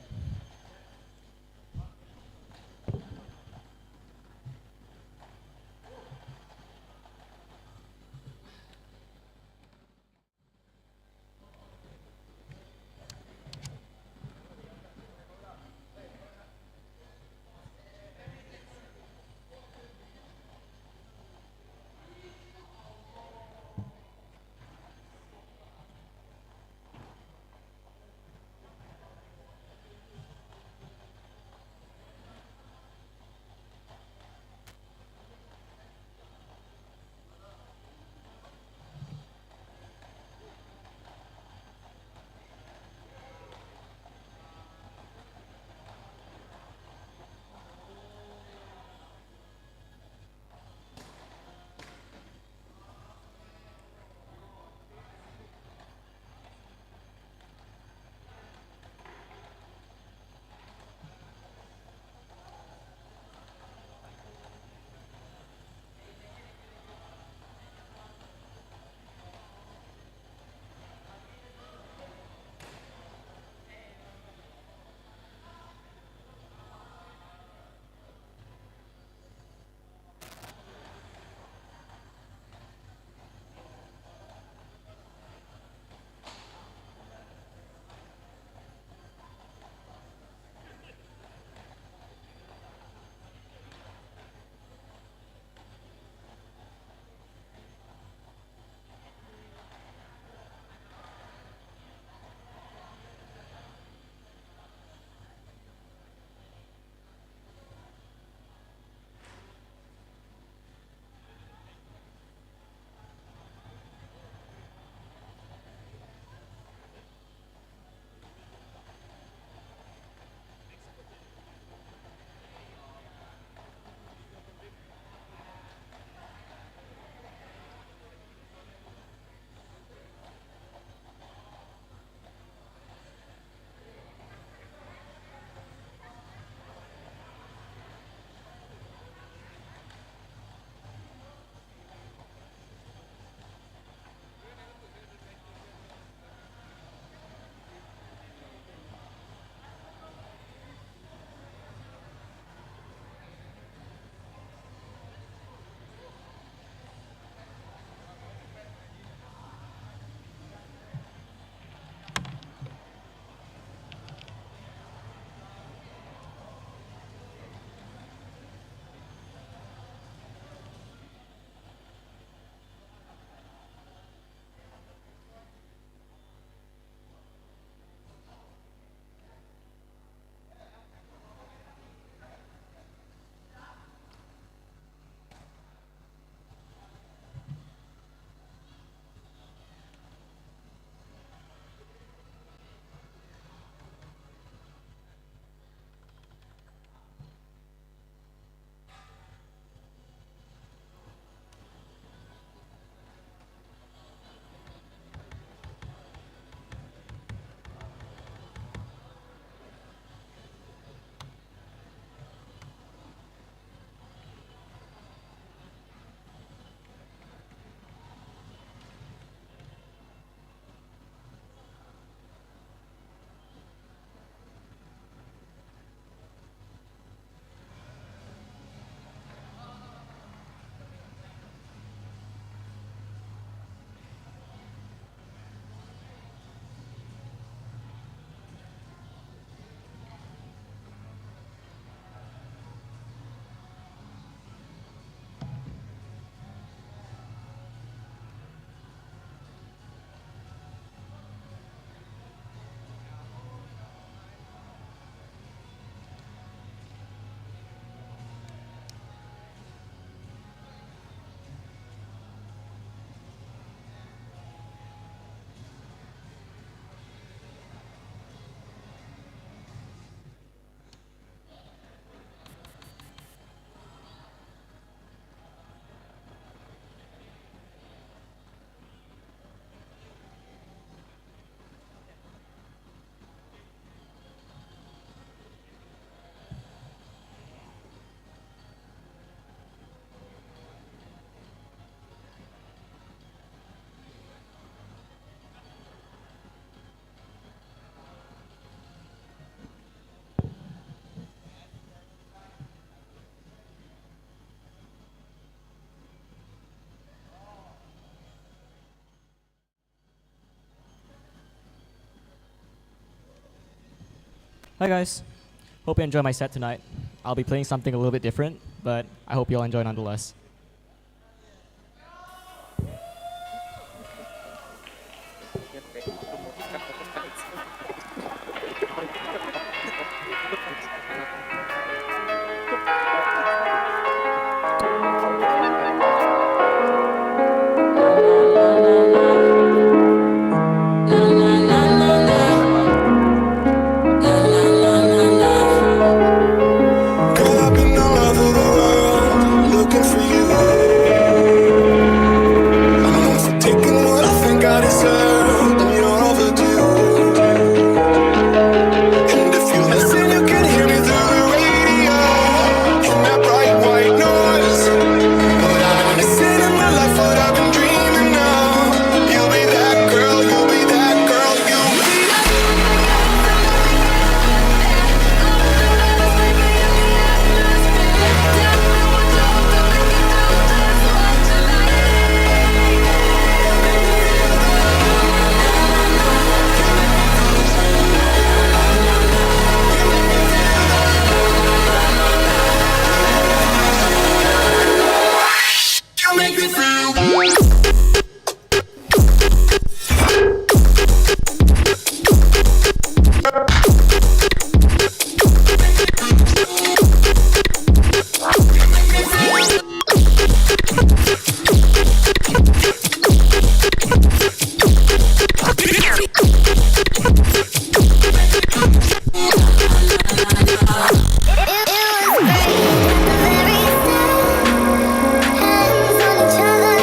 Hi guys. Hope you enjoy my set tonight. I'll be playing something a little bit different, but I hope you'll enjoy nonetheless. Girl, I've been all over the world looking for you. I'm known for taking what I think I deserve, and you're overdue. And if you listen, you can hear me through the radio in that bright white noise. But I've been missing in my life what I've been dreaming of. You'll be that girl, you'll be that girl, you'll be that. You make me feel good. Hands on each other.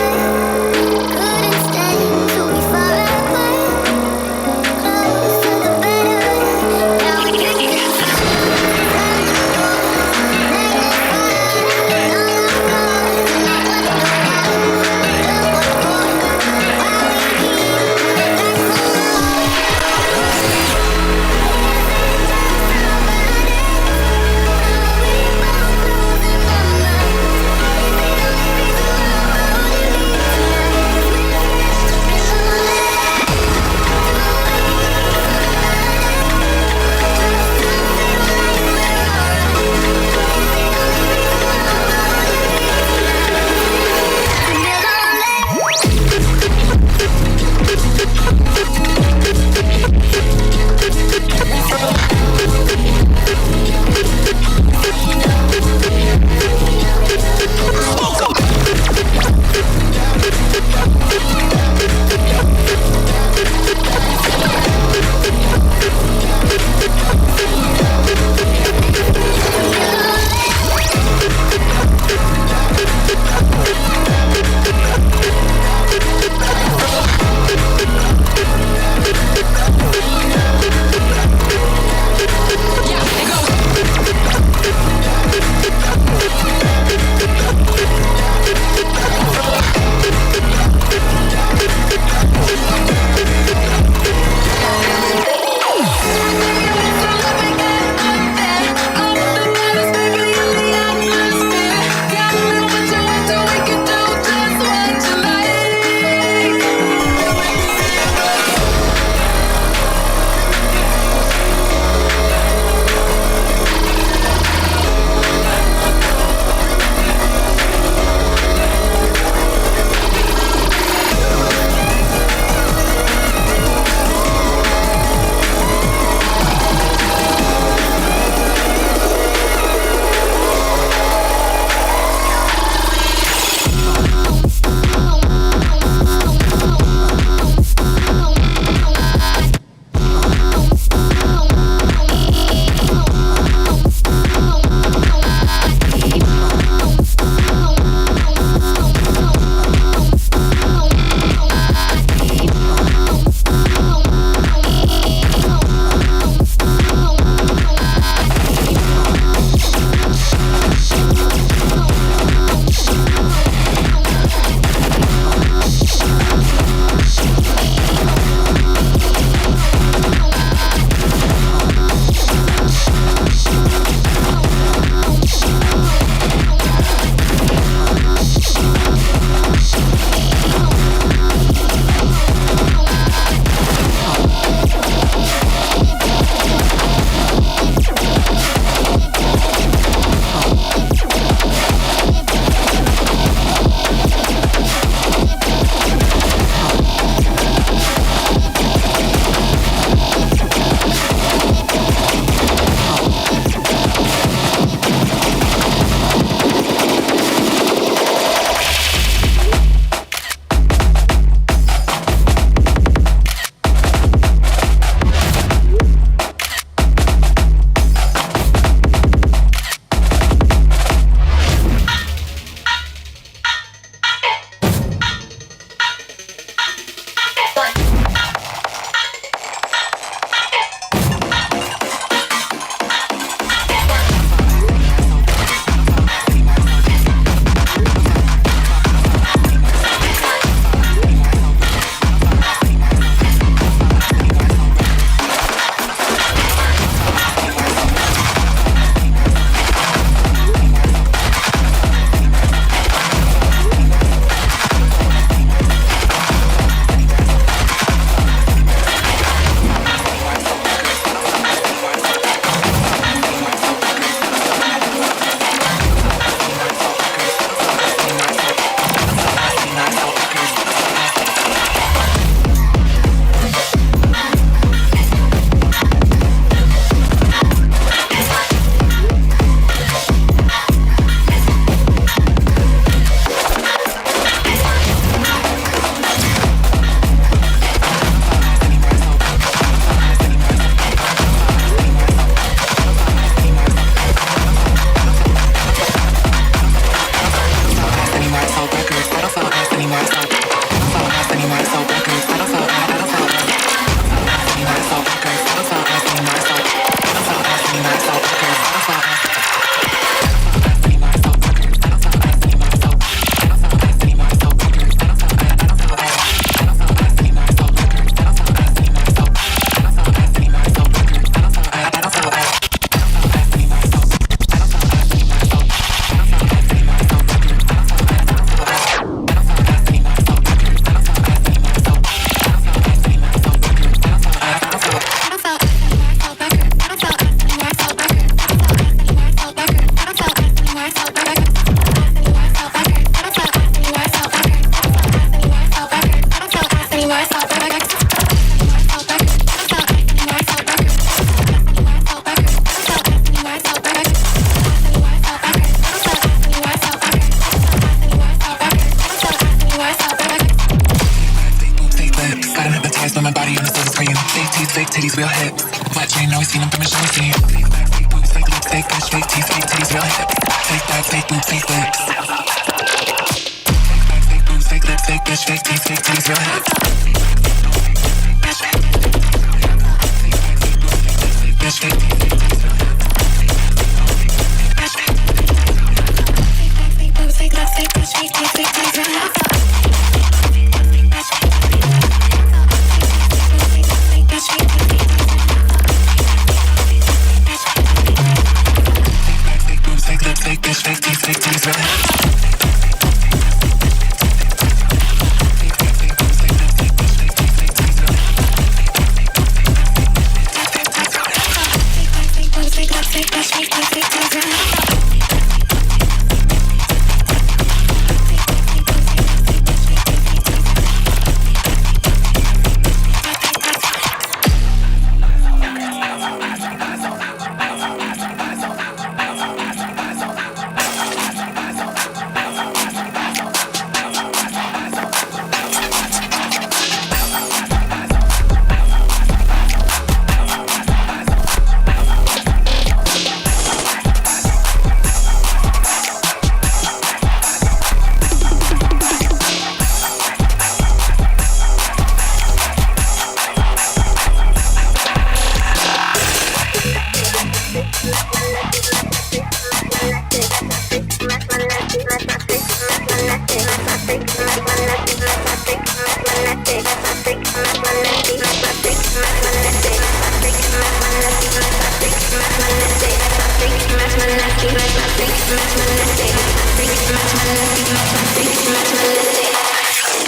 anymore. So us anymore. So records. I don't sell us anymore. So records. I don't sell us anymore. So us anymore. So records. I don't sell us. Fake titties, real hips. Flat chain, always seen them from a show scene. Fake boobs, fake lips, fake bitch, fake teeth, fake titties, real hips. Fake back, fake boobs, fake lips. Fake back, fake boobs, fake lips, fake bitch, fake teeth, fake titties, real hips. Fake bitch, fake teeth, fake titties, real hips. Fake boobs, fake lips, fake bitch, fake teeth, fake titties, real hips. Fake bitch, fake teeth, fake titties, real hips.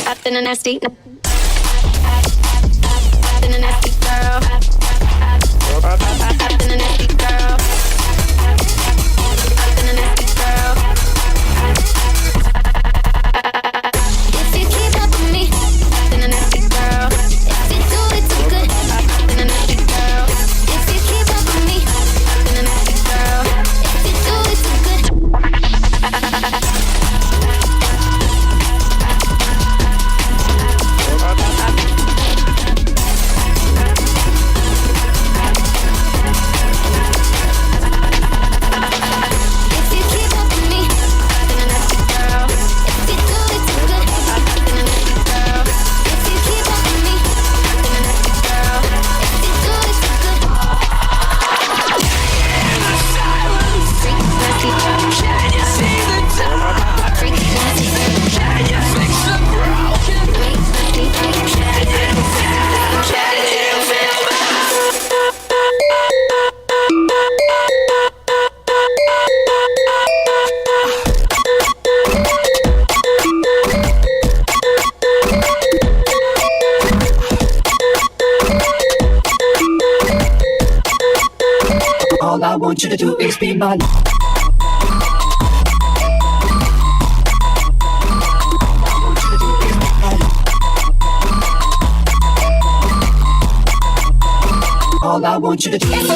I've been a nasty girl. I've been a nasty girl. I've been a nasty girl. If you keep up with me, I've been a nasty girl. If you do it too good, I've been a nasty girl. If you keep up with me, I've been a nasty girl. If you do it too good. All I want you to do is be my All I want you to do is be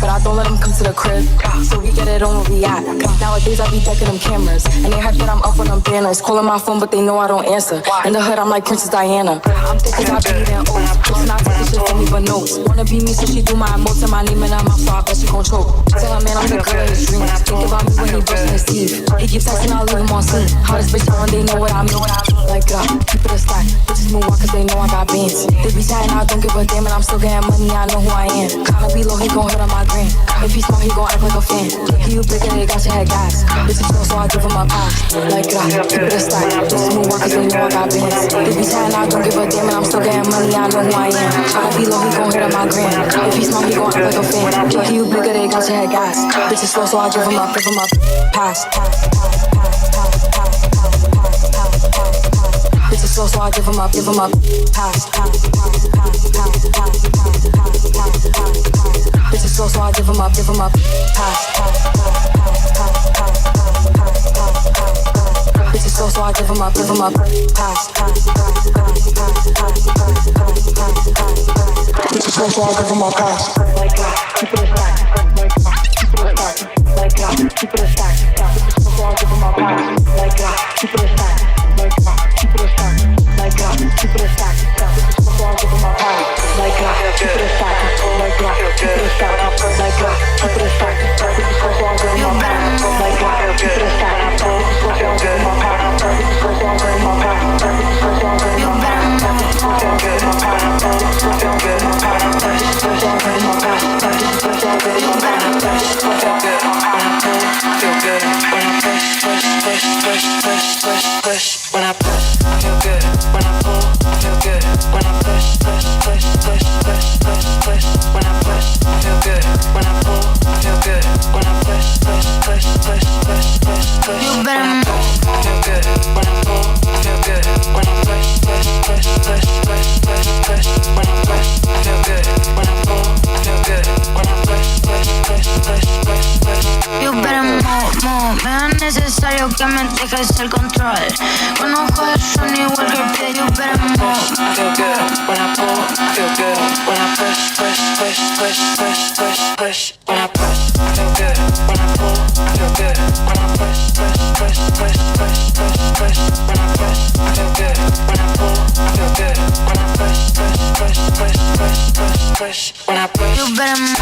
but I don't let them come to the crib. So we get it on where we at. Nowadays I be decking them cameras, and they heard that I'm up on them banners. Calling my phone, but they know I don't answer. In the hood, I'm like Princess Diana. I'm thick as I be eating oats. Listen, I take this shit from me, but notes. Wanna be me, so she do my emotes and my name in her mouth, so I bet she gon' choke. Tell her, man, I'm the girl of his dreams. Think about me when he brushing his teeth. He keep texting, I'll leave him on scene. Hottest bitch on, they know what I mean. Like, keep it a stack. Bitches move on, cause they know I got bands. They be saying I don't give a damn, and I'm still getting money, I know who I am. Kinda be low, he gon' hit on my gram. If he smart, he gon' act like a fan. You bigger, they got your head gas. Bitches slow, so I give him a pass. Like, keep it a stack. Bitches move on, cause they know I got bands. They be saying I don't give a damn, and I'm still getting money, I know who I am. Kinda be low, he gon' hit on my gram. If he smart, he gon' act like a fan. You bigger, they got your head gas. Bitches slow, so I give him a pass. Bitches slow, so I give him a pass. Bitches slow, so I give him a pass. Bitches slow, so I give him a pass. Bitches slow, so I give him a pass. Like keep it a stack. Like keep it a stack. Bitches slow, so I give him a pass. Like keep it a stack. Keep it a stack. Like keep it a stack. Bitches slow, so I give him a pass. Like keep it a stack. Like keep it a stack. Like keep it a stack. Bitches slow, so I give him a pass. Like keep it a stack. Bitches slow, so I give him a pass. Bitches slow, so I give him a pass. Bitches slow, so I give him a pass. Bitches slow, so I give him a pass. Bitches slow, so I give him a pass. Bitches slow, so I give him a pass. Bitches slow, so I give him a pass. Bitches slow, so I give him a pass. Feel good when I push. When I push, I feel good. When I pull, I feel good. When I push. When I push, I feel good. When I pull, I feel good. When I push. You better push, I feel good. When I pull, I feel good. When I push. When I push, I feel good. When I pull, I feel good. When I push. You better move. Me es necesario que me dejes el control. Con ojos de Johnny Walker pide you better move. I feel good when I pull, I feel good when I push. When I push, I feel good. When I pull, I feel good. When I push. When I push, I feel good. When I pull, I feel good. When I push. When I push, you better move.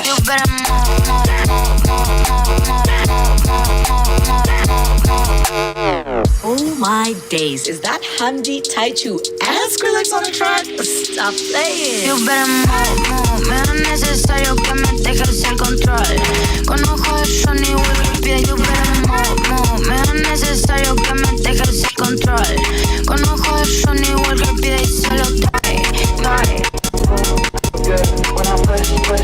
You better Oh my days, is that Hamdi Taichu and Skrillex on the track? Stop playing. You better move. Me es necesario que me dejes el control. Con ojos de Johnny Walker pide you better move. Me es necesario que me dejes el control. Con ojos de Johnny Walker pide y se lo trae. When I push. When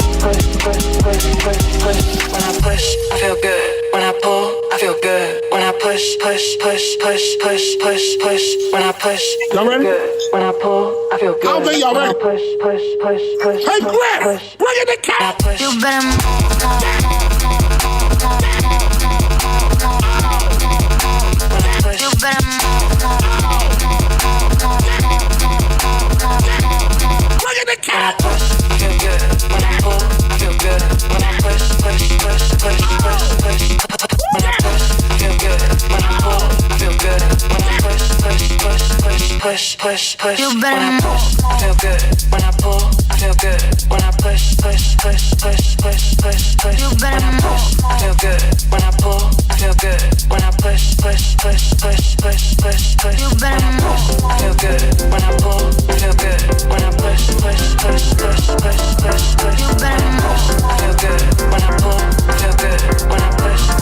I push, I feel good. When I pull, I feel good. When I push. When I push, y'all ready? When I pull, I feel good. I don't think y'all ready. When I push. Hey, Griff, bring in the cat. You better You better bring in the cat. When I push, I feel good. When I pull, I feel good. When I push. When I push, I feel good. When I pull, I feel good. When I push. You better when I push, I feel good. When I pull, I feel good. When I push. You better when I push, I feel good. When I pull, I feel good. When I push. You better when I push, I feel good. When I pull, I feel good. When I push. You better push, I feel good. When I pull, I feel good. When I push. You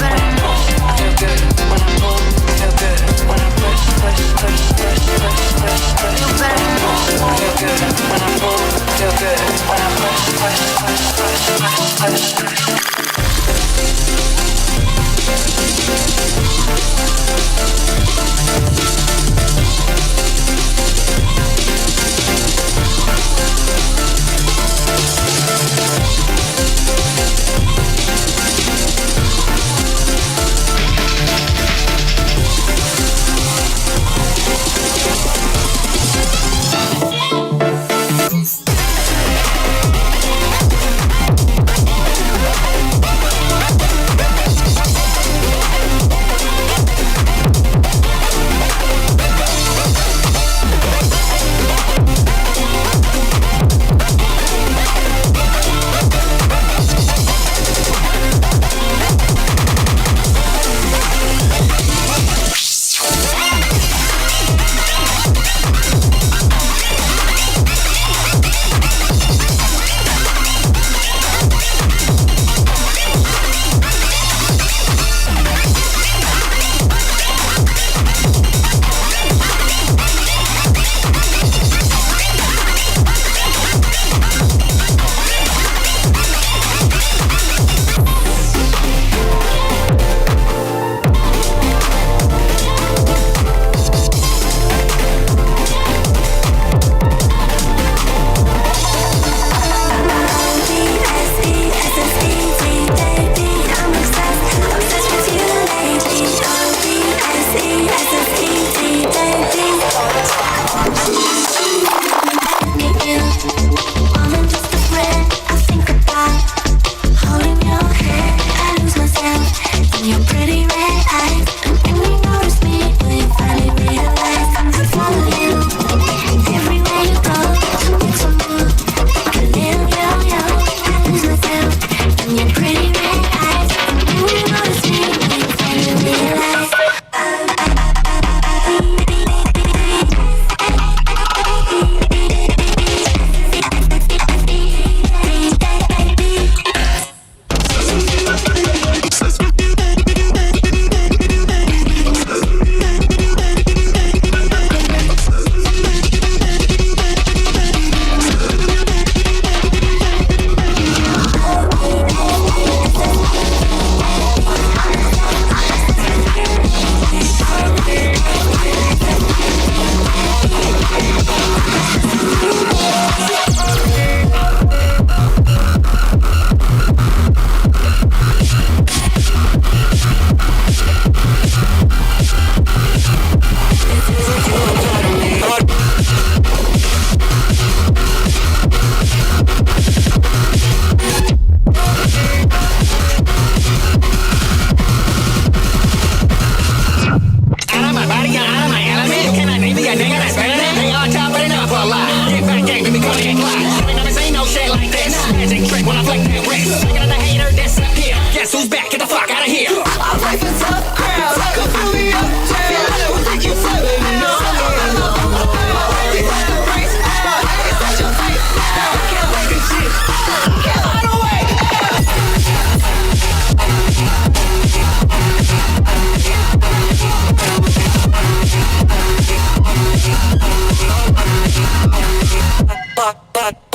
better push, I feel good. When I pull, I feel good. When I push. You better push, I feel good. When I pull, I feel good. When I push.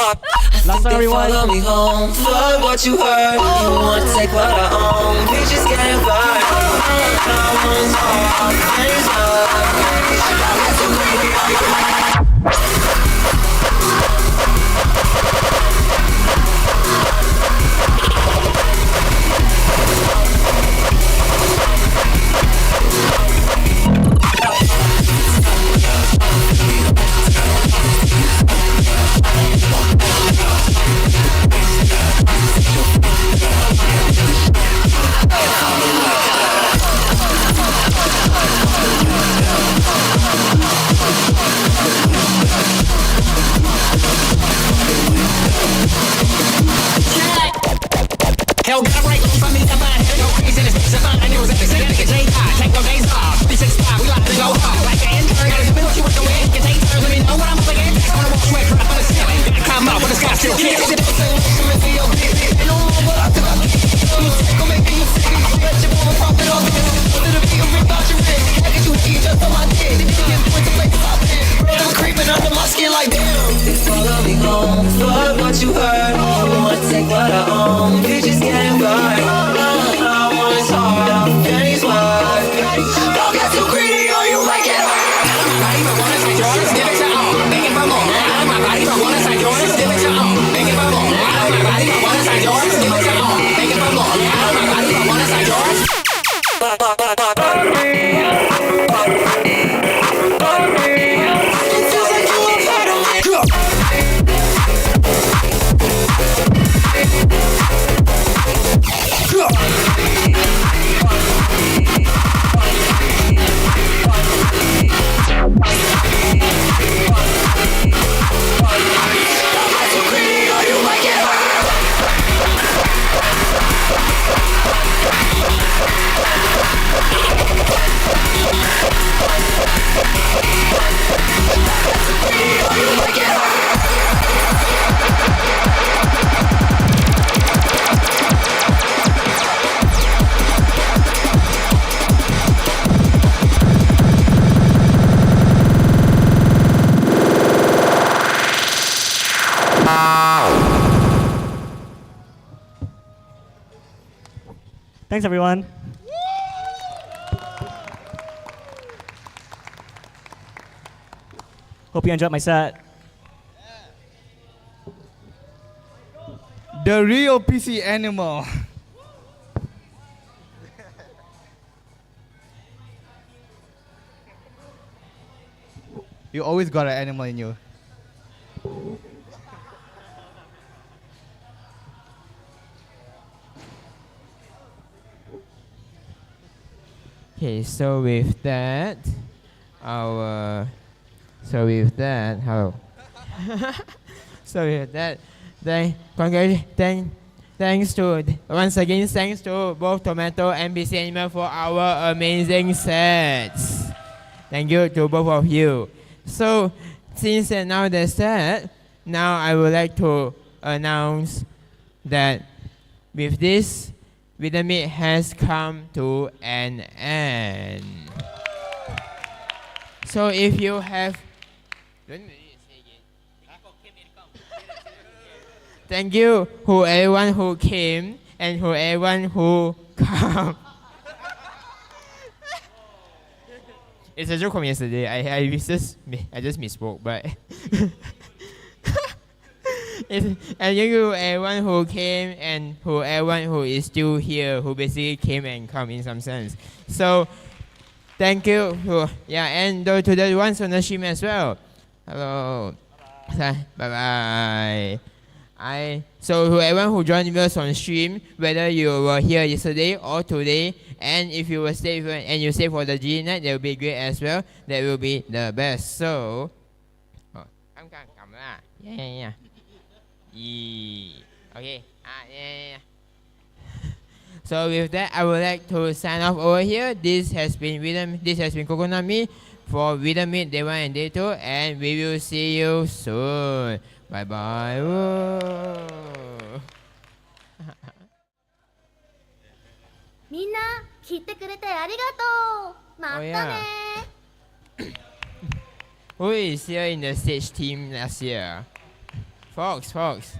Last song, everyone. Follow me home, fuck what you heard. You want to take what I own, bitches getting fired. Hell got a break for me to find. Had to go crazy in this bitch to find. It was epic, so gotta get J high. Take no days off. 365, we like to go hard. Like an intern, gotta spin what you with the wind. Can take turns, let me know what I'm up against. On the wall, sweat, drop on the ceiling. Gotta climb up when the sky still clear. Is it both saying what you feel your bitch? And no more what I feel. You sick, gon' make me you sick. You bet you won't profit off it. Under the beat, rip out your wrist. How could you eat just on my dick? Then you get points to play the top in. Bro, creeping under my skin like damn. Follow me home, fuck what you heard. You want to take what I own, bitches getting fired. I want is hard, and he's wide. Don't get too greedy or you might get hurt. My body but wanna say Jordan, give it your own. Begging for more. My body but wanna say Jordan, give it your own. Begging for more. My body but wanna say Jordan, give it your own. Begging for more. My body but wanna say Jordan. Thanks, everyone. Hope you enjoyed my set. The real PC animal. You always got an animal in you. Okay, so with that, how? So with that, thanks to once again, thanks to both Tomato and BC Animal for our amazing sets. Thank you to both of you. So since now that's said, now I would like to announce that with this, Rhythmeet has come to an end. So if you have... Thank you to everyone who came and to everyone who come. It's a joke from yesterday. I just misspoke, but... And thank you everyone who came and who everyone who is still here, who basically came and come in some sense. So thank you and to the ones on the stream as well. Hello. Bye bye. So to everyone who joined us on stream, whether you were here yesterday or today, and if you will stay and you stay for the G night, that will be great as well. That will be the best. So yeah. Okay. Yeah. So with that, I would like to sign off over here. This has been Coconut Me for Rhythmeet Day 1 and Day 2, and we will see you soon. Bye bye. Whoa. みんな聞いてくれてありがとう。またね。Who is here in the stage team last year? Fox.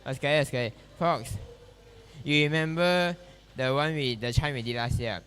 Okay. Fox, you remember the chant we did last year?